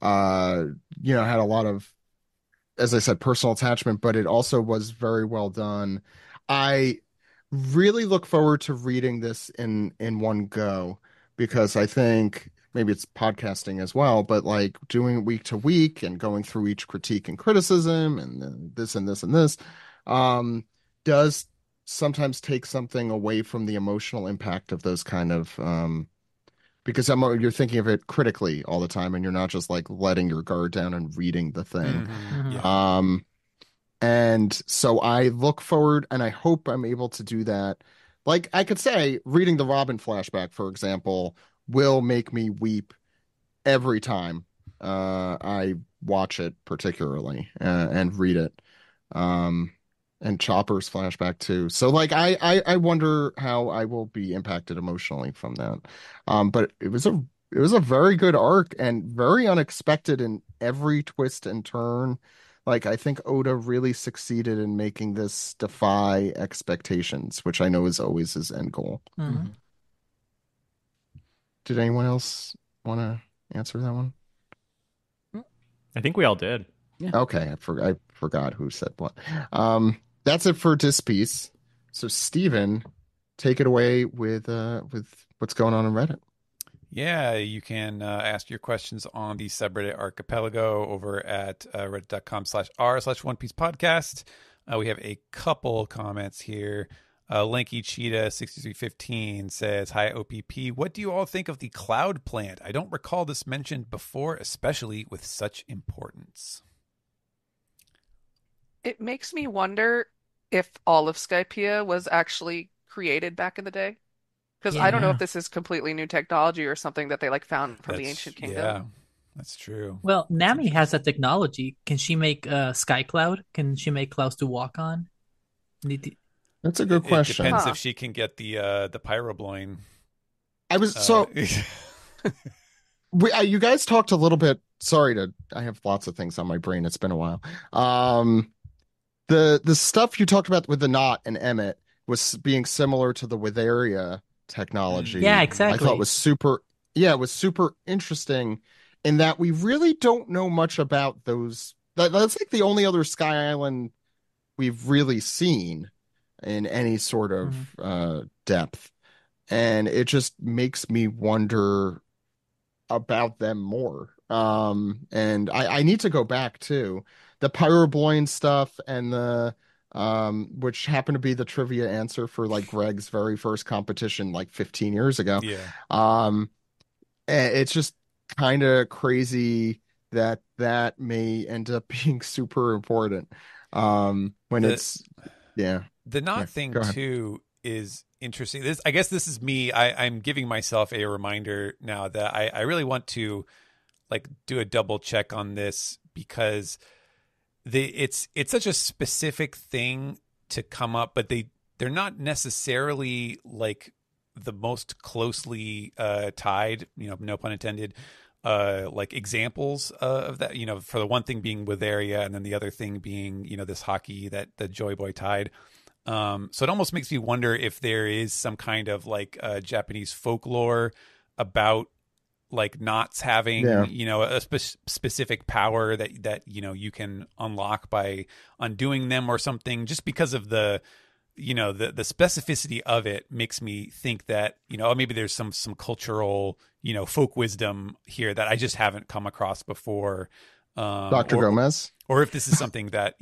had a lot of, as I said, personal attachment, but it also was very well done. I really look forward to reading this in one go because I think maybe it's podcasting as well, but like doing it week to week and going through each critique and criticism and then this and this and this does sometimes take something away from the emotional impact of those kind of because you're thinking of it critically all the time and you're not just like letting your guard down and reading the thing. Mhm. Yeah. And so I look forward and I hope I'm able to do that. Like I could say reading the Robin flashback, for example, will make me weep every time I watch it particularly and read it. And Chopper's flashback too. So like I wonder how I will be impacted emotionally from that. But it was a very good arc and very unexpected in every twist and turn. Like I think Oda really succeeded in making this defy expectations, which I know is always his end goal. Mhm. Did anyone else want to answer that one? I think we all did. Okay, I forgot who said what. That's it for Dis Piece. So Steven, take it away with what's going on in Reddit. Yeah, you can ask your questions on the subreddit Archipelago over at reddit.com/r/OnePiecePodcast. We have a couple comments here. Lanky Cheetah 6315 says, "Hi OPP, what do you all think of the cloud plant? I don't recall this mentioned before, especially with such importance." It makes me wonder if all of Skypiea was actually created back in the day. Because I don't know Yeah. if this is completely new technology or something that they like found from the That's- ancient yeah. kingdom. That's true. Well, That's Nami has that interesting. technology. Can she make a sky cloud? Can she make clouds to walk on? Need That's a good It question. depends Huh. if she can get the pyrobloin. I was Uh, so you guys talked a little bit. Sorry to, I have lots of things on my brain. It's been a while. Um, the stuff you talked about with the knot and Emmett was being similar to the Witheria Yeah, technology. I thought exactly. was super, yeah, it was super interesting in that we really don't know much about those. That's like the only other Sky Island we've really seen in any sort Mhm. of depth. And it just makes me wonder about them more. And I need to go back too. The Pyrobloin stuff and the which happened to be the trivia answer for like Greg's very first competition like 15 years ago. yeah. Um, it's just kind of crazy that that may end up being super important. When The it's yeah, the yeah, knot thing go ahead. too is interesting. This, I guess, this is me. I'm giving myself a reminder now that I really want to like do a double check on this because it's such a specific thing to come up, but they're not necessarily like the most closely tied, no pun intended, like examples of that, for the one thing being with area and then the other thing being, this hockey that the Joy Boy tied. So it almost makes me wonder if there is some kind of like Japanese folklore about like knots having, Yeah. a specific power that you can unlock by undoing them or something, just because of the specificity of it makes me think that, maybe there's some cultural, folk wisdom here that I just haven't come across before. Dr. Or Gomez. if this is something that,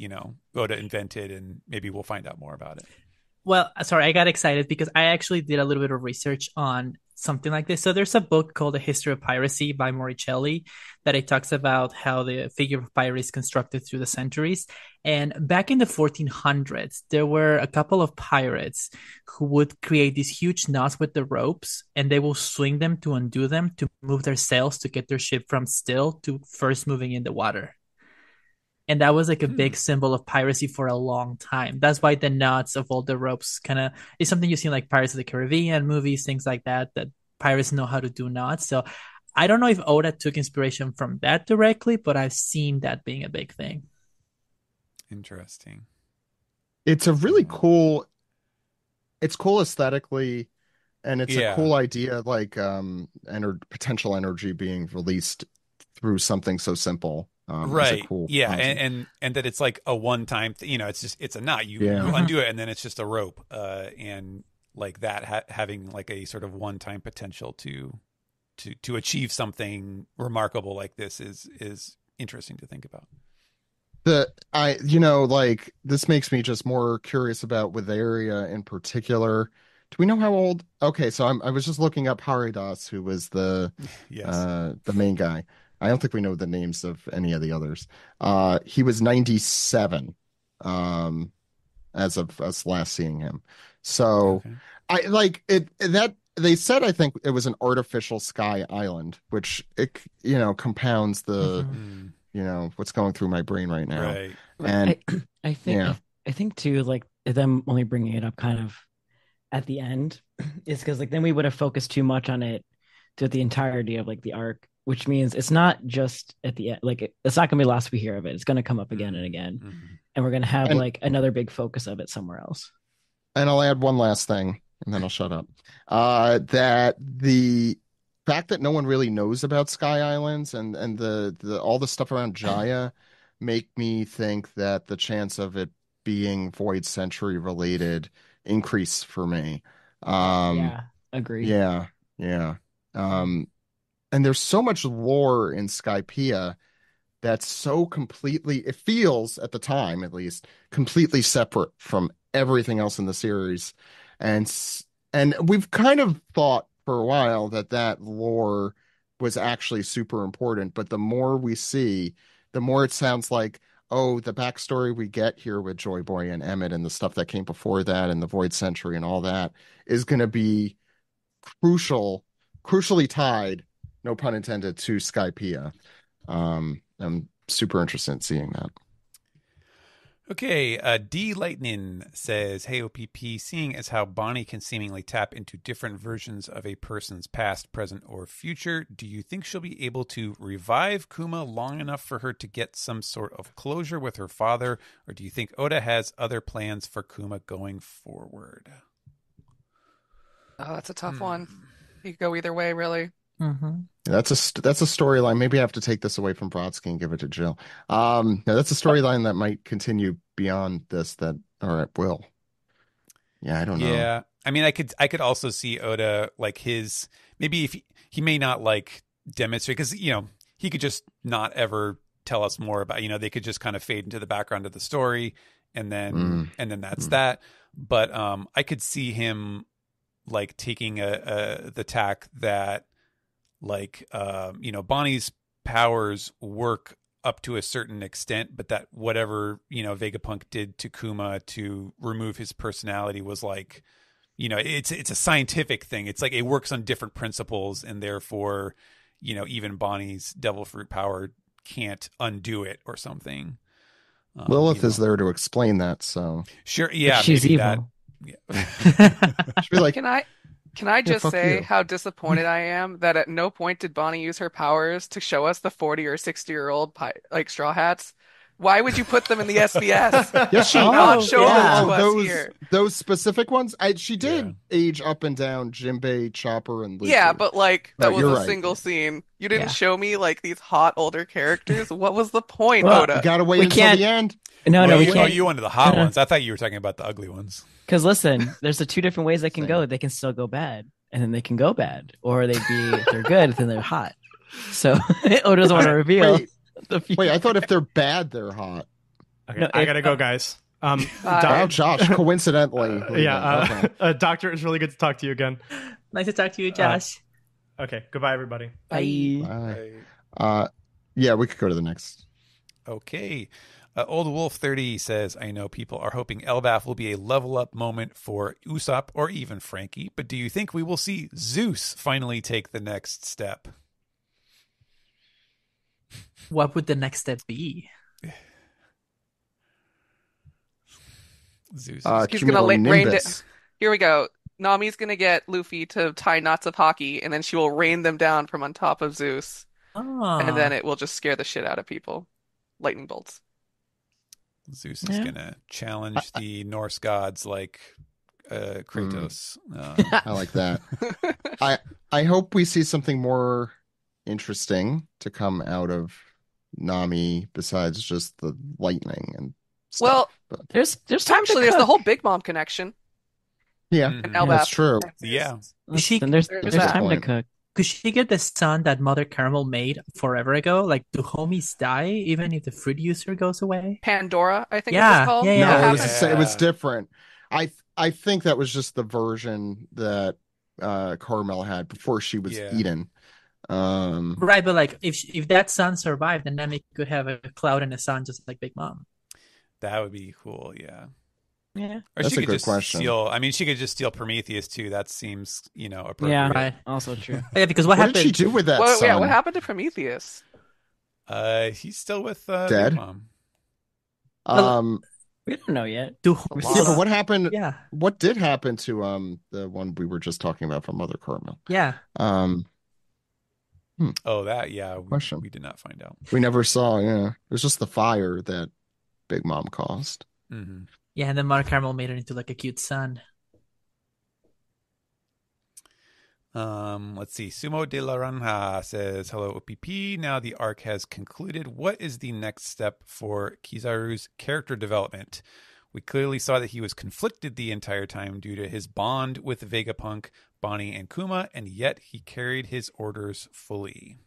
Oda invented, and maybe we'll find out more about it. Well, sorry, I got excited because I actually did a little bit of research on something like this. So there's a book called The History of Piracy by Moricelli that it talks about how the figure of piracy is constructed through the centuries. And back in the 1400s, there were a couple of pirates who would create these huge knots with the ropes, and they will swing them to undo them to move their sails to get their ship from still to first moving in the water. And that was like a Hmm. big symbol of piracy for a long time. That's why the knots of all the ropes kind of is something you see in like Pirates of the Caribbean movies, things like that, that pirates know how to do knots. So I don't know if Oda took inspiration from that directly, but I've seen that being a big thing. Interesting. It's a really Oh. cool, it's cool aesthetically, and it's a Yeah. cool idea like potential energy being released through something so simple is a Right. cool Yeah. And, concept. and that it's like a one time it's a knot. You Yeah. Mhm. undo it and then it's just a rope. And like that having like a sort of one time potential to achieve something remarkable like this is interesting to think about. Like this makes me just more curious about with area in particular. Do we know how old? Okay, so I was just looking up Haridas, who was Yes. the main guy. I don't think we know the names of any of the others. He was 97 um as of us last seeing him. So Okay. I like it that they said I think it was an artificial sky island, which it compounds the Mhm. Mm, what's going through my brain right now. right. Right. And I think yeah, I think too, like them only bringing it up kind of at the end is because like then we would have focused too much on it throughout the entirety of like the arc, which means it's not just at the end. Like it's not gonna be the last we hear of it. It's gonna come up again and Mm, again, mhm. and we're gonna have and like another big focus of it somewhere else. and I'll add one last thing, and then I'll shut up. That the fact that no one really knows about Sky Islands and the all the stuff around Jaya make me think that the chance of it being Void Century related increase for me. Um, Yeah, agree. yeah, yeah. Mhm. Um, and there's so much lore in Skypiea that's so completely, it feels at the time at least, completely separate from everything else in the series. And and we've kind of thought for a while that that lore was actually super important, but the more we see, the more it sounds like, oh, the backstory we get here with Joy Boy and Emmett and the stuff that came before that and the Void Century and all that is going to be crucially tied, no pun intended, to Skypiea. I'm super interested in seeing that. Okay, D Lightning says, "Hey OPP, seeing as how Bonnie can seemingly tap into different versions of a person's past, present, or future, do you think she'll be able to revive Kuma long enough for her to get some sort of closure with her father, or do you think Oda has other plans for Kuma going forward?" Oh, that's a tough one. You could go either way, really. Mm-hmm. That's a storyline. Maybe I have to take this away from Brodsky and give it to Jill. No, that's a storyline that might continue beyond this. Or it will. Yeah, I don't know. Yeah, I mean, I could also see Oda like his maybe if he may not like demonstrate because he could just not ever tell us more about they could just kind of fade into the background of the story and then that's that. But I could see him like taking the tack that like Bonnie's powers work up to a certain extent, but that whatever Vegapunk did to Kuma to remove his personality was like it's a scientific thing. It's like it works on different principles, and therefore even Bonnie's devil fruit power can't undo it or something. Lilith is there to explain that, so sure, yeah, she's maybe evil. she'd be like, Can I just fuck say you. how disappointed I am that at no point did Bonnie use her powers to show us the 40 or 60-year-old like Straw Hats? Why would you put them in the SBS? Yes, she not show them to us those here. those specific ones. She did age up and down Jinbei, Chopper, and Luffy. Yeah, but like that Right, was you're a right. single scene. You didn't Yeah. show me like these hot older characters. What was the point, Well, You Oda? gotta wait We until can't- the end. No, Oh, we you can't. wanted the hot ones. I thought you were talking about the ugly ones. Because listen, there's the two different ways they can Same. go. They can still go bad, and then they can go bad, or if they're good, then they're hot. So Oda doesn't want to reveal Wait, the future. wait, I thought if they're bad, they're hot. Okay, No, I gotta go, guys. Wow, Doc- Josh, coincidentally. yeah, Doctor, it's really good to talk to you again. Nice to talk to you, Josh. Okay, goodbye, everybody. Bye. Bye. Yeah, we could go to the next. Okay. Old Wolf 30 says, "I know people are hoping Elbaf will be a level up moment for Usopp or even Frankie, but do you think we will see Zeus finally take the next step?" What would the next step be? Zeus. He's gonna rain Cumulonimbus. Here we go. Nami's gonna get Luffy to tie knots of hockey, and then she will rain them down from on top of Zeus, Oh. and then it will just scare the shit out of people. Lightning bolts. Zeus is Yeah. going to challenge the Norse gods like Kratos. I like that. I hope we see something more interesting to come out of Nami besides just the lightning and stuff. Well, But, There's time actually, to there's the cook. whole Big Mom connection. yeah, Mhm. And Elbaf. that's true. Yeah. She- Then there's There's time that. to cook. Could she get the sun that Mother Caramel made forever ago? Like, do homies die even if the fruit user goes away? Pandora, I think it Yeah, was called. yeah, No, yeah. it was happened? it was different. I think that was just the version that Carmel had before she was Yeah. eaten. Right, but like, if that sun survived, then Nami could have a cloud and a sun just like Big Mom. That would be cool, yeah. Yeah. Or That's she a could good just question. steal. I mean, she could just steal Prometheus too. That seems, appropriate. Yeah. Right. Also true. Yeah, because what What happened? did she do with that Well, yeah, sun? what happened to Prometheus? He's still with Dead? Big Mom. We don't know yet. Do Yeah, but what happened? Yeah, What did happen to the one we were just talking about from Mother Carmel? yeah. Oh, that, yeah. Question. We did not find out. We never saw. Yeah, it was just the fire that Big Mom caused. Mm-hmm. Yeah, and then Mother Caramel made it into like a cute sun. Let's see. Sumo de la Ranja says, "Hello, OPP. Now the arc has concluded. What is the next step for Kizaru's character development? We clearly saw that he was conflicted the entire time due to his bond with Vegapunk, Bonnie, and Kuma, and yet he carried his orders fully."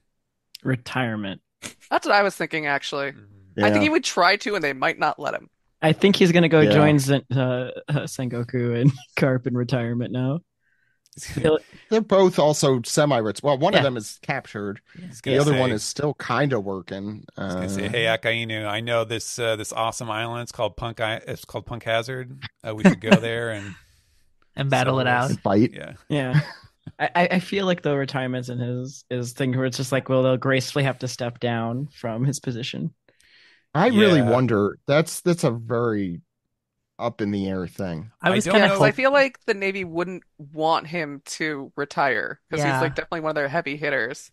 Retirement. That's what I was thinking, actually. Mm-hmm. I think he would try to, and they might not let him. I think he's gonna go Yeah. join Sengoku and Carp in retirement now. They're both also semi-rich. Well, one Yeah. of them is captured. He's The gonna other say- one is still kind of working. He's gonna say, "Hey, Akainu, I know this awesome island. It's called It's called Punk Hazard. We should go there and And battle it out. fight. yeah." Yeah. I feel like the retirements in his thing where it's just like, well, they'll gracefully have to step down from his position. I really Yeah. wonder. That's a very up in the air thing. I I was don't kind Yeah, of because I know. feel like the Navy wouldn't want him to retire because he's yeah. like definitely one of their heavy hitters.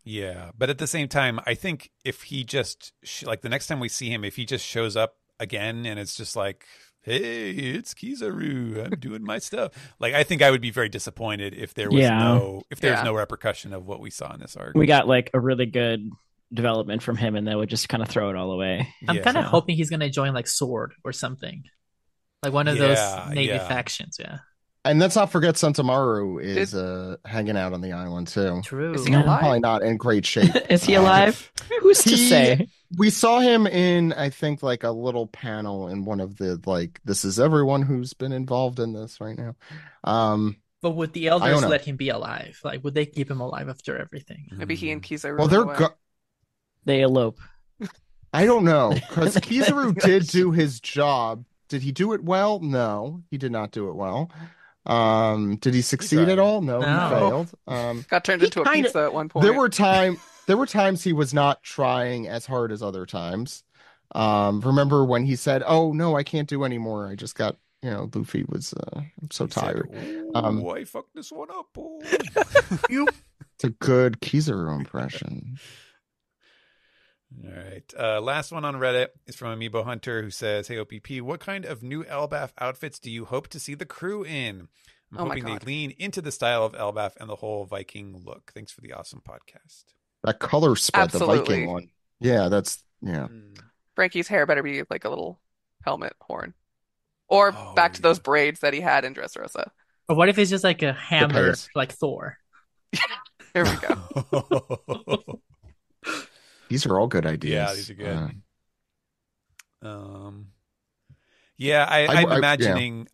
Yeah, but at the same time, I think if he just like the next time we see him, if he just shows up again and it's just like, "Hey, it's Kizaru, I'm doing my stuff." Like, I think I would be very disappointed if there was Yeah. Yeah. no repercussion of what we saw in this arc. We got like a really good development from him, and then would just kind of throw it all away. I'm Yeah. kind of So hoping he's gonna join like Sword or something, like one of those Yeah, Navy yeah. factions. Yeah, And let's not forget Sentamaru Did, is hanging out on the island too. true. is he Yeah. alive? Probably not in great shape. is he Um, alive? Who's to he say? we saw him in, I think, like a little panel in one of the like this is everyone who's been involved in this right now. But would the I don't elders know. let him be alive? Like, would they keep him alive after everything? Maybe he and Mm. Kizaru Well, run they're away. They elope. I don't know because They Kizaru go- did do his job. Did he do it well? No, he did not do it well. Did he succeed at tried. all? No, No. he failed. Got turned He into a kinda- pizza at one point. there were times he was not trying as hard as other times. Remember when he said, "Oh no, I can't do anymore. I just got, Luffy was I'm so He said, tired." "Ooh, I fucked this one up." Oh. It's a good Kizaru impression. All right. Last one on Reddit is from Amiibo Hunter, who says, "Hey OPP, what kind of new Elbaf outfits do you hope to see the crew in? I'm Oh my hoping they God. lean into the style of Elbaf and the whole Viking look. Thanks for the awesome podcast." That color spread, the Absolutely. Viking one. Yeah, yeah. Frankie's hair better be like a little helmet horn. Or Oh, back to yeah. those braids that he had in Dressrosa. Or what if it's just like a hammer, Depends. like Thor? There we go. These are all good ideas. Yeah, these are good. Uh, Yeah, I-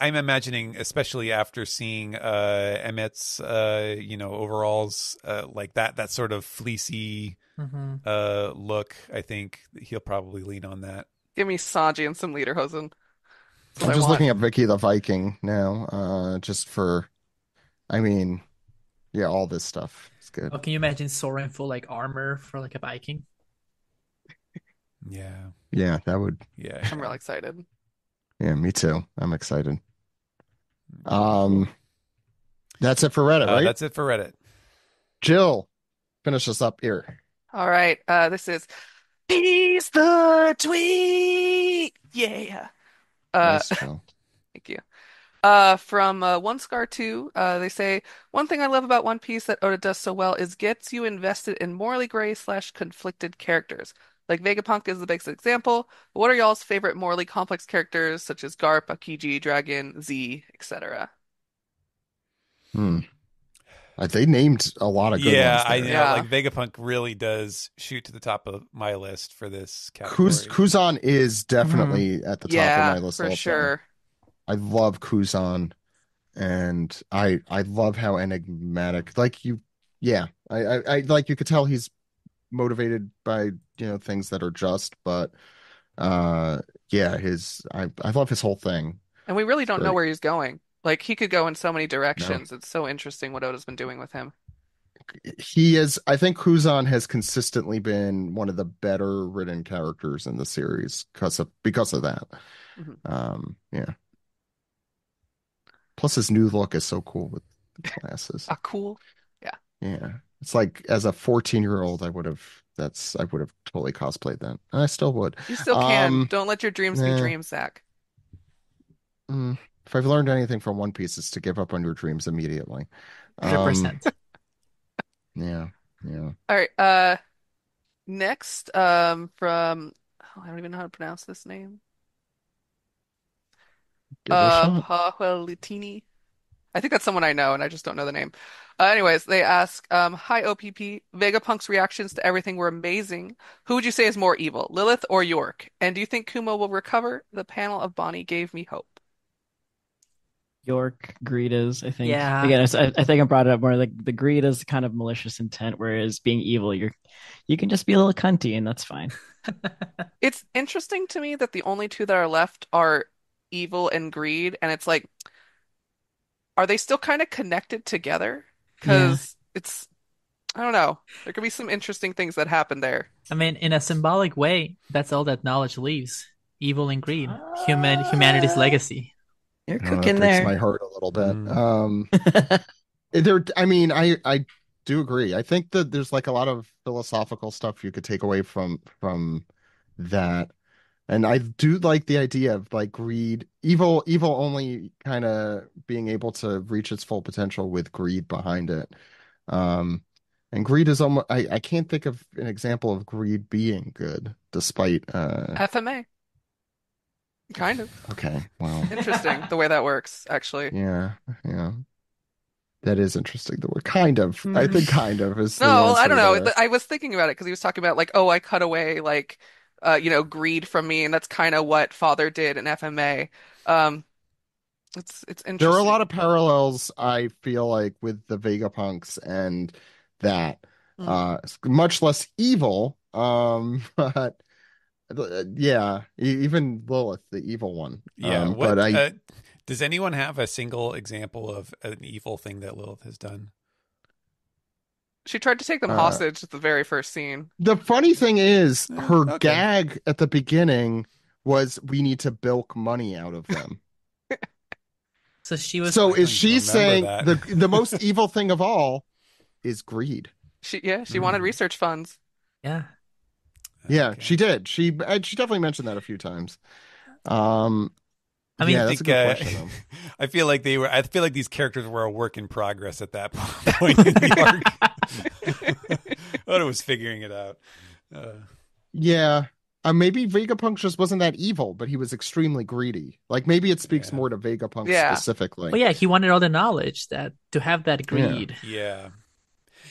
I'm imagining, especially after seeing Emmett's, overalls, like that sort of fleecy Hmm. look. I think he'll probably lean on that. Give me Sanji and some Lederhosen. That's what I'm I just want. looking at Vicky the Viking now, just for, I mean, yeah, all this stuff is good. Oh, can you imagine Sora in full like armor for like a Viking? Yeah, Yeah, that would, yeah. I'm real excited. yeah, me too. I'm excited. That's it for Reddit, right? That's it for Reddit. Jill, finish us up here. All right. This is Peace the Tweet. Yeah. Nice, Jill. Thank you. From One Scar 2, they say, one thing I love about One Piece that Oda does so well is gets you invested in morally gray / conflicted characters. Like Vegapunk is the biggest example. But what are y'all's favorite morally complex characters such as Garp, Akiji, Dragon, Z, etc.? Hmm. They named a lot of good Yeah, ones there. Yeah. like Vegapunk really does shoot to the top of my list for this category. Kuzan is definitely at the top Yeah, of my list for also. sure. I love Kuzan, and I love how enigmatic. Like you, yeah, I like you could tell he's motivated by things that are just, but yeah, I love his whole thing. And we really don't know Great. where he's going. Like, he could go in so many directions. It's so interesting what Oda's been doing with him. He is. I think Kuzan has consistently been one of the better written characters in the series because of that. Mhm. Yeah. Plus, his new look is so cool with the glasses. Ah, cool. Yeah. Yeah, it's like as a 14-year-old, I would have totally cosplayed that, and I still would. You still can. Um, Don't let your dreams be yeah. dreams, Zach. If I've learned anything from One Piece, it's to give up on your dreams immediately. 100%. Yeah. All right. Next, from I don't even know how to pronounce this name. Give it a shot. Pahuelitini. I think that's someone I know, and I just don't know the name. Anyways, they ask, hi OPP, Vegapunk's reactions to everything were amazing. Who would you say is more evil, Lilith or York? And do you think Kumo will recover? The panel of Bonnie gave me hope. York, greed is, I think. Yeah. Again, I think I brought it up more like the greed is kind of malicious intent, whereas being evil, you can just be a little cunty and that's fine. It's interesting to me that the only two that are left are evil and greed, and it's like are they still kind of connected together? Yeah. Because I don't know. There could be some interesting things that happen there. I mean, in a symbolic way, that's all that knowledge leaves. Evil and greed. Humanity's legacy. You're Oh, that cooking breaks there. my heart a little bit. Mm. I mean, I do agree. I think that there's like a lot of philosophical stuff you could take away from that. And I do like the idea of like greed, evil only kind of being able to reach its full potential with greed behind it. Um, and greed is almost, I can't think of an example of greed being good, despite FMA, kind of okay, well, interesting the way that works, actually. yeah, yeah. That is interesting. The word kind of. I think kind of is the No, well, I answer don't know. there. I was thinking about it because he was talking about like, oh, I cut away like, greed from me, and that's kind of what Father did in FMA. Um, it's There are a lot interesting. of parallels, I feel like, with the Vegapunks and that. Mm. It's much less evil, but yeah, even Lilith, the evil one. Yeah. But What I, does anyone have a single example of an evil thing that Lilith has done? She tried to take them uh, hostage at the very first scene. the funny thing is, her Okay. gag at the beginning was, "We need to bilk money out of them." So she was. So I is don't she remember saying that. the most evil thing of all is greed? She wanted Mm. research funds. Yeah. Yeah, Okay. she did. She definitely mentioned that a few times. Um, I mean, yeah, I that's a think good question, though. I feel like I feel like these characters were a work in progress at that point in the arc. I thought it was figuring it out. Yeah, maybe Vegapunk just wasn't that evil, but he was extremely greedy. Like maybe it speaks Yeah. more to Vegapunk Yeah. specifically. well, yeah, he wanted all the knowledge that to have that greed. Yeah.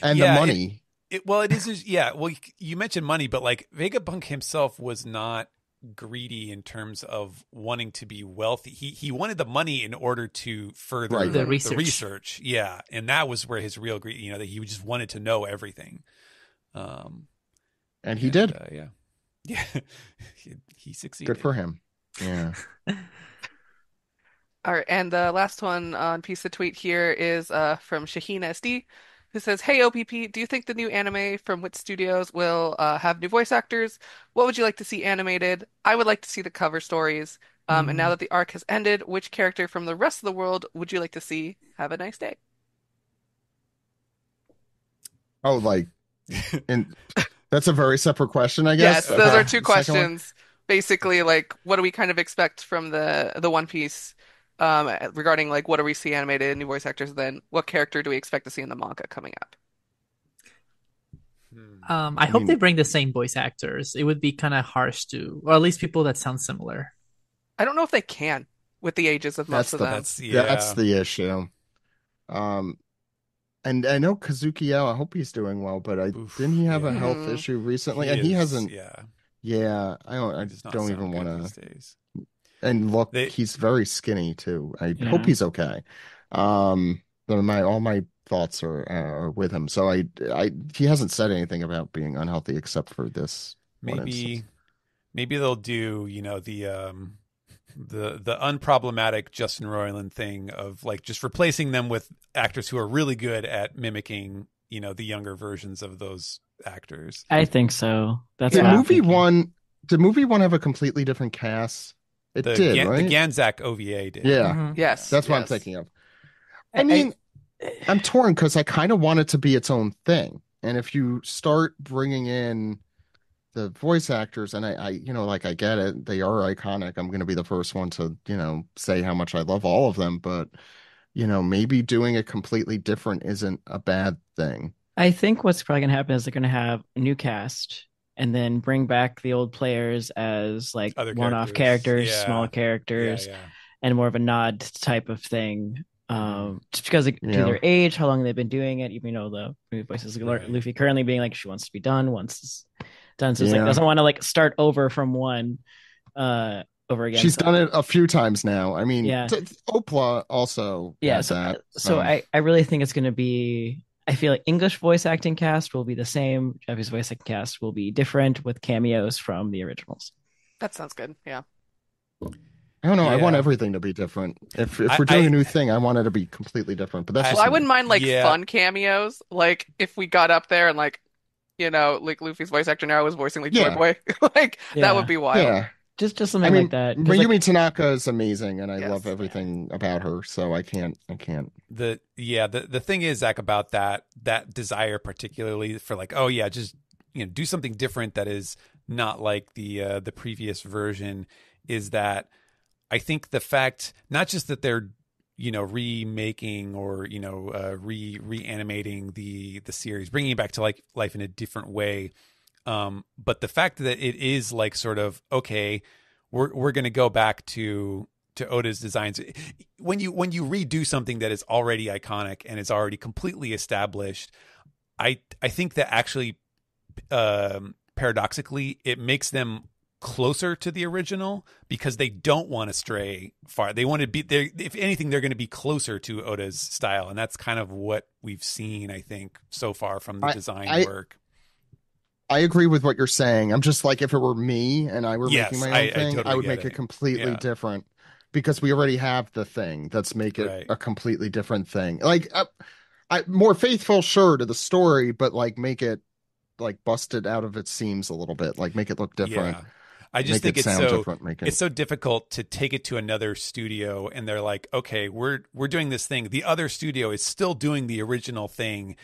And the Yeah, money. It is. Yeah. Well, you mentioned money, but like Vegapunk himself was not greedy in terms of wanting to be wealthy. He wanted the money in order to further Right. The the research. research. Yeah, and that was where his real greed. That he just wanted to know everything. And he did. Yeah. Yeah. He succeeded. Good for him. Yeah. All right, and the last one on piece of tweet here is from Shaheen SD, who says, "Hey OPP, do you think the new anime from Wit Studios will have new voice actors? What would you like to see animated? I would like to see the cover stories. And now that the arc has ended, which character from the rest of the world would you like to see? Have a nice day." Oh, like, and that's a very separate question, I Yes, guess. those Okay. are two The second one? questions. Basically, like, what do we kind of expect from the One Piece regarding like what do we see animated and new voice actors? Then what character do we expect to see in the manga coming up? I hope they bring the same voice actors. It would be kind of harsh to, or at least people that sound similar. I don't know if they can with the ages of most That's of the them. that's the issue. And I know Kazuki-o, I hope he's doing well, but Oof, didn't he have a yeah. health Mhm. issue recently? And he hasn't. Yeah. Yeah, I Does not don't sound even good want these to. days. And look, They- he's very skinny too. I Yeah. hope he's okay. But all my thoughts are with him. So he hasn't said anything about being unhealthy except for this one instance. Maybe they'll do, the unproblematic Justin Roiland thing of like just replacing them with actors who are really good at mimicking, the younger versions of those actors. I think so. That's Did what I'm movie thinking. one? Did movie one have a completely different cast? It did, right? The Ganzak OVA did. Yeah, Mhm. Yes, that's what I'm yes. thinking of. I mean, I'm torn because I kind of want it to be its own thing. And if you start bringing in the voice actors, and I like I get it, they are iconic. I'm going to be the first one to, say how much I love all of them, but maybe doing it completely different isn't a bad thing. I think what's probably going to happen is they're going to have a new cast and then bring back the old players as like Other one-off characters. characters, Yeah. small characters, Yeah. and more of a nod type of thing. Just because to Yeah. their age, how long they've been doing it, even though the movie voices of Right. Luffy currently being like she wants to be done once it's done, so it's like Yeah. doesn't want to like start over from one over again. She's So- done it a few times now. I mean, Yeah. Opla also yeah. had So, that. so I really think it's going to be. I feel like English voice acting cast will be the same. Japanese voice acting cast will be different with cameos from the originals. That sounds good. Yeah. I don't know. I want Yeah. everything to be different. If I we're doing a I, new thing, I want it to be completely different. But that's I Well, just I me. wouldn't mind like yeah. fun cameos, like if we got up there and like, like Luffy's voice actor now was voicing like Joy Yeah, Boy, like that would Yeah, be wild. yeah. just I something like mean, that. Because Mayumi like, Tanaka is amazing, and I love Yes. everything about her. So I can't. The thing is, Zach, about that desire, particularly for like, oh yeah, just do something different that is not like the previous version, is that I think the fact not just that they're remaking or reanimating the series, bringing it back to like life in a different way, but the fact that it is like sort of okay, we're going to go back to Oda's designs. When you redo something that is already iconic and is already completely established, I think that actually paradoxically it makes them closer to the original because they don't want to stray far. They want to be there. If anything, they're going to be closer to Oda's style, and that's kind of what we've seen, I think, so far from the design work. I agree with what you're saying. I'm just like, if it were me and I were making my own thing, totally I would get make it completely Yeah. different because we already have the thing. Let's make it Right. a completely different thing. Like, more faithful, sure, to the story, but like make it like busted out of its seams a little bit. Like make it look different. Yeah. I just Make think it it's sound so different. Make it. it's so difficult to take it to another studio and they're like, okay, we're doing this thing. The other studio is still doing the original thing.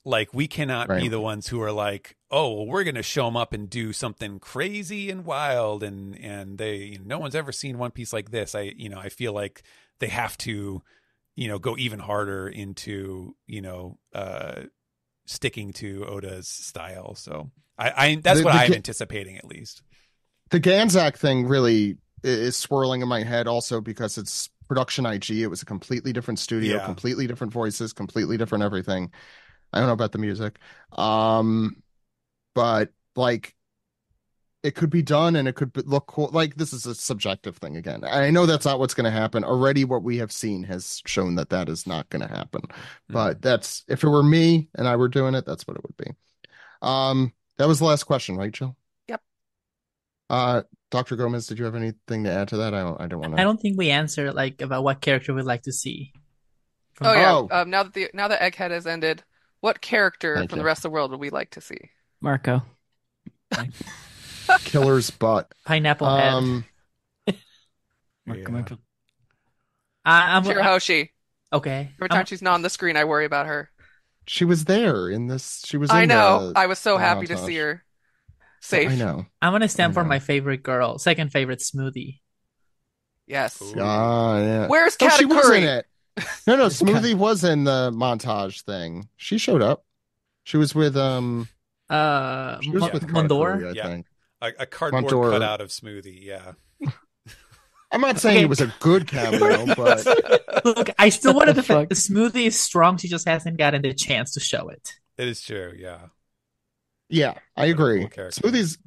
Like we cannot be Right. the ones who are like, oh, well, we're going to show them up and do something crazy and wild, and they no one's ever seen One Piece like this. I feel like they have to go even harder into sticking to Oda's style. So I that's what I'm anticipating, at least. The Ganzak thing really is swirling in my head also because it's production IG. It was a completely different studio, Yeah. completely different voices, completely different everything. I don't know about the music. But like it could be done and it could look cool. Like this is a subjective thing again. I know that's not what's going to happen. Already what we have seen has shown that that is not going to happen. But that's, if it were me and I were doing it, that's what it would be. That was the last question, right, Jill? Yep. Dr. Gomez, did you have anything to add to that? I don't want to. I don't think we answered like about what character we'd like to see. Oh yeah. Oh. Now that Egghead has ended, what character Thank from you. the rest of the world would we like to see? Marco. Killer's butt. Pineapple Head. Marco. I'm Shirahoshi. okay. Every time she's not on the screen, I worry about her. She was there in this. She was in I know. the I was so happy to montage. see her safe. I know. I'm gonna stand for know. my favorite girl, second favorite, Smoothie. Yes. Ooh. Yeah. Where's Oh, she was in Katakuri? it. No, Smoothie was in the montage thing. She showed up. She was with She was with Mondor. Katakuri, I Yeah. think. A cardboard Montour. cutout of Smoothie. Yeah. I'm not saying Okay. it was a good cameo, but Look, I still want to the defend fuck? the Smoothie is strong. She just hasn't gotten the chance to show it. It is true. Yeah. yeah, I agree. Cool character. Smoothies.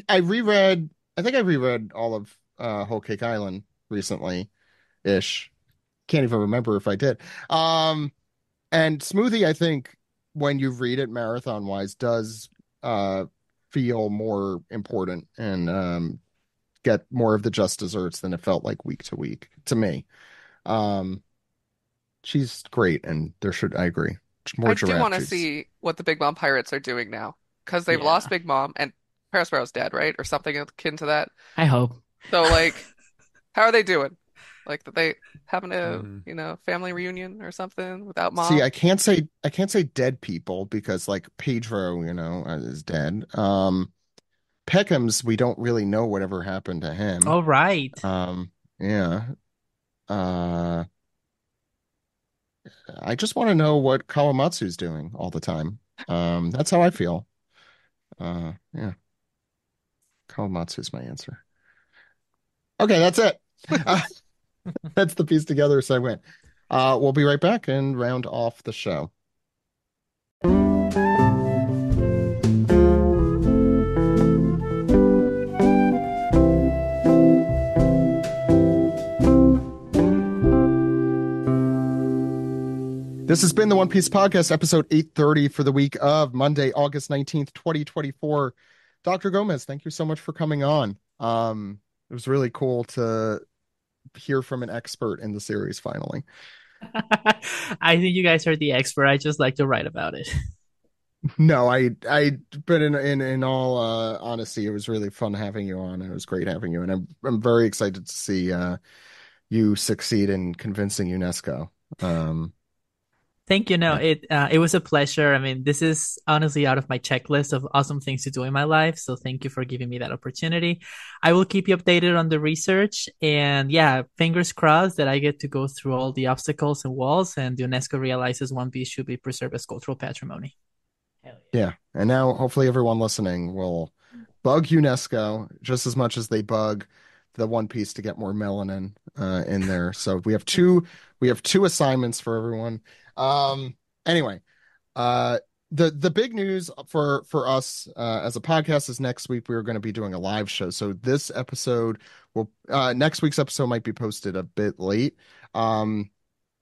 I reread. I think I reread all of Whole Cake Island recently, ish. Can't even remember if I did. And Smoothie, I think when you read it marathon wise, does feel more important and get more of the just desserts than it felt like week to week to me. She's great, and I agree. More I do giraffe want to juice. see what the Big Mom Pirates are doing now because they've Yeah. lost Big Mom and Parasparrow's dead, right? Or something akin to that. I hope. So, like, how are they doing? Like, that they having a, Mhm. family reunion or something without Mom? See, I can't say dead people because like Pedro, is dead. Peckham's, we don't really know whatever happened to him. All right. Yeah. I just want to know what Kawamatsu's doing all the time. That's how I feel. Yeah. Kawamatsu's my answer. Okay, that's it. That's the piece together segment. We'll be right back and round off the show. This has been the One Piece Podcast, episode 830 for the week of Monday, August 19th, 2024. Dr. Gomez, thank you so much for coming on. It was really cool to hear from an expert in the series finally. I think you guys are the expert. I just like to write about it. No, but in all honesty, it was really fun having you on, and it was great having you, and I'm very excited to see you succeed in convincing UNESCO. Thank you. No, Yeah. it was a pleasure. I mean, this is honestly out of my checklist of awesome things to do in my life. So thank you for giving me that opportunity. I will keep you updated on the research, and yeah, fingers crossed that I get to go through all the obstacles and walls, and UNESCO realizes One Piece should be preserved as cultural patrimony. Hell Yeah, and now hopefully everyone listening will bug UNESCO just as much as they bug the One Piece to get more melanin in there. So we have two assignments for everyone. Anyway, the big news for us as a podcast is next week we are going to be doing a live show. So this episode will next week's episode might be posted a bit late. And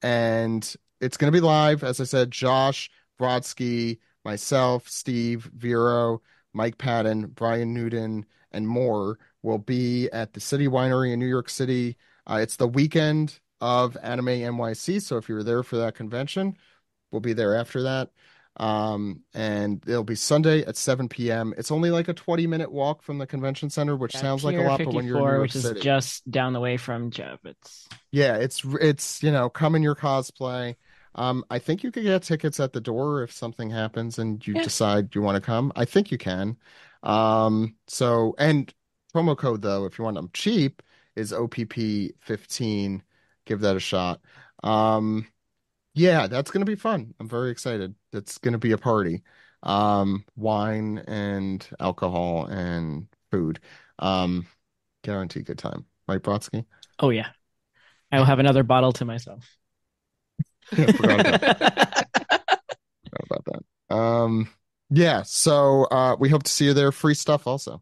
it's going to be live, as I said. Josh, Brodsky, myself, Steve, Vero, Mike Patton, Brian Newton, and more will be at the City Winery in New York City. It's the weekend of Anime NYC, so if you were there for that convention, we'll be there after that. And it'll be Sunday at 7 p.m. It's only like a 20-minute walk from the convention center, which sounds like a lot, but when you're in New York which City, is just down the way from Jeff, it's come in your cosplay. I think you could get tickets at the door if something happens and you decide you want to come. I think you can. So, and promo code though, if you want them cheap, is OPP15. Give that a shot. Yeah, that's gonna be fun. I'm very excited. It's gonna be a party. Wine and alcohol and food. Guarantee good time. Right, Brodsky? oh yeah, I will have another bottle to myself. Yeah, forgot about that. Yeah, so we hope to see you there. Free stuff also.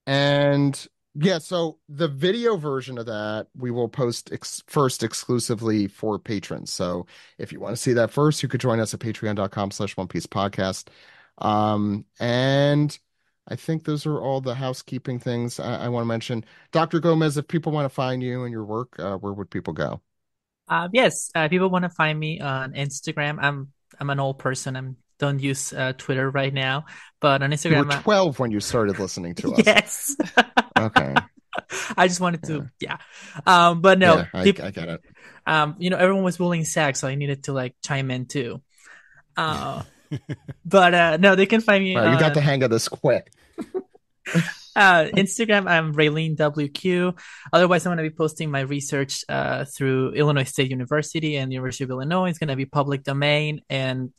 And yeah, so the video version of that we will post first exclusively for patrons. So if you want to see that first, you could join us at patreon.com/One Piece Podcast. And I think those are all the housekeeping things I want to mention. Dr. Gomez, if people want to find you and your work, where would people go? Yes, people want to find me on Instagram. I'm an old person. I don't use Twitter right now, but on Instagram, You were 12 when you started listening to us. yes. Okay. I just wanted to, but no, Yeah, I get it. Everyone was bullying Zach, so I needed to like chime in too. But no, they can find me. Wow, you got the hang of this quick. Instagram, I'm Raylene WQ. Otherwise, I'm going to be posting my research through Illinois State University and University of Illinois. It's going to be public domain, and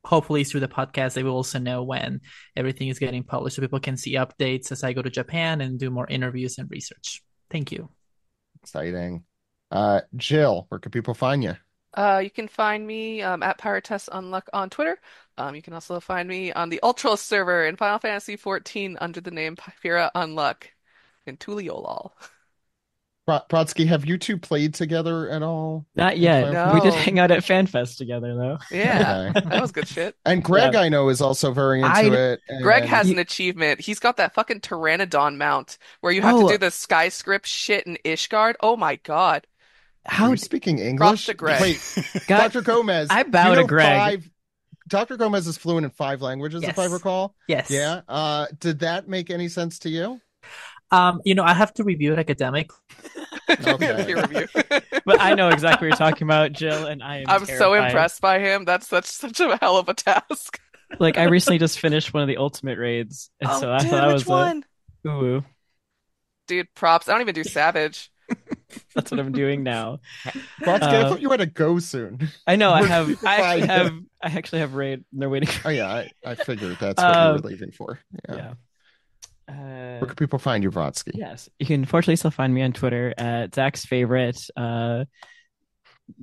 hopefully through the podcast, they will also know when everything is getting published, so people can see updates as I go to Japan and do more interviews and research. Thank you. Exciting. Jill, where can people find you? You can find me at Pyrotes Unluck on Twitter. You can also find me on the Ultra server in Final Fantasy XIV under the name Pyra Unluck in Tuliolol. Brodsky, have you two played together at all? Not yet. No. We did hang out at FanFest together though. Yeah, Okay. that was good shit. And Greg, Yeah. I know, is also very into it. Greg and- has an achievement. He's got that fucking Pteranodon mount where you have to do the sky script shit in Ishgard. Oh my God. Are How you speaking Props English? to Greg. Wait, God, Dr. Gomez. I do bow you to know Greg. Dr. Gomez is fluent in 5 languages, if I Yes. recall. Yes. Yeah. Did that make any sense to you? I have to review it academically. Okay. Peer review. but I know exactly what you're talking about, Jill, and I'm so terrified. impressed by him. That's such a hell of a task. Like I recently just finished one of the ultimate raids, and so I dude, thought that which was one? ooh, Dude, props. I don't even do Savage. that's what I'm doing now. Brodsky, I thought you had to go soon. I know. We're I fine. actually have raid. And they're waiting. Oh, yeah. I figured that's what you were leaving for. Yeah. Yeah. Where can people find you, Brodsky? Yes, you can fortunately still find me on Twitter at Zach's favorite. The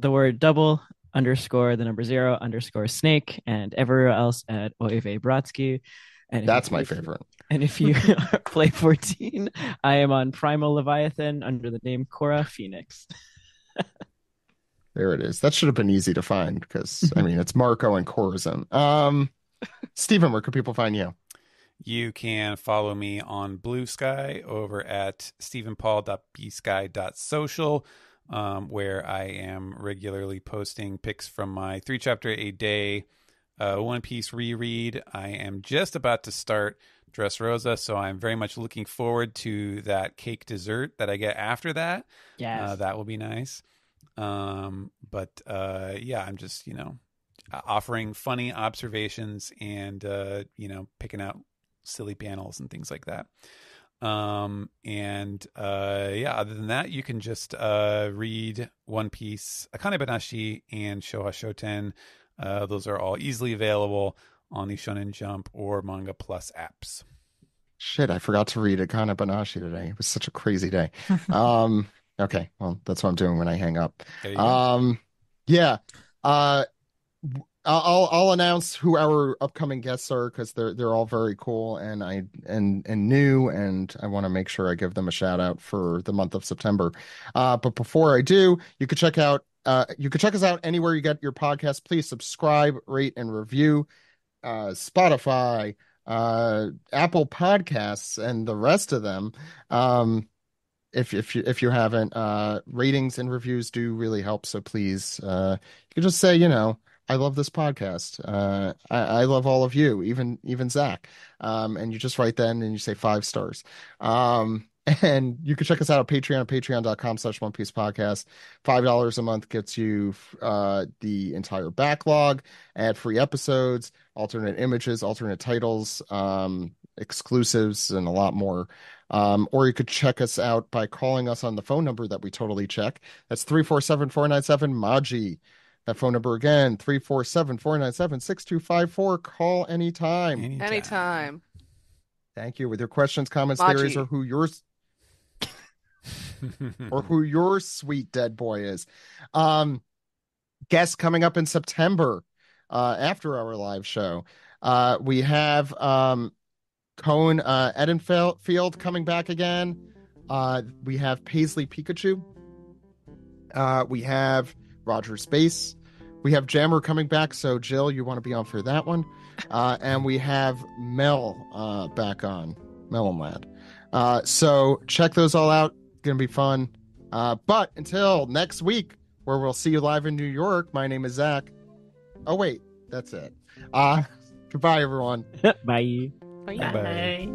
word double underscore the number 0 underscore snake, and everywhere else at Oeve Brodsky. And That's my favorite. And if you play 14, I am on Primal Leviathan under the name Cora Phoenix. There it is. That should have been easy to find because, I mean, it's Marco and Corazon. Stephen, where can people find you? You can follow me on Blue Sky over at stephenpaul.bsky.social, where I am regularly posting pics from my 3-chapter-a-day One Piece reread. I am just about to start Dressrosa, so I'm very much looking forward to that cake dessert that I get after that. Yes. That will be nice. But yeah, I'm just, offering funny observations and, picking out silly panels and things like that. Yeah, other than that, you can just read One Piece, Akane Banashi, and Showa Shoten. Those are all easily available on the Shonen Jump or Manga Plus apps. Shit, I forgot to read Akane Banashi today. It was such a crazy day. Okay, well, that's what I'm doing when I hang up. There you go. Yeah. I'll announce who our upcoming guests are because they're all very cool and new, and I want to make sure I give them a shout out for the month of September. But before I do, you can check us out anywhere you get your podcast. Please subscribe, rate, and review. Spotify, Apple Podcasts, and the rest of them. If you haven't, ratings and reviews do really help. So please, you can just say, I love this podcast. I love all of you, even Zach. And you just write that and you say 5 stars. And you can check us out at Patreon, patreon.com/One Piece Podcast. $5 a month gets you the entire backlog, ad-free episodes, alternate images, alternate titles, exclusives, and a lot more. Or you could check us out by calling us on the phone number that we totally check. That's 347-497-MAJI. That phone number again, 347-497-6254. Call anytime. Anytime. Thank you. With your questions, comments, Maji. theories, or who your sweet dead boy is. Guests coming up in September after our live show. We have Cohen Edenfield coming back again. We have Paisley Pikachu. We have Roger Space. We have Jammer coming back, so Jill, you want to be on for that one. And we have Mel back on, Melon Lad. So check those all out. Gonna be fun. But until next week, where we'll see you live in New York, my name is Zach. Oh wait, that's it. Goodbye, everyone. Bye. Bye. Bye. Bye.